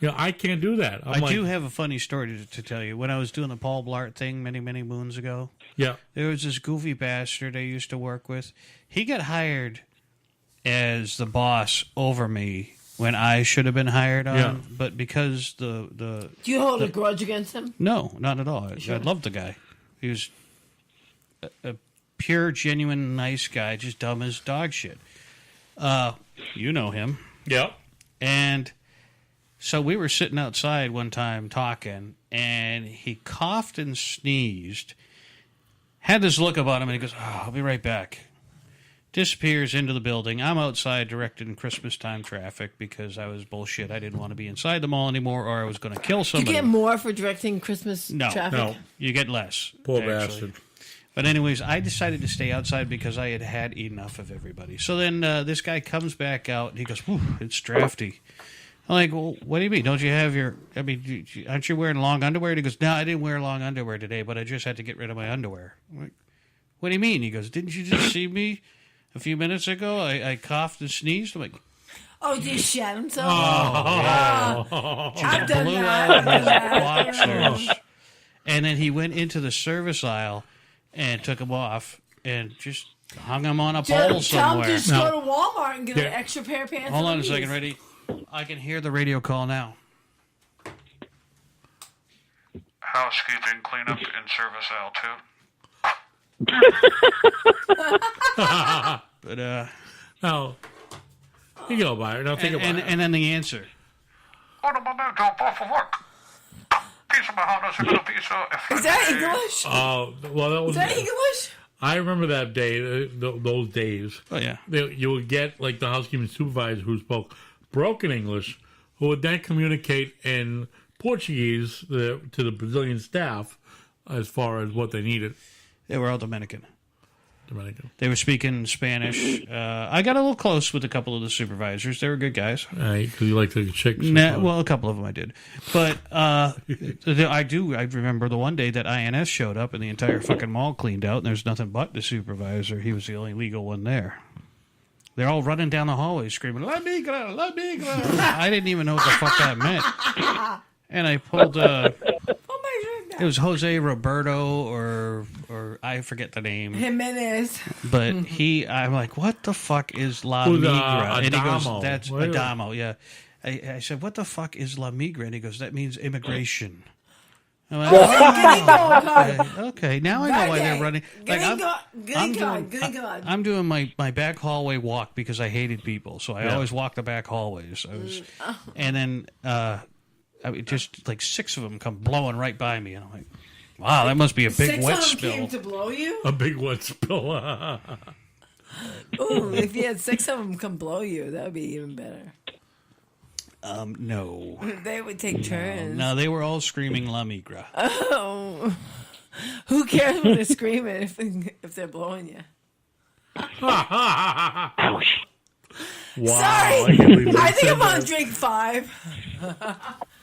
I can't do that. I do have a funny story to tell you. When I was doing the Paul Blart thing many, many moons ago, yeah, there was this goofy bastard I used to work with. He got hired as the boss over me when I should have been hired on, Yeah. but because the Do you hold a grudge against him? no, not at all. Sure. I loved the guy. He was a pure, genuine, nice guy, just dumb as dog shit. You know him. Yeah. And so we were sitting outside one time talking, and he coughed and sneezed, had this look about him, and he goes, "Oh, I'll be right back." Disappears into the building. I'm outside directing Christmas time traffic because I was bullshit. I didn't want to be inside the mall anymore, or I was going to kill Do you somebody. get more for directing Christmas No, traffic? you get less. Poor actually. bastard. But anyways, I decided to stay outside because I had had enough of everybody. So then this guy comes back out, and he goes, "Whew, it's drafty." I'm like, "Well, what do you mean? Don't you have aren't you wearing long underwear?" And he goes, "No, I didn't wear long underwear today, but I just had to get rid of my underwear." I'm like, "What do you mean?" He goes, "Didn't you just see me a few minutes ago? I coughed and sneezed." I'm like, Oh, did you shat himself? Just I've done blew that. out his I've done that. boxers. And then he went into the service aisle and took them off and just hung them on a pole Just tell him somewhere. just go to Walmart and get an Yeah. extra pair of pants. Hold for on a these. second, ready? I can hear the radio call now. Housekeeping, cleanup, and service aisle 2. But No. You go, Byron. Now think about it. and then the answer. Ora momento, por favor. Pizza Mahana, segundo piso. Is that English? Well, that was. Is that English? I remember that day, those days. Oh, yeah. You would get, like, the housekeeping supervisor who spoke broken English, who would then communicate in Portuguese to the Brazilian staff as far as what they needed. They were all Dominican. They were speaking Spanish. I got a little close with a couple of the supervisors. They were good guys. Because you like the chicks. Well, a couple of them I did. But I remember the one day that INS showed up and the entire fucking mall cleaned out and there's nothing but the supervisor. He was the only legal one there. They're all running down the hallway screaming, "La migra, la migra." I didn't even know what the fuck that meant. And I pulled... it was Jose Roberto or I forget the name. Jimenez. But I'm like, what the fuck is La Who's, Migra? And he goes, Adamo. that's What is it? Adamo, yeah. I said, what the fuck is La Migra? And he goes, that means immigration. I went, okay. Now I know why they're running. Like I'm doing my back hallway walk because I hated people, so I always walk the back hallways. And then just like 6 of them come blowing right by me, and I'm like, wow, that must be a big wet spill. Came to blow you? A big wet spill. Ooh, if you had 6 of them come blow you, that would be even better. No. They would take turns. No, they were all screaming La Migra. Oh. Who cares when they're screaming if they're blowing you? Wow, Sorry. I think I'm on drink 5.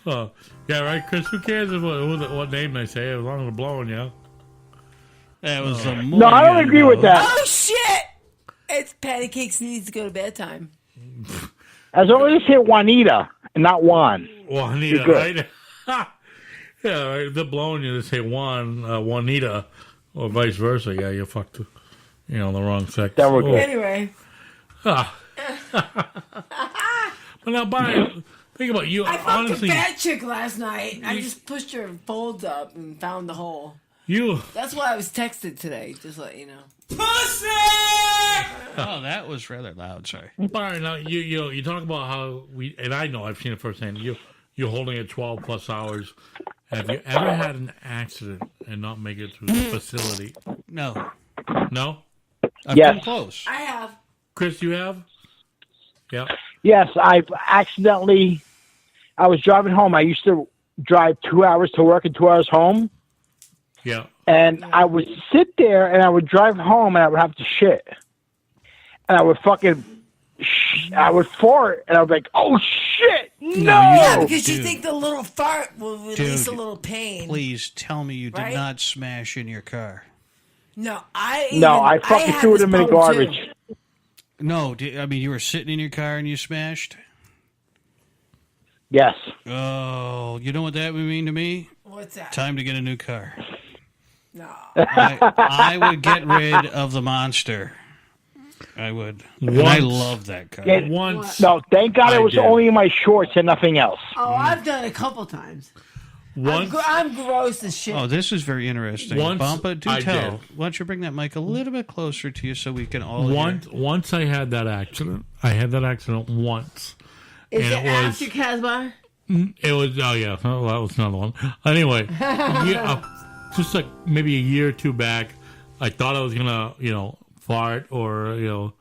Oh, yeah, right, Chris? Who cares what name they say as long as they're blowing you? That was the morning. No, I don't agree with that. Oh, shit! It's Patty Cakes needs to go to bedtime. As long as you say Juanita and not Juan. Juanita, right? Yeah, right. If they're blowing you, they say Juanita, or vice versa. Yeah, you're fucked. The wrong sex. That we're good. Anyway. But now, Brian, think about you. I fucked honestly, a fat chick last night. I just pushed her folds up and found the hole. That's why I was texted today, just to let you know. Pussy! Oh, that was rather loud. Sorry. Byron, now you talk about how and I know I've seen it firsthand. You're holding it 12 plus hours. Have you ever had an accident and not make it through the facility? No. No? I've been close. I have. Chris, you have? Yeah. Yes, I've accidentally. I was driving home. I used to drive 2 hours to work and 2 hours home. Yeah. And I would sit there and I would drive home and I would have to shit. And I would I would fart and I would be like, oh shit, no! Yeah, because you think the little fart will release a little pain. Please tell me you did not smash in your car. No, I fucking threw them in the garbage. No, you were sitting in your car and you smashed? Yes. Oh, you know what that would mean to me? What's that? Time to get a new car. No. I would get rid of the monster. I would. And I love that car. No, thank God it was only in my shorts and nothing else. Oh, I've done it a couple times. I'm gross as shit. Oh, this is very interesting. Bumpa, do tell. Why don't you bring that mic a little bit closer to you so we can all hear? Once I had that accident. I had that accident once. Is it after Casbar? It was, oh yeah, that was another one. Anyway, just like maybe a year or two back, I thought I was going to, fart or,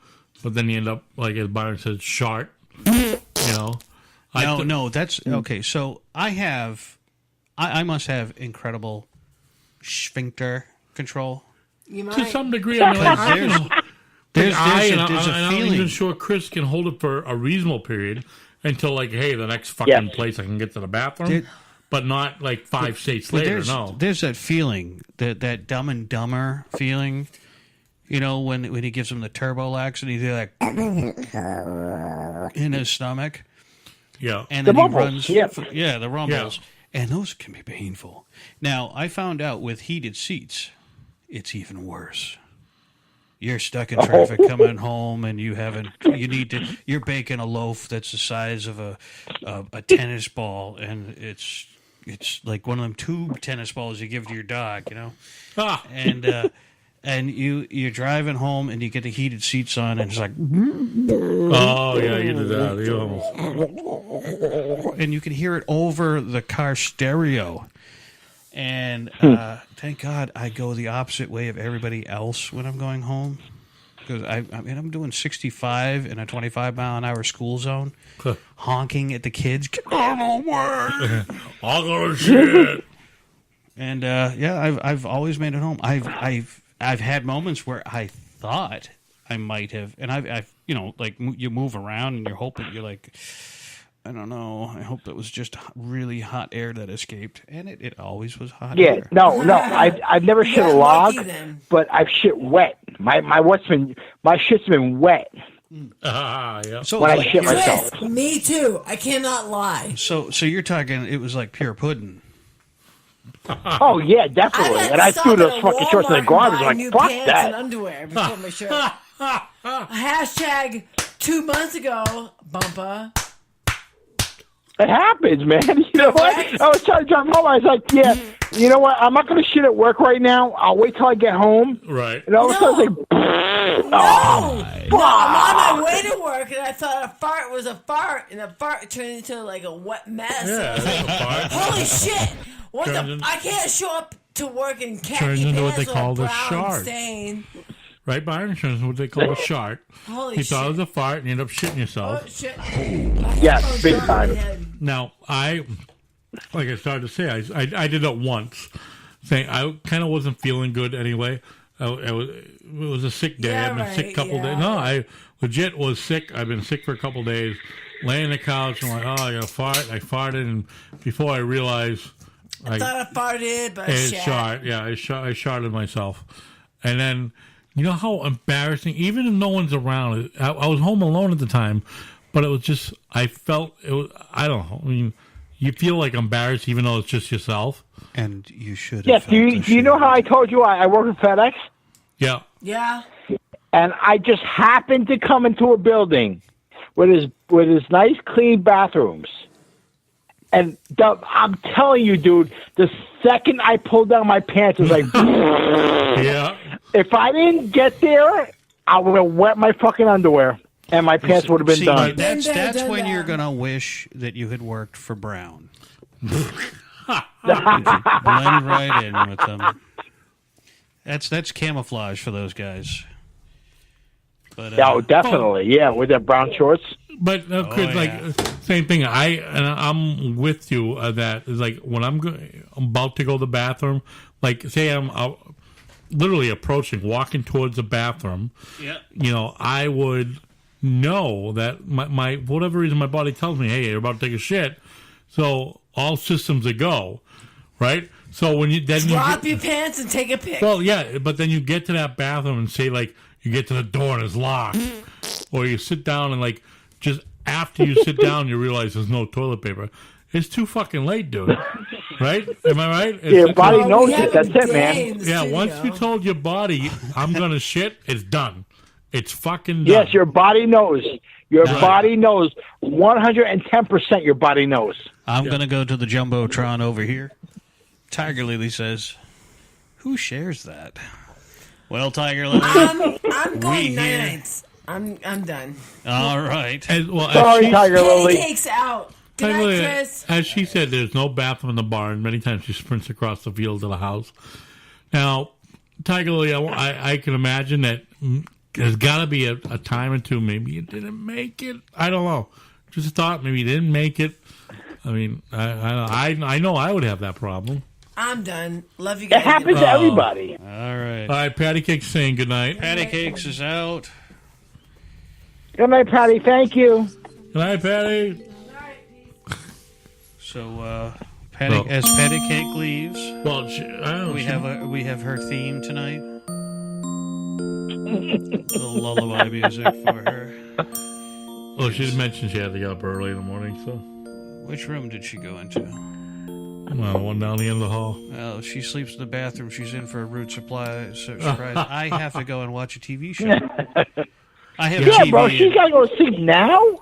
but then you end up, like as Byron said, shart, No, that's, okay, so I must have incredible sphincter control. To some degree, I mean, there's a feeling. I'm even sure Chris can hold it for a reasonable period until, like, hey, the next fucking place I can get to the bathroom, but not like 5 states later. There's that feeling, that Dumb and Dumber feeling. When he gives him the Turbolax and he's like in his stomach. Yeah. And then the he rumbles. runs. Yeah, the rumbles. Yeah. And those can be painful. Now, I found out with heated seats, it's even worse. You're stuck in traffic coming home and you're baking a loaf that's the size of a tennis ball, and it's like one of them tube tennis balls you give to your dog, And you're driving home and you get the heated seats on and it's like, oh yeah, you did that. You almost, and you can hear it over the car stereo. And thank God I go the opposite way of everybody else when I'm going home, because I'm doing 65 in a 25-mile-an-hour school zone, honking at the kids. Get on home, I'll go to shit. And I've always made it home. I've had moments where I thought I might have, and I've you move around and you're hoping, you're like, I don't know, I hope that was just really hot air that escaped, and it always was hot air. Yeah, no, I've never shit a log, but I've shit wet. My shit's been wet. Yeah. So when I shit myself. Chris, me too. I cannot lie. So you're talking, it was like pure pudding. Oh yeah, definitely. And I threw those fucking shorts in the garbage. I'm like, fuck pants that. And underwear before my shirt. Hashtag 2 months ago, Bumpa. It happens, man. You know what? I was trying to drive home. I was like, yeah, You know what? I'm not going to shit at work right now. I'll wait till I get home. Right. And all of a sudden, it's like, No, I'm on my way to work, and I thought a fart was a fart, and a fart turned into like a wet mess. Yeah, I was it's like, a fart. holy shit! What Turns the? I can't show up to work in khaki Turns into what they pants with call a the brown shard. stain. Right, Byron? Turns into what they call a shart. Holy You thought it shit. was a fart, and you end up shitting yourself. Oh, shit. yes, big time. Now, like I started to say, I did it once. Saying I kind of wasn't feeling good anyway. It was a sick day. Yeah, I've been sick a couple days. No, I legit was sick. I've been sick for a couple days. Laying on the couch, I'm like, oh, I got to fart. I farted, and before I realized, I thought I farted, but I it's shat. Yeah, I sharted myself. And then, you know how embarrassing, even if no one's around, I was home alone at the time, but it was just, I felt, it was, I don't know, I mean, you feel like embarrassed even though it's just yourself. And you should have. Yes, do you know how I told you I work at FedEx? Yeah. Yeah. And I just happened to come into a building with his nice, clean bathrooms. And I'm telling you, dude, the second I pulled down my pants, it was like, yeah. If I didn't get there, I would have wet my fucking underwear, and my pants would have been done. That's when you're gonna wish that you had worked for Brown. Blend right in with them. That's camouflage for those guys. But, oh, definitely, yeah, with their brown shorts. But Chris, like same thing. I'm with you that is like when I'm about to go to the bathroom. Like say I'm literally walking towards the bathroom. Yeah. You know, I would know that my whatever reason my body tells me, hey, you're about to take a shit. So all systems are go, right? So when you drop your pants and take a pic. Well, yeah, but then you get to that bathroom and say like you get to the door and it's locked, or you sit down and like just after you sit down you realize there's no toilet paper. It's too fucking late, dude. Right? Am I right? Your body knows it. That's it, man. Yeah, once you told your body I'm gonna shit, it's done. It's fucking done. Yes, your body knows. Your body knows. 110% your body knows. I'm going to go to the Jumbotron over here. Tiger Lily says, who shares that? Well, Tiger Lily, I'm going nights. I'm done. All right. Sorry, Tiger Lily. Pancakes out. Good Tiger night, Lily, Chris. as she said, there's no bathroom in the barn. Many times she sprints across the field to the house. Now, Tiger Lily, I can imagine that there's got to be a time or two. Maybe you didn't make it. I don't know. Just a thought. Maybe you didn't make it. I mean, I know I would have that problem. I'm done. Love you guys. It happens to everybody. All right. All right, Patty Cake's saying goodnight. Patty Cakes is out. Good night, Patty. Thank you. Good night, Patty. So, as Patty Cake leaves, well, we have her theme tonight. A little lullaby music for her. Oh, she did mention she had to get up early in the morning, so. Which room did she go into? Well, the one down the end of the hall. Well, she sleeps in the bathroom. She's in for a rude surprise. I have to go and watch a TV show. I have TV. Bro, she's got to go to sleep now?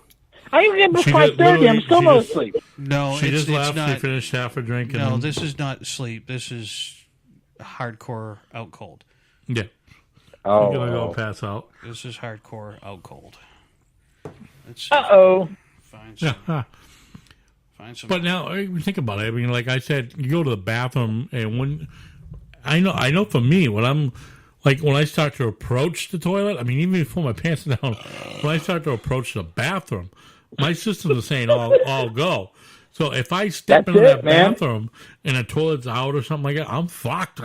I didn't get up 5:30. I'm still not asleep. No, she just left. Not, she finished half her drink. No, this is not sleep. This is hardcore out cold. Yeah. Oh. You're going to go pass out. This is hardcore out cold. Uh-oh. Find some. But now, think about it. I mean, like I said, you go to the bathroom, and when I know for me, when I'm like when I start to approach the toilet, I mean, even before my pants are down, when I start to approach the bathroom, my system is saying all go. So if I step into that bathroom and the toilet's out or something like that, I'm fucked.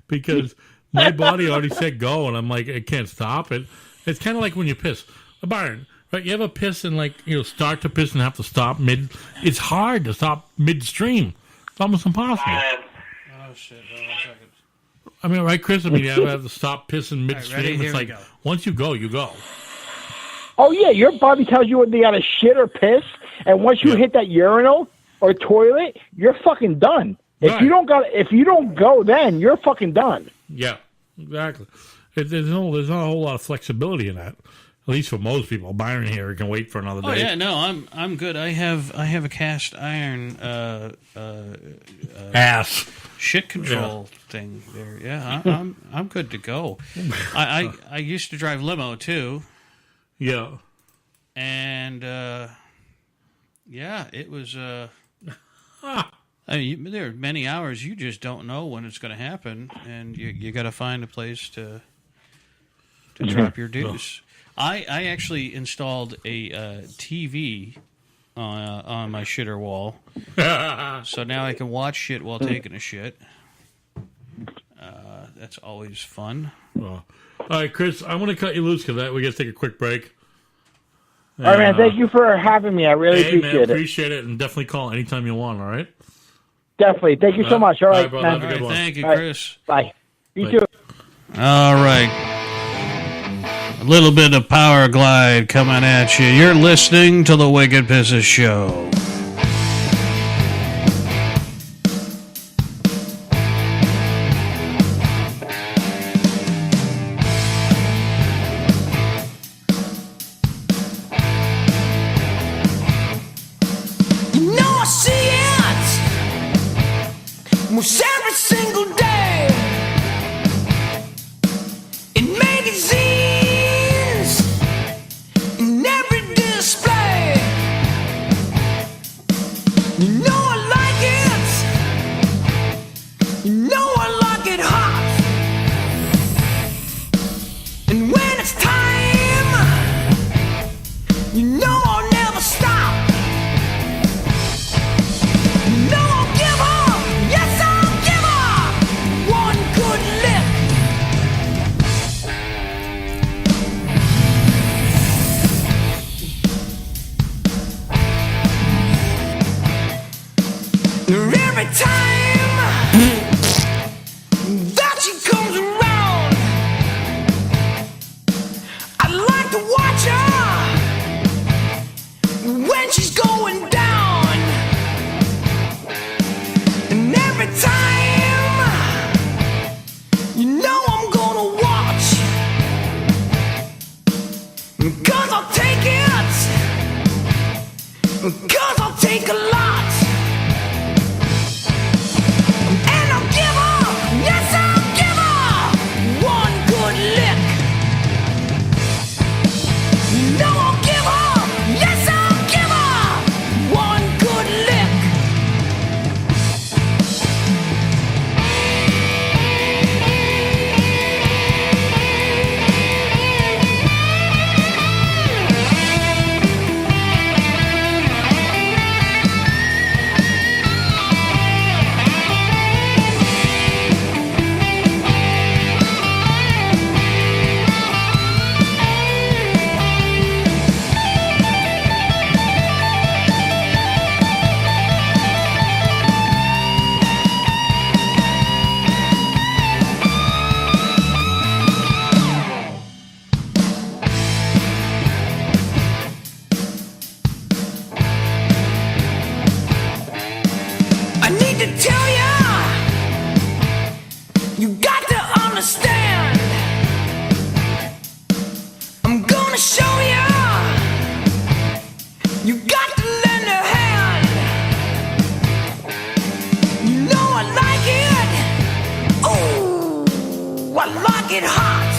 Because my body already said go, and I'm like, I can't stop it. It's kind of like when you piss. Byron, right? You ever piss and start to piss and have to stop mid? It's hard to stop midstream. It's almost impossible. Oh shit! Hold on a second. I mean, right, Chris? I mean, you ever have to stop pissing midstream? Right, it's like once you go, you go. Oh yeah, your body tells you when you got to shit or piss, and once you hit that urinal or toilet, you're fucking done. If you don't go, then you're fucking done. Yeah, exactly. There's not a whole lot of flexibility in that. At least for most people, Byron here can wait for another day. Oh yeah, no, I'm good. I have a cast iron ass shit control thing there. Yeah, I'm good to go. I used to drive limo too. Yeah, and it was. I mean, there are many hours you just don't know when it's going to happen, and you got to find a place to drop your deuce. I actually installed a TV on my shitter wall, so now I can watch shit while taking a shit. That's always fun. Well, all right, Chris, I want to cut you loose because we got to take a quick break. All right, man. Thank you for having me. I really appreciate it, and definitely call anytime you want. All right. Definitely. Thank you so much. All right, brother, man. have a good one. Thank you, All right. Chris. Bye. You Bye. too. All right. A little bit of Power Glide coming at you. You're listening to the Wicked Pisses Show. You know I see it most every single day in magazines, in every display. You know I like it. You know I like it hot. And when it's time, you know I'll never stop. No, I'll give up. Yes, I'll give up. One good lick. Every time that she comes around, I like to watch her when she's going down. And every time, you know I'm gonna watch, 'cause I'll take it, 'cause I'll take a lot. And I'll give her, yes I'll give her one good lick. You know I'll give her, yes I'll give her one good lick. I need to tell ya, you got to understand. I'm gonna show ya, you got to lend a hand. You know I like it, ooh, I like it hot.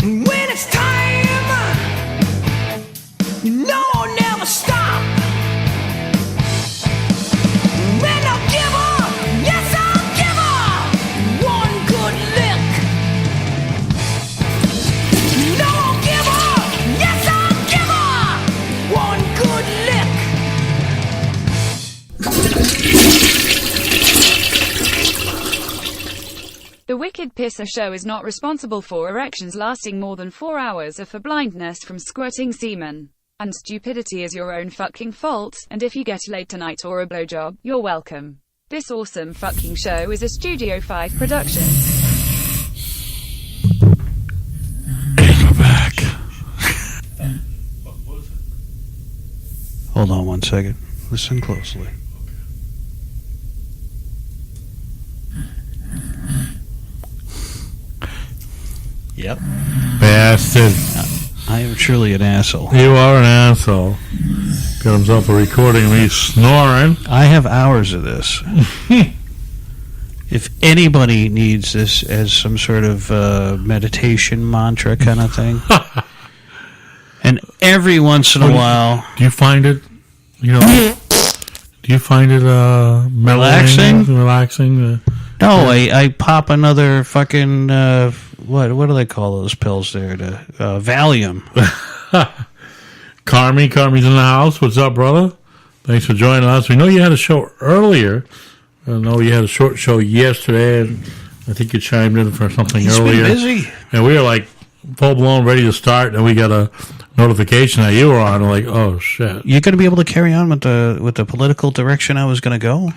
And when it's time, you know I'll never stop. And I'll give her, yes I'll give her one good lick. No, I'll give her, yes I'll give her one good lick. The Wicked Pisser Show is not responsible for erections lasting more than 4 hours or for blindness from squirting semen. And stupidity is your own fucking fault, and if you get laid tonight or a blowjob, you're welcome. This awesome fucking show is a Studio 5 production. Hold on one second. Listen closely. Yep. Bastard. I am truly an asshole. You are an asshole. Got himself a recording of me snoring. I have hours of this. If anybody needs this as some sort of meditation mantra kind of thing, and every once in a while, do you find it? Do you find it relaxing? Relaxing? No, I pop another fucking what do they call those pills there? The Valium. Carmi's in the house. What's up, brother? Thanks for joining us. We know you had a show earlier. I know you had a short show yesterday, and I think you chimed in for something earlier. Been busy. And we were like full blown ready to start, and we got a notification that you were on. We're like, oh shit! You're going to be able to carry on with the political direction I was going to go?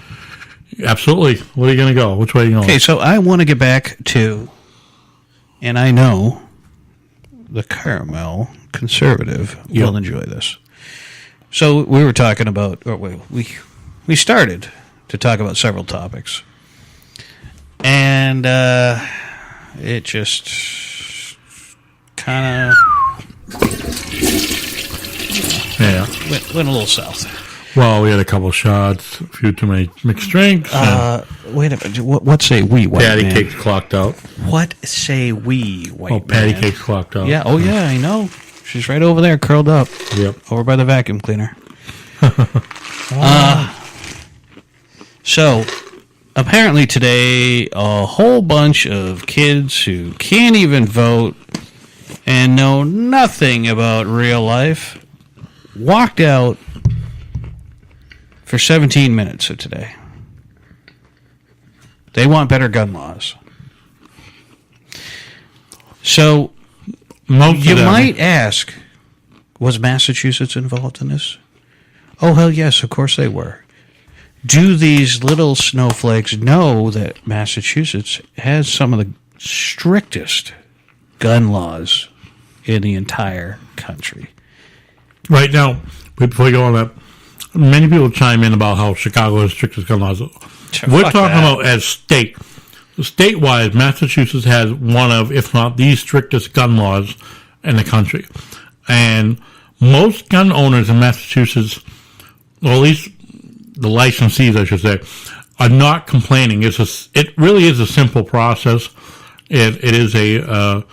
Absolutely. Where are you going to go? Which way are you going? Okay, so I want to get back to, and I know the Caramel Conservative will enjoy this. So we were talking about, or we started to talk about several topics, and it just kind of went a little south. Well, we had a couple shots, a few too many mixed drinks. Wait a minute. What say we, white Patty man? Cake's clocked out. What say we, white man? Patty Cake's clocked out. Yeah. Oh, yeah, I know. She's right over there, curled up. Yep. Over by the vacuum cleaner. So, apparently today, a whole bunch of kids who can't even vote and know nothing about real life walked out for 17 minutes of today. They want better gun laws. So, you might ask, was Massachusetts involved in this? Oh, hell yes, of course they were. Do these little snowflakes know that Massachusetts has some of the strictest gun laws in the entire country? Right now, before we go on that, many people chime in about how Chicago has strictest gun laws. We're talking about as state. Statewide, Massachusetts has one of, if not the strictest gun laws in the country. And most gun owners in Massachusetts, or at least the licensees, I should say, are not complaining. It really is a simple process. It is a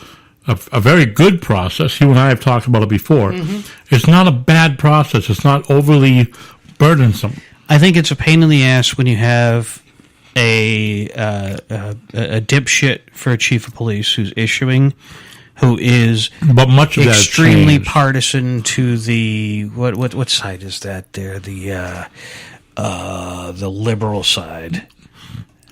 very good process. You and I have talked about it before. Mm-hmm. It's not a bad process. It's not overly burdensome. I think it's a pain in the ass when you have a dipshit for a chief of police who is but much of extremely partisan to the what side is that there, the liberal side,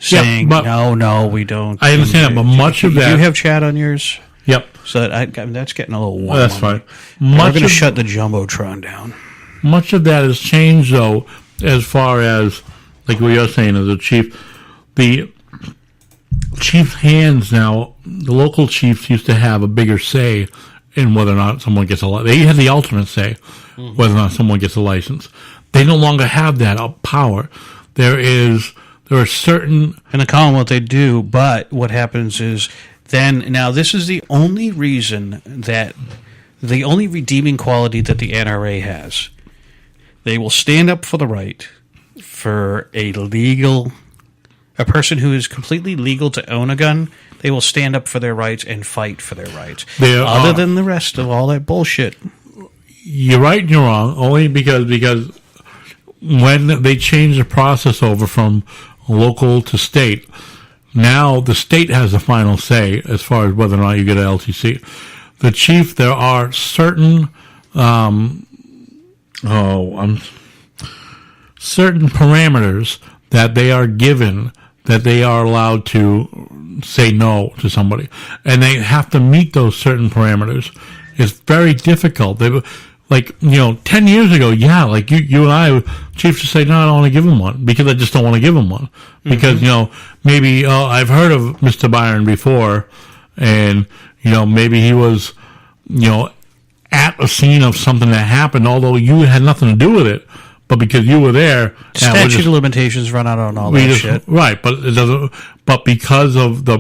saying no we don't. I understand that, but much of that. Do you have chat on yours? Yep. So that's getting a little warm. That's fine. We're going to shut the Jumbotron down. Much of that has changed, though, as far as, like what you're saying, as a chief. The chief's hands now, the local chiefs used to have a bigger say in whether or not someone gets a license. They had the ultimate say whether or not someone gets a license. They no longer have that power. There are certain... In the Commonwealth they do, but what happens is now this is the only reason that, the only redeeming quality that the NRA has. They will stand up for the right for a person who is completely legal to own a gun. They will stand up for their rights and fight for their rights. Other than the rest of all that bullshit. You're right and you're wrong, only because when they change the process over from local to state, now the state has the final say as far as whether or not you get an LTC. The chief, there are certain certain parameters that they are given, that they are allowed to say no to somebody, and they have to meet those certain parameters. It's very difficult. 10 years ago, like you and I, chiefs would say, no, I don't want to give him one, because I just don't want to give him one. Because, maybe, I've heard of Mr. Byron before, and, maybe he was, at a scene of something that happened, although you had nothing to do with it, but because you were there. Statute of limitations run out on all that shit. Right, but it doesn't, but because of the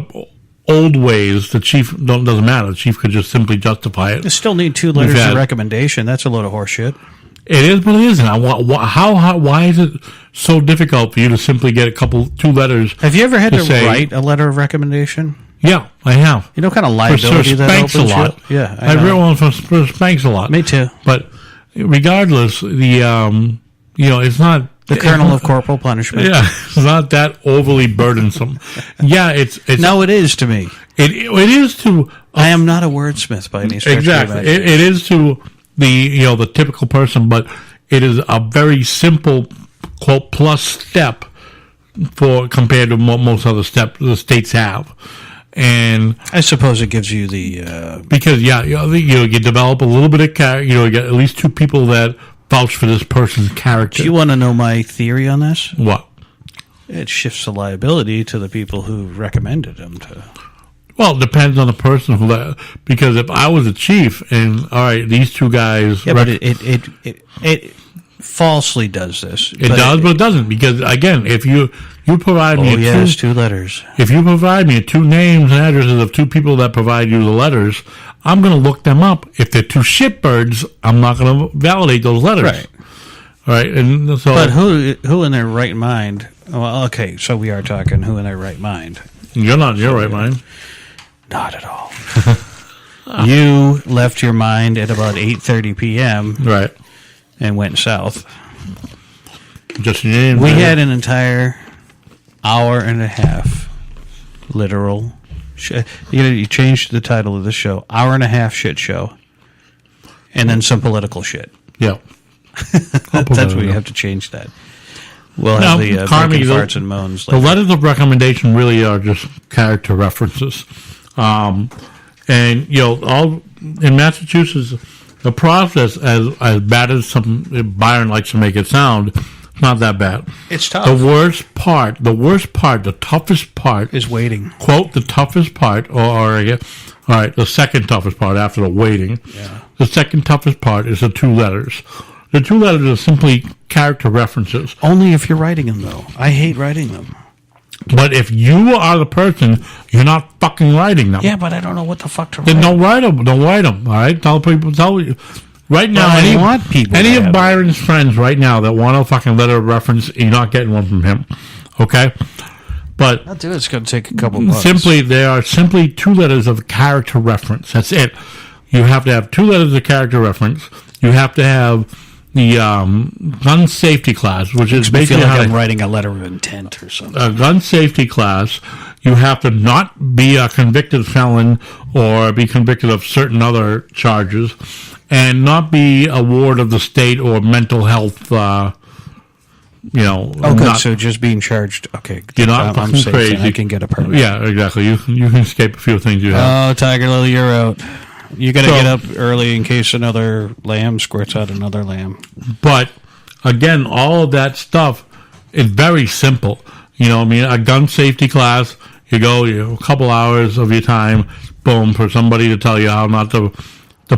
old ways, the chief doesn't matter. The chief could just simply justify it. You still need 2 letters of recommendation. That's a load of horse shit. It is, but it isn't. Why is it so difficult for you to simply get 2 letters? Have you ever had to write a letter of recommendation? Yeah, I have. You know what kind of liability that opens a lot. You? Yeah, I've written one for Spanx a lot. Me too. But regardless, it's not the kernel of corporal punishment. Yeah, it's not that overly burdensome. Yeah, it's no, it is to me. It is to. I am not a wordsmith by any stretch. Exactly, it is to the typical person, but it is a very simple quote plus step compared to what most other the states have. And I suppose it gives you the because you develop a little bit of character. You get at least 2 people that vouch for this person's character. Do you want to know my theory on this? What? It shifts the liability to the people who recommended them to. Well, it depends on the person because if I was a chief and all right, these 2 guys, but it falsely does this. It does, but it doesn't because again, if you provide me 2 letters. If you provide me 2 names and addresses of 2 people that provide you the letters, I'm going to look them up. If they're 2 shitbirds, I'm not going to validate those letters. Right. And so, but who in their right mind? Well, okay, so we are talking who in their right mind. You're not in your right mind. Not at all. You left your mind at about 8:30 p.m. Right. And went south. Just your name. We had an entire hour and a half literal. You changed the title of the show. Hour and a half shit show. And then some political shit. Yeah. That's where you have to change that. We'll have the farts and moans. The letters of recommendation really are just character references. And, all in Massachusetts, the process, as bad as Byron likes to make it sound, it's not that bad. It's tough. The worst part, the toughest part is waiting. Quote, the toughest part, the second toughest part after the waiting. Yeah. The second toughest part is the 2 letters. The 2 letters are simply character references. Only if you're writing them, though. I hate writing them. But if you are the person, you're not fucking writing them. Yeah, but I don't know what the fuck to write. Then don't write them. Don't write them. All right? Tell you. Right now, any of Byron's friends right now that want a fucking letter of reference, you're not getting one from him. Okay? But I'll do it. It's going to take a couple months. They are simply 2 letters of character reference. That's it. You have to have 2 letters of character reference. You have to have the gun safety class, which is basically like I'm writing a letter of intent or something. A gun safety class. You have to not be a convicted felon or be convicted of certain other charges, and not be a ward of the state or mental health. Oh, good. So just being charged. Okay, you're not I'm fucking safe, crazy. I can get a permit. Yeah, exactly. You can escape a few things you have. Oh, Tiger Lily, you're out. You got to get up early in case another lamb squirts out another lamb. But again, all of that stuff is very simple. A gun safety class. You go, a couple hours of your time, boom, for somebody to tell you how not to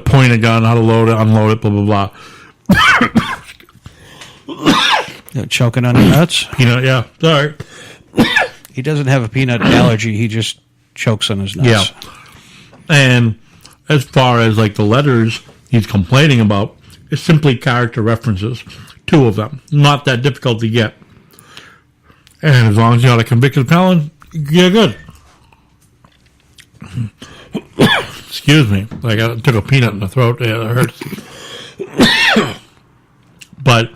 point a gun, how to load it, unload it, blah blah blah. Choking on your nuts? Yeah. Sorry. He doesn't have a peanut allergy. He just chokes on his nuts. Yeah. And as far as the letters he's complaining about, it's simply character references. 2 of them. Not that difficult to get. And as long as you're not a convicted felon, you're good. Excuse me. I took a peanut in the throat. Yeah, that hurts. But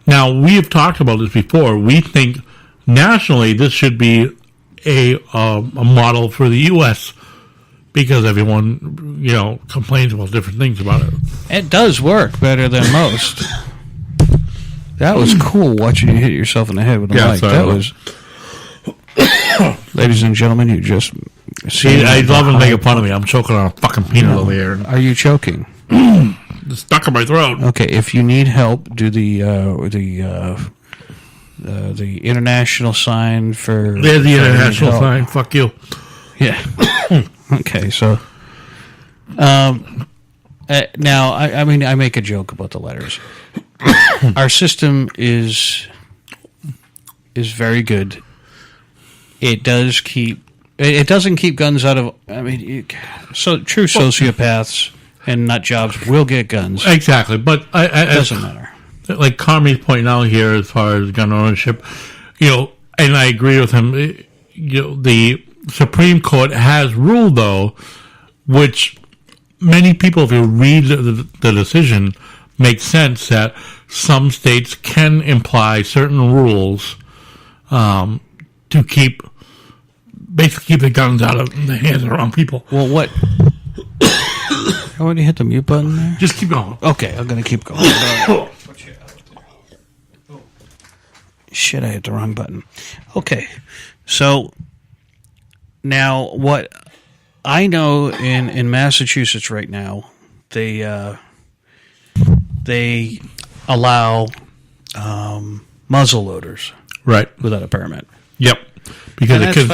now, we have talked about this before. We think nationally this should be a model for the U.S., because everyone, complains about different things about it. It does work better than most. That was cool watching you hit yourself in the head with a mic. That was... Ladies and gentlemen, you just... See, I love him making fun of me. I'm choking on a fucking peanut over here. Are you choking? It's stuck in my throat. Okay, if you need help, do the international sign for... There's the international sign. Fuck you. Yeah. Okay, so now I make a joke about the letters. Our system is very good. It does keep It doesn't keep guns out of. I mean, true sociopaths and nut jobs will get guns. Exactly, but it doesn't matter. Like Carmi's pointing out here, as far as gun ownership, and I agree with him. The Supreme Court has ruled, though, which many people, if you read the decision, make sense that some states can imply certain rules to basically keep the guns out of the hands of the wrong people. Well, what? I already hit the mute button there. Just keep going. Okay, I'm going to keep going. Shit, I hit the wrong button. Okay, so now what I know in Massachusetts right now, they allow muzzle loaders, right, without a permit. Yep, because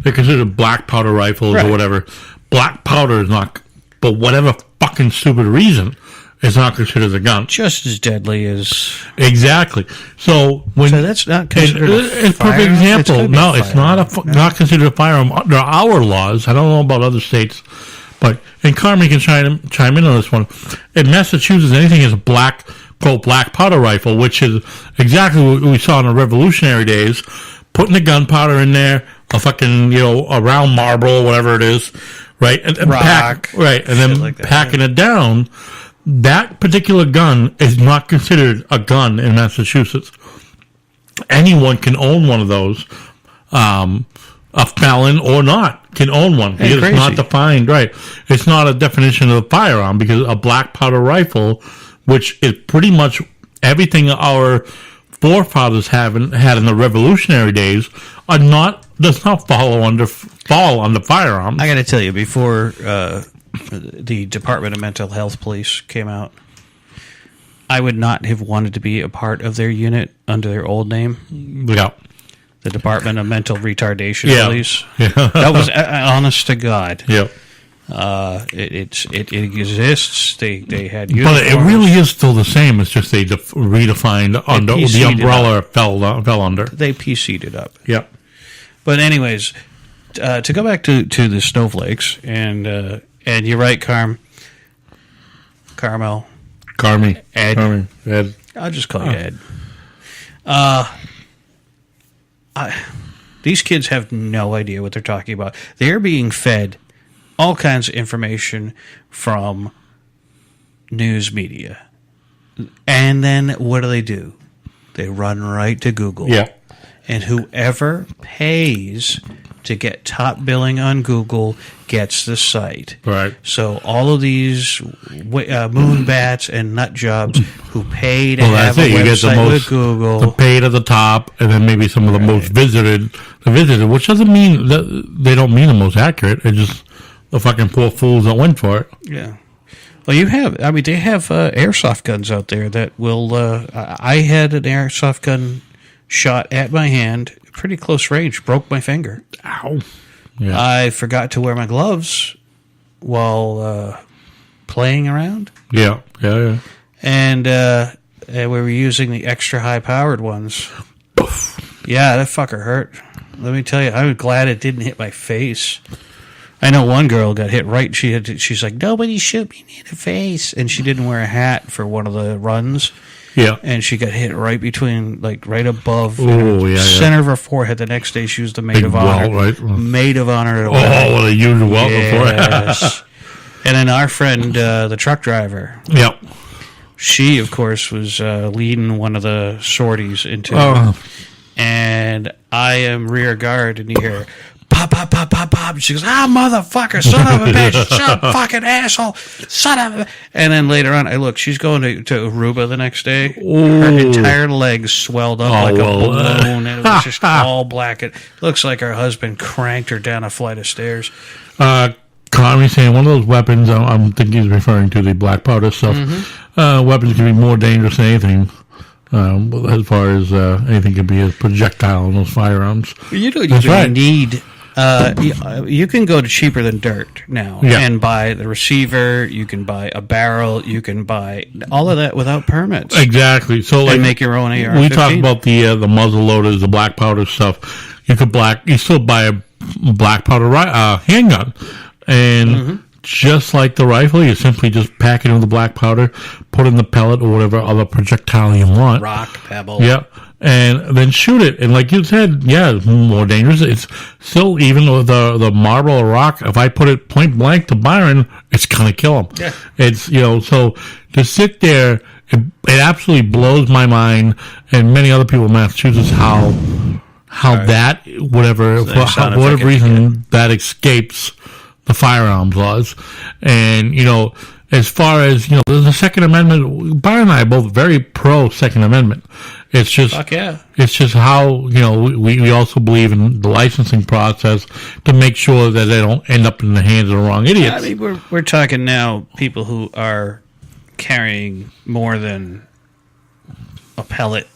they're considered black powder rifles or whatever. Black powder is not, but whatever fucking stupid reason, it's not considered a gun. Just as deadly as exactly. So that's not considered it's a perfect example. No, it's not considered a firearm under our laws. I don't know about other states, but and Carmen can chime in on this one. In Massachusetts, anything is a black powder rifle, which is exactly what we saw in the Revolutionary days. Putting the gunpowder in there, a fucking a round marble, whatever it is, right, and then packing it down. That particular gun is not considered a gun in Massachusetts. Anyone can own one of those. A felon or not can own one. It's not defined, right. It's not a definition of a firearm, because a black powder rifle, which is pretty much everything our forefathers had in the Revolutionary days, does not fall under firearms. I got to tell you, before the Department of Mental Health Police came out, I would not have wanted to be a part of their unit under their old name. Yeah. The Department of Mental Retardation Police. Yeah. That was honest to God. Yeah. It exists. They had uniforms. But it really is still the same. It's just they redefined under the umbrella fell under. They PC'd it up. Yep. But anyways, to go back to the snowflakes, and you're right, Carmel, Ed. I'll just call you Ed. These kids have no idea what they're talking about. They're being fed all kinds of information from news media. And then what do? They run right to Google. Yeah. And whoever pays to get top billing on Google gets the site. Right. So all of these moonbats and nut jobs who pay to have a website with Google. The paid at the top, and then maybe some of the most visited, which doesn't mean that they don't mean the most accurate. It's just the fucking poor fools that went for it. Yeah. Well, they have airsoft guns out there that will. I had an airsoft gun shot at my hand, pretty close range, broke my finger. Ow. Yeah. I forgot to wear my gloves while playing around. Yeah. And we were using the extra high-powered ones. Yeah, that fucker hurt. Let me tell you, I'm glad it didn't hit my face. I know one girl got hit right. She's like, nobody shoot me in the face. And she didn't wear a hat for one of the runs. Yeah. And she got hit right between, right above, center of her forehead. The next day, she was the maid of honor. Right? Maid of honor. What a huge welcome for her. And then our friend, the truck driver. Yep. She, of course, was leading one of the sorties into and I am rear guard, and you hear pop, pop, pop, pop, pop. She goes, motherfucker, son of a bitch, son of a fucking asshole, son of a... And then later on, I look, she's going to Aruba the next day. Ooh. Her entire leg swelled up like a balloon, and it was just all black. It looks like her husband cranked her down a flight of stairs. Connie's saying one of those weapons, I'm thinking he's referring to the black powder stuff. Mm-hmm. Weapons can be more dangerous than anything. As far as anything can be a projectile in those firearms. You don't need... you can go to cheaper than dirt now and buy the receiver. You can buy a barrel. You can buy all of that without permits. Exactly. So, and make your own AR-15. We talk about the muzzle loaders, the black powder stuff. you still buy a black powder handgun, and just like the rifle, you simply just pack it in the black powder, put in the pellet or whatever other projectile you want. Rock, pebble. Yep. And then shoot it. And like you said, yeah, it's more dangerous. It's still, even with the marble or rock, if I put it point blank to Byron, it's going to kill him. Yeah. It's, so to sit there, it absolutely blows my mind, and many other people in Massachusetts, how that, whatever, for whatever reason, that escapes the firearms laws. And, as far as, the Second Amendment, Byron and I are both very pro Second Amendment. It's just, fuck yeah. It's just how, we also believe in the licensing process to make sure that they don't end up in the hands of the wrong idiots. I mean, we're talking now people who are carrying more than a pellet.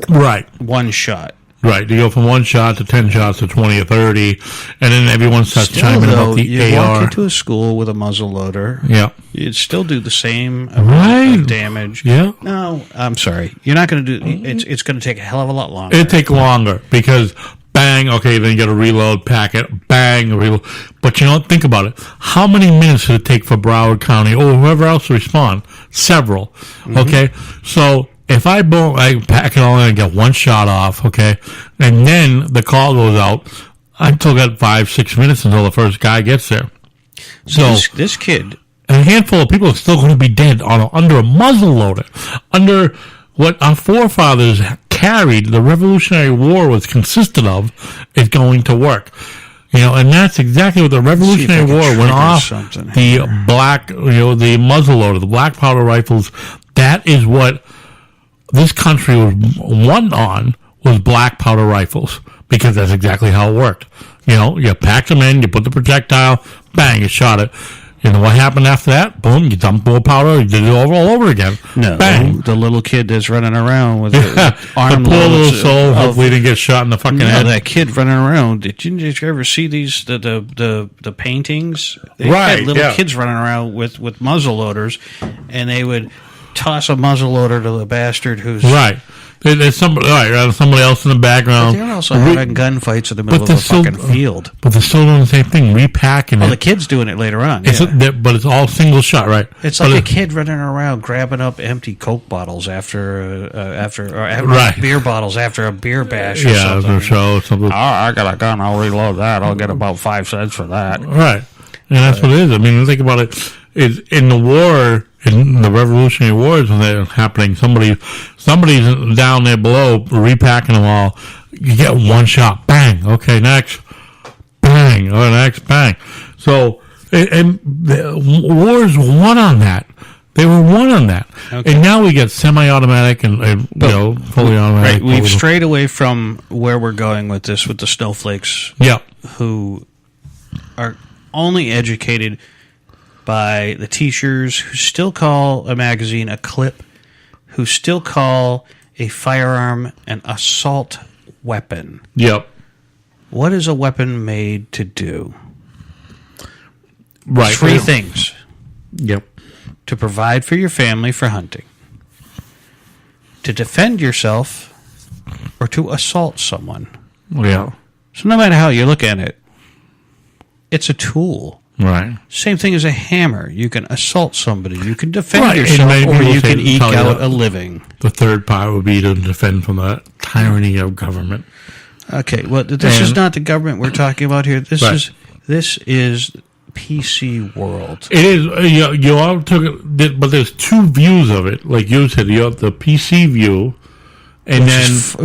Right. One shot. Right, you go from 1 shot to 10 shots to 20 or 30, and then everyone starts chiming about the you AR. walk into a school with a muzzle loader. Yeah. You'd still do the same amount of damage. Yeah. No, I'm sorry. You're not going to do... It's going to take a hell of a lot longer. It'd take longer, because bang, okay, then you got to reload, pack it, bang, reload. But think about it. How many minutes did it take for Broward County or whoever else to respond? Several. Okay? So... if I pack it all in and get 1 shot off, okay, and then the call goes out, I still got 5-6 minutes until the first guy gets there. So this kid, a handful of people are still going to be dead under a muzzle loader, under what our forefathers carried. The Revolutionary War was consisted of is going to work. And that's exactly what the Revolutionary War went off. The black, the muzzle loader, the black powder rifles. That is what this country was won on, was black powder rifles, because that's exactly how it worked. You packed them in, you put the projectile, bang, you shot it. What happened after that? Boom, you dumped more powder, you did it all over again. No, bang. The little kid that's running around with the arm the poor little loads soul, hopefully didn't get shot in the fucking head. That kid running around. Did you ever see these the paintings? They right, had little kids running around with muzzle loaders, and they would toss a muzzle loader to the bastard who's right. There's somebody else in the background. But they're also having gunfights in the middle of a fucking field. But they're still doing the same thing, repacking it. The kid's doing it later on. But it's all single shot, right? It's like a kid running around grabbing up empty Coke bottles after beer bottles after a beer bash or something. After something. Oh, I got a gun, I'll reload that. I'll get about 5 cents for that. Right. And that's what it is. I mean, think about it. In the war, in the Revolutionary Wars, when they're happening, somebody's down there below repacking them all. You get 1 shot, bang. Okay, next, bang. Oh, next, bang. So, and the wars won on that. They were won on that. Okay. And now we get semi-automatic and fully automatic. Right, we've strayed away from where we're going with this, with the snowflakes. Yeah. Who are only educated by the teachers who still call a magazine a clip, who still call a firearm an assault weapon. Yep. What is a weapon made to do? Right. 3 things. Yep. To provide for your family for hunting, to defend yourself, or to assault someone. Yeah. So no matter how you look at it, it's a tool. Right. Same thing as a hammer. You can assault somebody. You can defend yourself, or you can eke out a living. The third part would be to defend from the tyranny of government. Okay. Well, this is not the government we're talking about here. This is PC world. It is. You all took it, but there's 2 views of it. Like you said, you have the PC view, and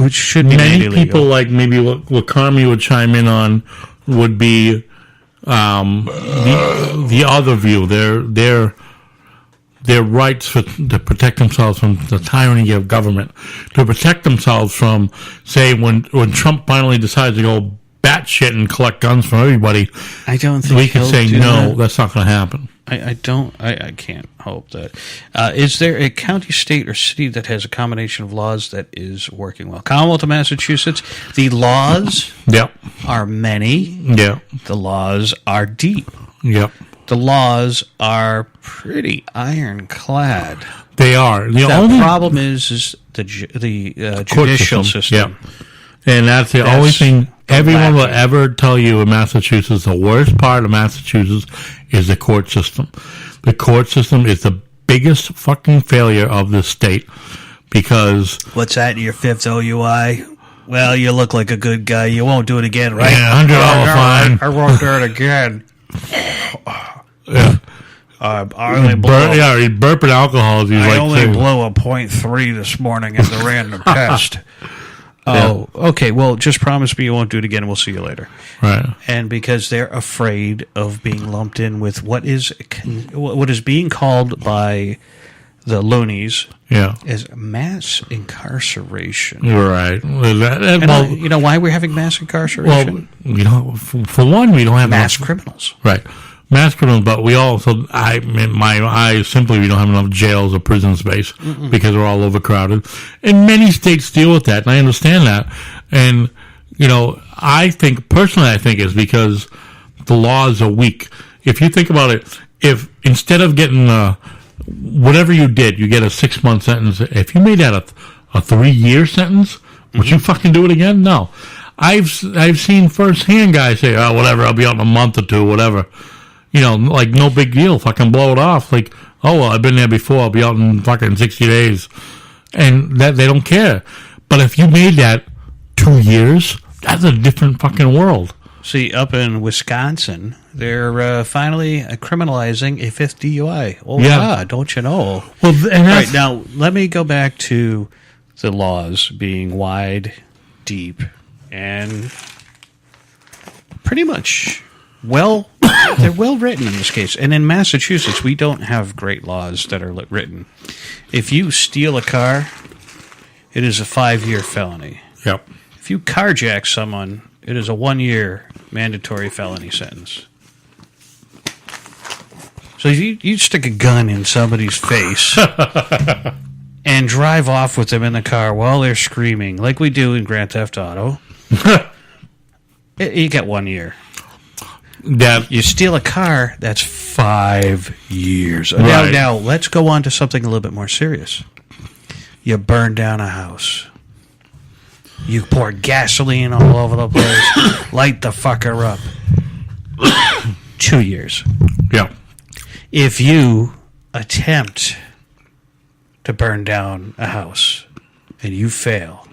which should be many people, like maybe what Carmi would chime in on, would be the other view, their rights to protect themselves from the tyranny of government, to protect themselves from, say, when Trump finally decides to go batshit and collect guns from everybody. I don't think we can say no. That's not going to happen. I can't hope that. Is there a county, state, or city that has a combination of laws that is working well? Commonwealth of Massachusetts, the laws are many. Yeah. The laws are deep. Yep. The laws are pretty ironclad. They are. The only problem is the judicial system. Yeah. And that's the only thing. everyone will ever tell you in Massachusetts, the worst part of Massachusetts is the court system. The court system is the biggest fucking failure of the state because... What's that, your fifth OUI? Well, you look like a good guy. You won't do it again, right? Yeah, $100 fine. I won't do it again. Yeah. I only blew he's burping alcohol. I only blew a 0.3 this morning in the random test. Oh, okay. Well, just promise me you won't do it again, and we'll see you later. Right. And because they're afraid of being lumped in with what is being called by the loonies, as mass incarceration. Right. You know why we're having mass incarceration? Well, for one, we don't have mass criminals. Right. Mass criminals, but we also, in my eyes, simply we don't have enough jails or prison space because we're all overcrowded. And many states deal with that, and I understand that. And, I think it's because the laws are weak. If you think about it, if instead of getting whatever you did, you get a 6-month sentence, if you made that a 3-year sentence, would you fucking do it again? No. I've seen firsthand guys say, oh, whatever, I'll be out in a month or two, whatever. Like, no big deal. Fucking blow it off. Like, oh, well, I've been there before. I'll be out in fucking 60 days. And that they don't care. But if you made that 2 years, that's a different fucking world. See, up in Wisconsin, they're finally criminalizing a 5th DUI. Oh, yeah, don't you know? Well, and all right, now, let me go back to the laws being wide, deep, and pretty much... they're well written in this case. And in Massachusetts, we don't have great laws that are written. If you steal a car, it is a 5-year felony. Yep. If you carjack someone, it is a 1-year mandatory felony sentence. So you stick a gun in somebody's face and drive off with them in the car while they're screaming, like we do in Grand Theft Auto, you get 1 year. You steal a car, that's 5 years. Right. Now, let's go on to something a little bit more serious. You burn down a house. You pour gasoline all over the place. Light the fucker up. 2 years. Yeah. If you attempt to burn down a house and you fail,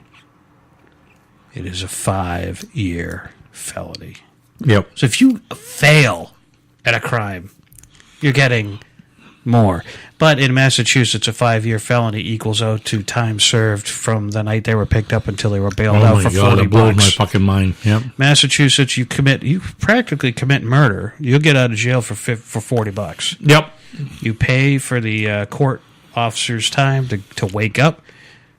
it is a 5-year felony. Yep. So if you fail at a crime, you're getting more. But in Massachusetts, a 5-year felony equals out to time served from the night they were picked up until they were bailed out for $40. That blows my fucking mind. Yep. Massachusetts, you practically commit murder, you'll get out of jail for $40. Yep. You pay for the court officer's time to wake up.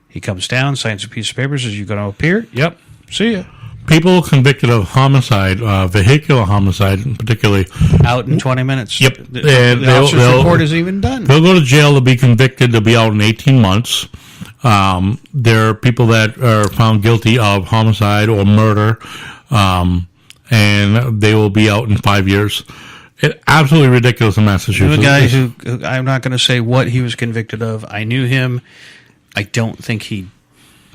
He comes down, signs a piece of paper, says, "You going to appear?" Yep. See ya. People convicted of homicide, vehicular homicide, particularly out in 20 minutes. Yep, the officer's report isn't even done. They'll go to jail to be convicted. They'll be out in 18 months. There are people that are found guilty of homicide or murder, and they will be out in 5 years. It's absolutely ridiculous in Massachusetts. The guy who I'm not going to say what he was convicted of. I knew him. I don't think he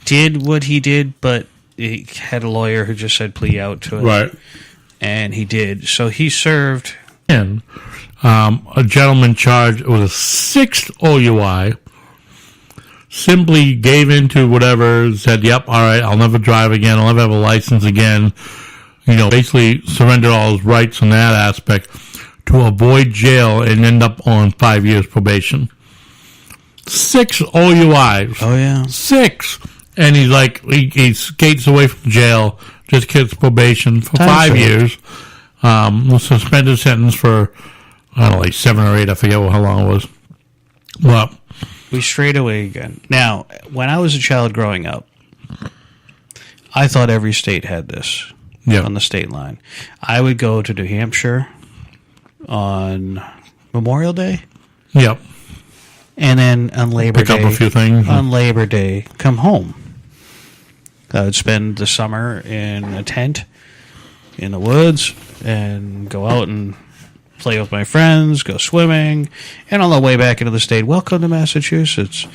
did what he did, but he had a lawyer who just said plea out to it. Right. And he did. So he served. And a gentleman charged with a 6th OUI simply gave into whatever, said, yep, all right, I'll never drive again, I'll never have a license again. Basically surrendered all his rights in that aspect to avoid jail and end up on 5 years probation. 6 OUIs. Oh, yeah. 6. And he's like, he skates away from jail, just gets probation for 5 years. Suspended sentence for, I don't know, like 7 or 8, I forget how long it was. Well, we strayed away again. Now, when I was a child growing up, I thought every state had this on the state line. I would go to New Hampshire on Memorial Day. Yep. And then on Labor Day, pick up a few things. On Labor Day, come home. I would spend the summer in a tent in the woods and go out and play with my friends, go swimming, and on the way back into the state, welcome to Massachusetts.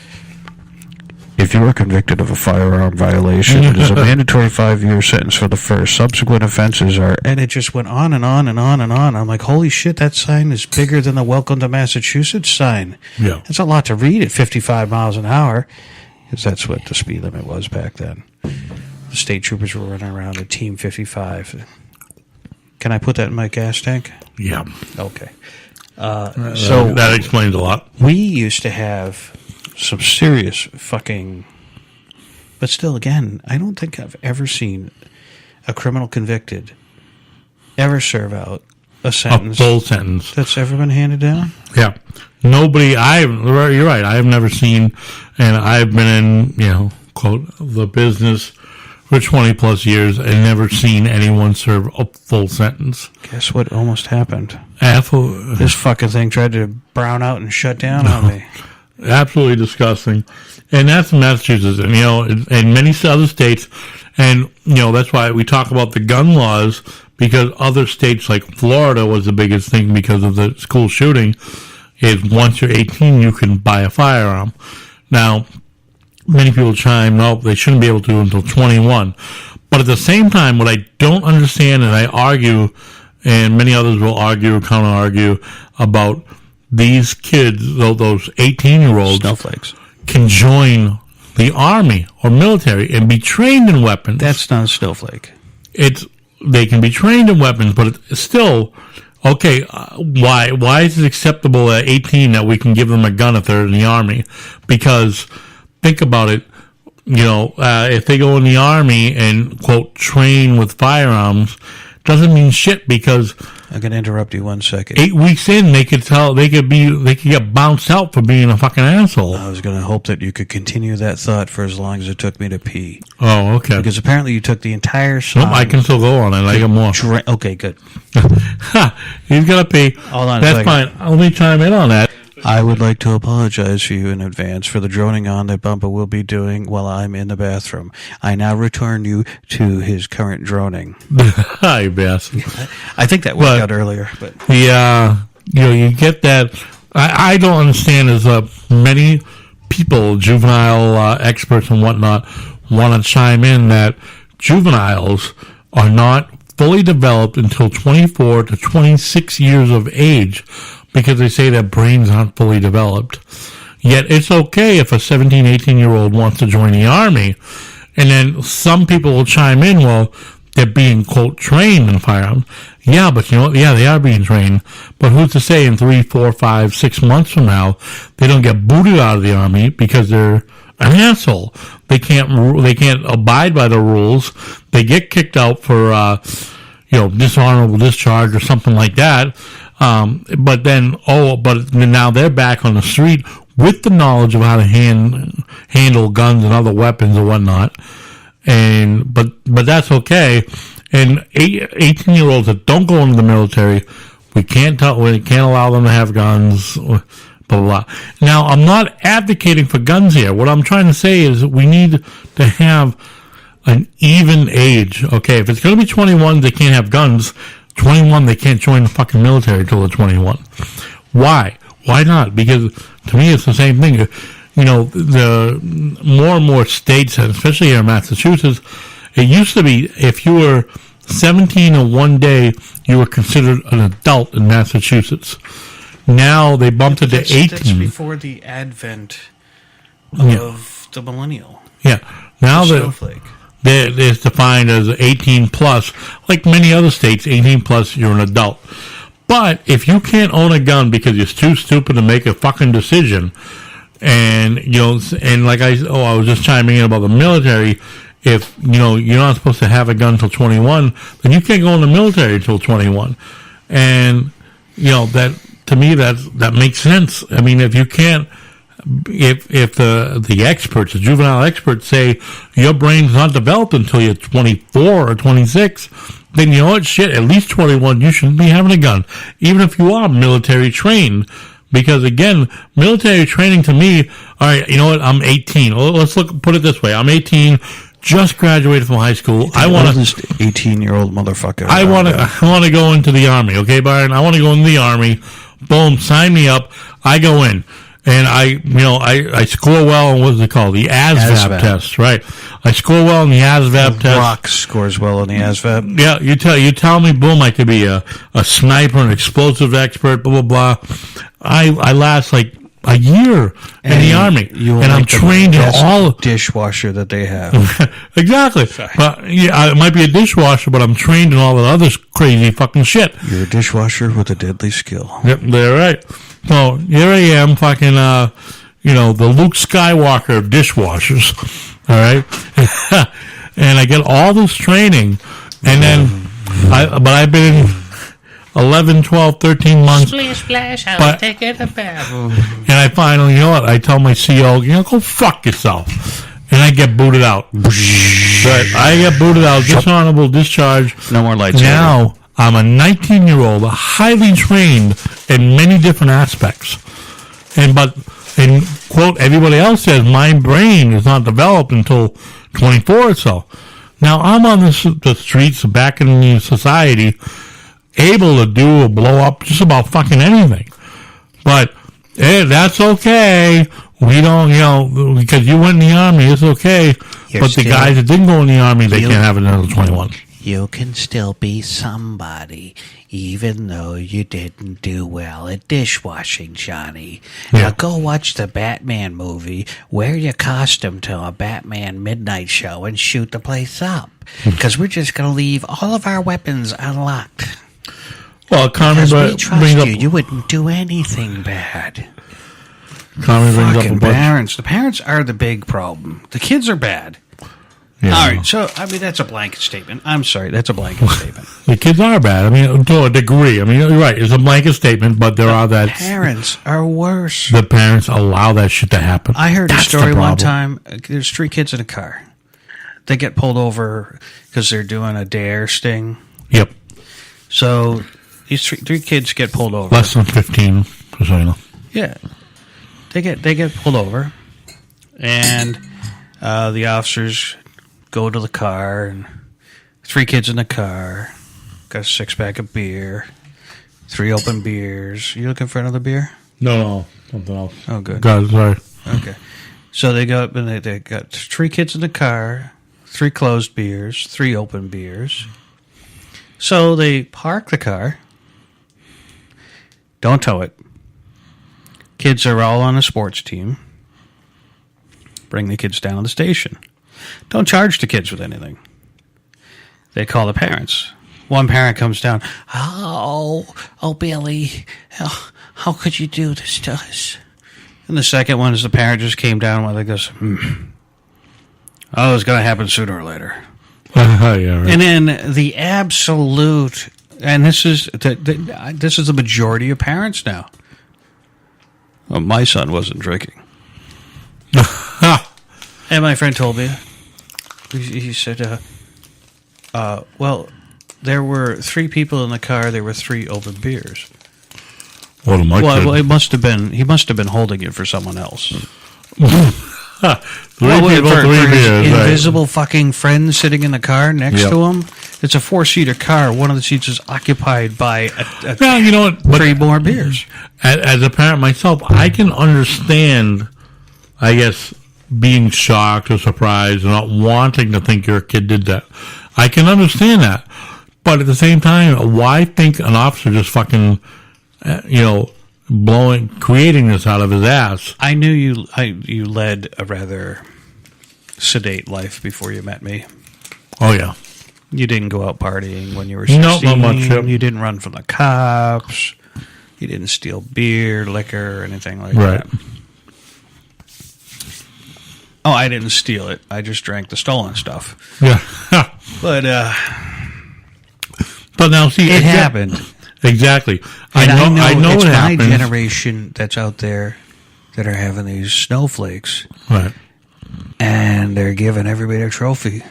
If you are convicted of a firearm violation, it is a mandatory 5-year sentence for the first. Subsequent offenses are, and it just went on and on and on and on. I'm like, holy shit, that sign is bigger than the Welcome to Massachusetts sign. Yeah. That's a lot to read at 55 miles an hour, because that's what the speed limit was back then. The state troopers were running around at Team 55. Can I put that in my gas tank? Yeah. Okay. So that explains a lot. We used to have some serious fucking... But still, again, I don't think I've ever seen a criminal convicted ever serve out a sentence. A full sentence. That's ever been handed down? Yeah. Nobody, you're right, I have never seen, and I've been in, quote, the business for 20 plus years and never seen anyone serve a full sentence. Guess what almost happened? This fucking thing tried to brown out and shut down on me. Absolutely disgusting. And that's Massachusetts, and and many other states, and that's why we talk about the gun laws, because other states like Florida was the biggest thing because of the school shooting, is once you're 18 you can buy a firearm. Now, many people chime, no, they shouldn't be able to until 21. But at the same time, what I don't understand, and I argue, and many others will argue or counter-argue about these kids, those 18-year-olds, snowflakes, can join the army or military and be trained in weapons. That's not a snowflake. They can be trained in weapons, but it's still, okay, why is it acceptable at 18 that we can give them a gun if they're in the army? Because, think about it, if they go in the army and, quote, train with firearms, doesn't mean shit, because I'm going to interrupt you 1 second. 8 weeks in, they could get bounced out for being a fucking asshole. I was going to hope that you could continue that thought for as long as it took me to pee. Oh, okay. Because apparently you took the entire song. Nope, I can still go on it. I got more. Okay, good. He's got to pee. Hold on. That's fine. I'll let me chime in on that. I would like to apologize for you in advance for the droning on that Bumpa will be doing while I'm in the bathroom. I now return you to his current droning. Hi, Beth. I think that worked out earlier. But you get that. I don't understand as many people, juvenile experts and whatnot, want to chime in that juveniles are not fully developed until 24 to 26 years of age, because they say their brains aren't fully developed. Yet it's okay if a 17, 18-year-old wants to join the army. And then some people will chime in, well, they're being, quote, trained in firearms. Yeah, but you know what? Yeah, they are being trained. But who's to say in 3, 4, 5, 6 months from now, they don't get booted out of the army because they're an asshole. They can't abide by the rules. They get kicked out for, dishonorable discharge or something like that. But now they're back on the street with the knowledge of how to handle guns and other weapons and whatnot. But that's okay. And 18-year-olds that don't go into the military, we can't allow them to have guns, blah, blah, blah. Now, I'm not advocating for guns here. What I'm trying to say is that we need to have an even age. Okay, if it's going to be 21, they can't have guns. 21, they can't join the fucking military until they're 21. Why? Why not? Because to me, it's the same thing. The more and more states, and especially here in Massachusetts, it used to be if you were 17 in one day, you were considered an adult in Massachusetts. Now they bumped it to 18. That's before the advent of the millennial. Yeah. Now it's defined as 18 plus. Like many other states, 18 plus, you're an adult. But if you can't own a gun because you're too stupid to make a fucking decision, and I was just chiming in about the military. If you're not supposed to have a gun until 21, then you can't go in the military until 21. And that to me that makes sense. I mean, if you can't, if the experts, the juvenile experts say your brain's not developed until you're 24 or 26, then you know what, shit, at least 21, you shouldn't be having a gun, even if you are military trained. Because again, military training to me, all right, you know what, I'm 18. Let's put it this way. I'm 18, just graduated from high school. I want to 18-year-old motherfucker. I want to go into the army, okay, Byron? I want to go into the army. Boom, sign me up. I go in. And I score well on what's it called? The ASVAB test, right? I score well in the ASVAB test. Rock scores well in the ASVAB. Yeah, you tell me, boom, I could be a sniper, an explosive expert, blah, blah, blah. I last like a year in the Army, and I'm trained in all dishwasher that they have. Exactly. But yeah, it might be a dishwasher, but I'm trained in all that other crazy fucking shit. You're a dishwasher with a deadly skill. Yep, they're right. So here I am, fucking, the Luke Skywalker of dishwashers. All right, and I get all this training, and then I've been in 11, 12, 13 months. Splish, splash, I'll take it a bath. And I finally, I tell my CO, go fuck yourself. And I get booted out. Right, I get booted out, dishonorable discharge. No more lights. Now, I'm a 19-year-old, highly trained in many different aspects. And quote, everybody else says my brain is not developed until 24 or so. Now, I'm on the streets back in society, able to do a blow up just about fucking anything. But that's okay. We don't, because you went in the Army, it's okay. But the guys that didn't go in the Army, they can't have it until 21. You can still be somebody, even though you didn't do well at dishwashing, Johnny. Yeah. Now go watch the Batman movie, wear your costume to a Batman midnight show, and shoot the place up. Because we're just going to leave all of our weapons unlocked. Well, because we trust you. You wouldn't do anything bad. Fucking parents. The parents are the big problem. The kids are bad. Yeah. All right, so, that's a blanket statement. I'm sorry, that's a blanket statement. The kids are bad. To a degree. You're right. It's a blanket statement, but there are that. Parents are worse. The parents allow that shit to happen. I heard a story one time. There's 3 kids in a car. They get pulled over because they're doing a dare sting. Yep. So these three kids get pulled over. Less than 15, so you know. Yeah. They get pulled over, and the officers go to the car, and 3 kids in the car, got a 6-pack of beer, 3 open beers. You looking for another beer? No, something else. Oh, good. God, sorry. Okay. So they go up and they got 3 kids in the car, 3 closed beers, 3 open beers. So they park the car. Don't tow it. Kids are all on a sports team. Bring the kids down to the station. Don't charge the kids with anything. They call the parents. One parent comes down. Oh, Billy, how could you do this to us? And the second one is the parent just came down while they goes, Oh, it's going to happen sooner or later. Yeah, right. And then the absolute, and this is the majority of parents now. Well, my son wasn't drinking. And my friend told me, he said, well, there were 3 people in the car. There were 3 open beers. Well, he must have been holding it for someone else. 3 people, 3 beers. Invisible fucking friend sitting in the car next to him. It's a 4-seater car. One of the seats is occupied by 3 more beers. As a parent myself, I can understand, I guess, being shocked or surprised and not wanting to think your kid did that. I can understand that. But at the same time, why think an officer just fucking, creating this out of his ass? I knew you led a rather sedate life before you met me. Oh, yeah. You didn't go out partying when you were 16. No, not much. Yep. You didn't run from the cops. You didn't steal beer, liquor, or anything like that. Oh, I didn't steal it. I just drank the stolen stuff. Yeah. But now, see, it happened. Exactly. I know it's it my happens. generation that's out there that are having these snowflakes. Right. And they're giving everybody a trophy.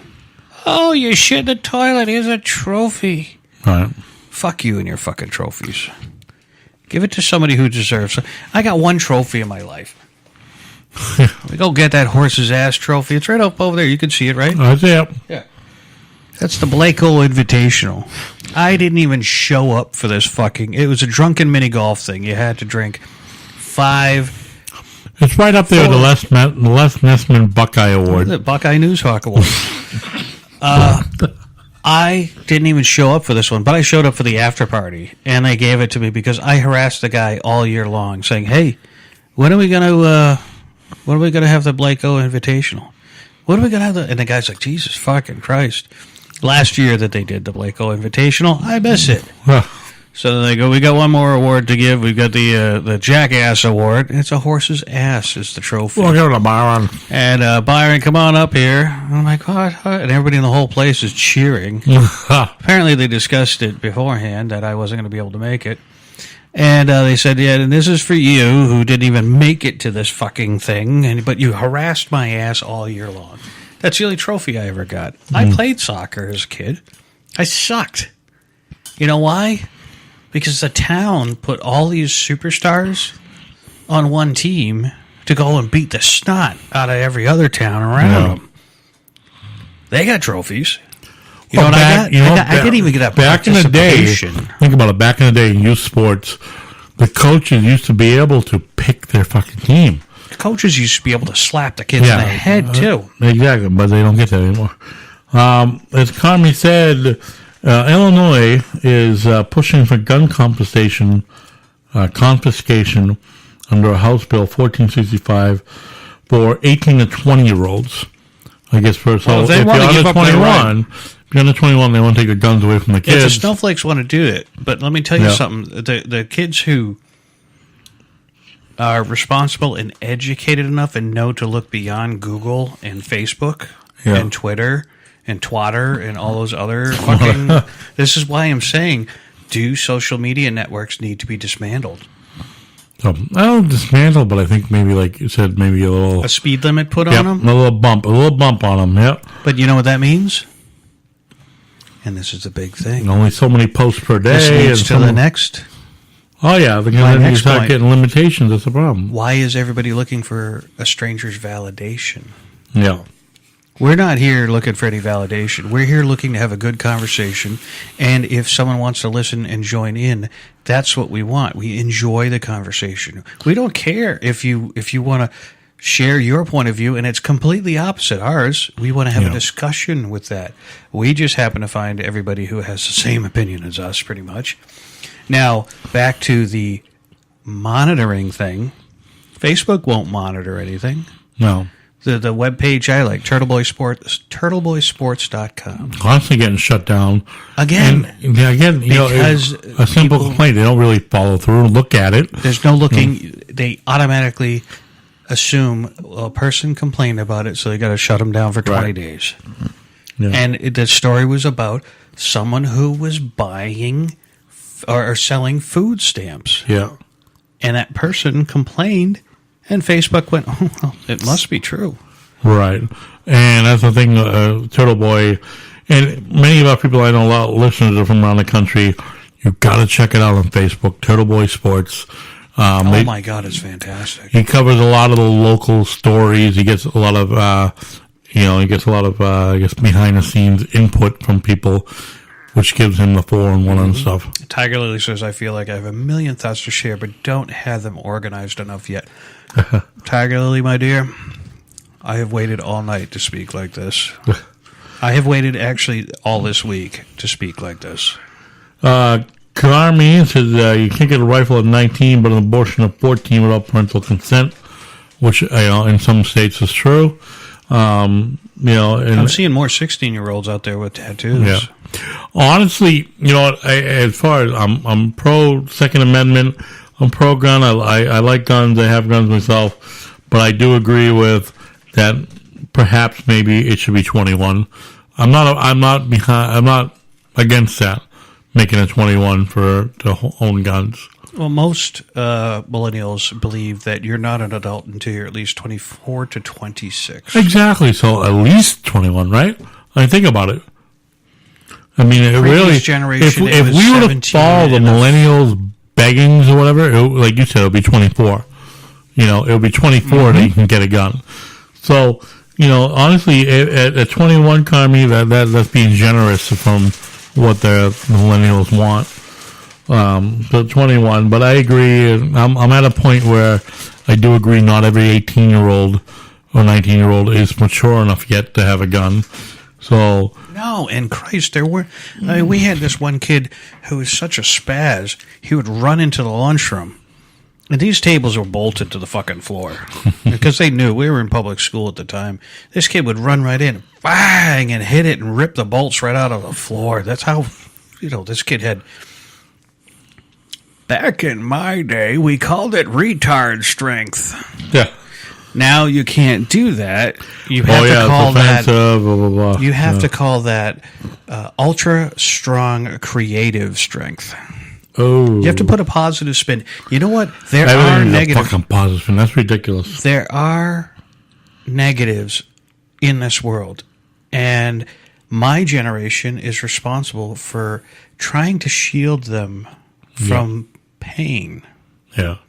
Oh, you shit in the toilet. Here's a trophy. Right. Fuck you and your fucking trophies. Give it to somebody who deserves it. I got 1 trophy in my life. We go get that horse's ass trophy. It's right up over there. You can see it, right? That's it. Yeah. That's the Blako Invitational. I didn't even show up for this fucking... It was a drunken mini golf thing. You had to drink 5 It's right up there with the Les Nessman Buckeye Award. The Buckeye Newshawk Award. I didn't even show up for this one, but I showed up for the after party, and they gave it to me because I harassed the guy all year long, saying, "Hey, when are we gonna have the Blake O Invitational? When are we gonna have the?" And the guy's like, "Jesus fucking Christ!" Last year that they did the Blake O Invitational, I miss it. So they go, "We got one more award to give. We've got the Jackass Award. It's a horse's ass is the trophy." We'll go to Byron. And Byron, come on up here. I'm like, what? And everybody in the whole place is cheering. Apparently they discussed it beforehand that I wasn't going to be able to make it. And they said, yeah, and this is for you who didn't even make it to this fucking thing, but you harassed my ass all year long. That's the only trophy I ever got. I played soccer as a kid. I sucked. You know why? Because the town put all these superstars on one team to go and beat the snot out of every other town around them. They got trophies. You know what I got? I didn't even get a back in the day. Think about it. Back in the day in youth sports, the coaches used to be able to pick their fucking team. The coaches used to be able to slap the kids in the head too. Exactly, but they don't get that anymore. As Carmi said, Illinois is pushing for gun confiscation under House Bill 1465 for 18 to 20-year-olds. I guess if you're under 21, if you're under 21, they want to take your guns away from the kids. Yeah, the snowflakes want to do it, but let me tell you something. The kids who are responsible and educated enough and know to look beyond Google and Facebook and Twitter and Twatter and all those other fucking... This is why I'm saying, do social media networks need to be dismantled? I don't dismantle, but I think maybe, like you said, maybe a speed limit put on them? A little bump on them, yeah. But you know what that means? And this is the big thing. Only so many posts per day. This leads to the next... Oh, yeah, because then you start getting limitations. That's the problem. Why is everybody looking for a stranger's validation? Yeah. We're not here looking for any validation. We're here looking to have a good conversation. And if someone wants to listen and join in, that's what we want. We enjoy the conversation. We don't care if you want to share your point of view and it's completely opposite ours. We want to have a discussion with that. We just happen to find everybody who has the same opinion as us, pretty much. Now, back to the monitoring thing. Facebook won't monitor anything. No. The webpage I like, turtleboysports.com. Constantly getting shut down. Again, because a simple complaint. They don't really follow through and look at it. There's no looking. They automatically assume a person complained about it, so they got to shut them down for 20 days. Yeah. And the story was about someone who was buying or selling food stamps. Yeah. And that person complained, and Facebook went, oh, well, it must be true. Right. And that's the thing, Turtle Boy, and many of our people I know, a lot of listeners are from around the country. You've got to check it out on Facebook, Turtle Boy Sports. Oh my God, it's fantastic. He covers a lot of the local stories. He gets a lot of, I guess behind the scenes input from people, which gives him the 4-in-1 and stuff. Tiger Lily says, I feel like I have a million thoughts to share, but don't have them organized enough yet. Tiger Lily, my dear, I have waited all night to speak like this. I have waited actually all this week to speak like this. Karami says you can't get a rifle at 19, but an abortion at 14 without parental consent, which in some states is true. And I'm seeing more 16-year-olds out there with tattoos. Yeah. Honestly, as far as I'm pro Second Amendment, I'm pro gun. I like guns. I have guns myself, but I do agree with that. Perhaps maybe it should be 21. I'm not against that. Making it 21 to own guns. Well, most millennials believe that you're not an adult until you're at least 24 to 26. Exactly. So at least 21, right? I think about it. I mean, it Previous really. Generation, if we were to follow the millennials' beggings or whatever, like you said, it would be 24. It would be 24 that you can get a gun. So, honestly, at 21, Carmi, that's being generous from what the millennials want. So 21, but I agree. I'm at a point where I do agree not every 18-year-old or 19-year-old is mature enough yet to have a gun. So no, and Christ, we had this one kid who was such a spaz. He would run into the lunchroom. And these tables were bolted to the fucking floor because they knew we were in public school at the time. This kid would run right in, bang, and hit it and rip the bolts right out of the floor. That's how, this kid had. Back in my day, we called it retard strength. Yeah. Now you can't do that. You have to call that. Blah, blah, blah. You have to call that ultra strong creative strength. Oh, you have to put a positive spin. You know what? There are negatives. Fucking positive spin. That's ridiculous. There are negatives in this world, and my generation is responsible for trying to shield them from pain. Yeah.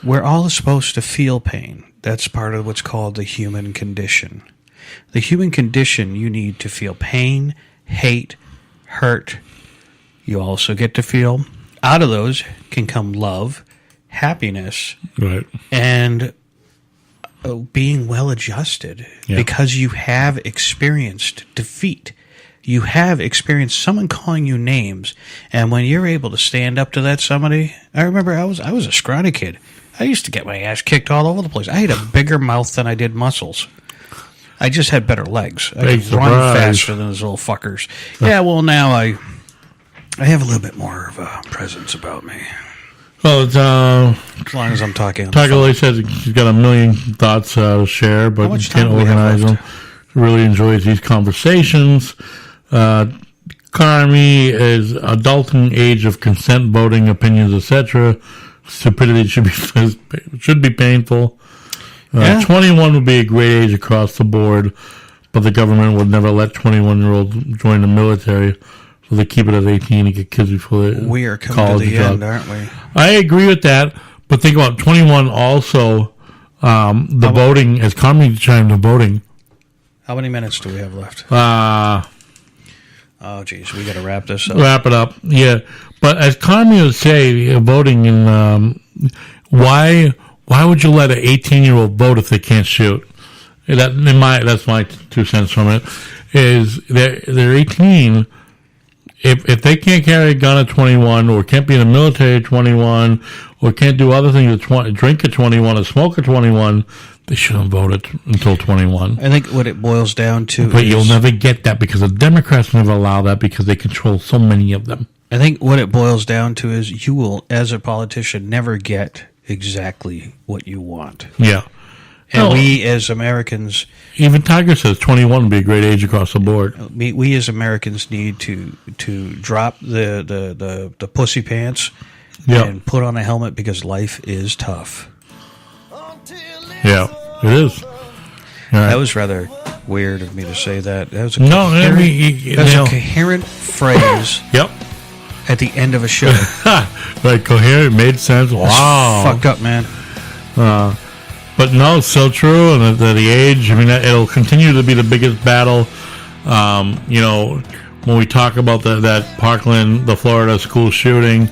We're all supposed to feel pain. That's part of what's called the human condition. The human condition, you need to feel pain, hate, hurt. You also get to feel, out of those can come love, happiness, right, and being well adjusted because you have experienced defeat. You have experienced someone calling you names, and when you're able to stand up to that somebody, I remember I was a scrawny kid. I used to get my ass kicked all over the place. I had a bigger mouth than I did muscles. I just had better legs. I could run faster than those little fuckers. Yeah, well, now I have a little bit more of a presence about me. Well, it's, as long as I'm talking. Tiger Lily says he's got a million thoughts to share, but he can't organize them. He really enjoys these conversations. Carmi is adulting age of consent, voting, opinions, etc. Stupidity should be painful. 21 would be a great age across the board, but the government would never let 21-year-olds join the military. So they keep it at 18 to get kids before they we are coming to the end, aren't we? I agree with that, but think about 21 also. The voting, as Carmi chimed the voting. How many minutes do we have left? Oh, geez, we got to wrap this up. Wrap it up, yeah. But as Carmi would say, voting in why would you let an 18-year-old vote if they can't shoot? That's my 2 cents from it. Is they're 18. If they can't carry a gun at 21, or can't be in the military at 21, or can't do other things at drink at 21, or smoke at 21, they shouldn't vote until 21. I think what it boils down to but you'll never get that because the Democrats never allow that because they control so many of them. I think what it boils down to is you will, as a politician, never get exactly what you want. Yeah. And we as Americans... Even Tiger says 21 would be a great age across the board. We as Americans need to drop the pussy pants and put on a helmet because life is tough. Yeah, it is. That was rather weird of me to say that. That was a coherent phrase. Yep. At the end of a show. Right, coherent, made sense. Wow. Fucked up, man. But no, it's so true. And at the age, I mean, it'll continue to be the biggest battle. When we talk about that Parkland, the Florida school shooting,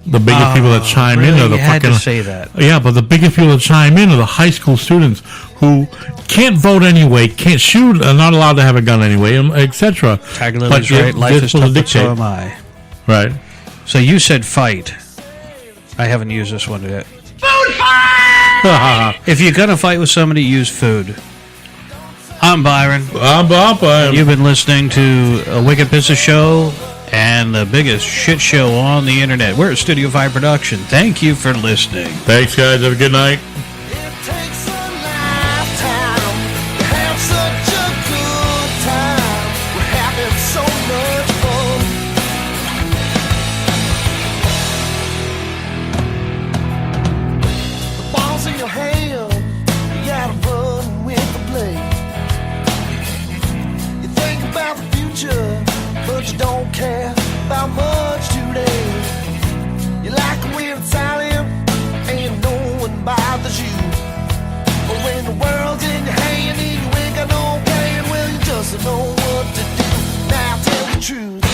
the biggest people that chime in are the fucking. To say that. Yeah, but the biggest people that chime in are the high school students who can't vote anyway, can't shoot, are not allowed to have a gun anyway, etc. Tiger Lily's right. Life is tough, but so am I. Right. So you said fight. I haven't used this one yet. Food fight! If you're going to fight with somebody, use food. I'm Byron. I'm Bob. You've been listening to a Wicked Pissa Show and the biggest shit show on the internet. We're at Studio 5 Production. Thank you for listening. Thanks, guys. Have a good night. But you don't care about much today. You like a weird Italian, and no one bothers you. But when the world's in your hand and you ain't got no plan, well, you just don't know what to do. Now tell the truth.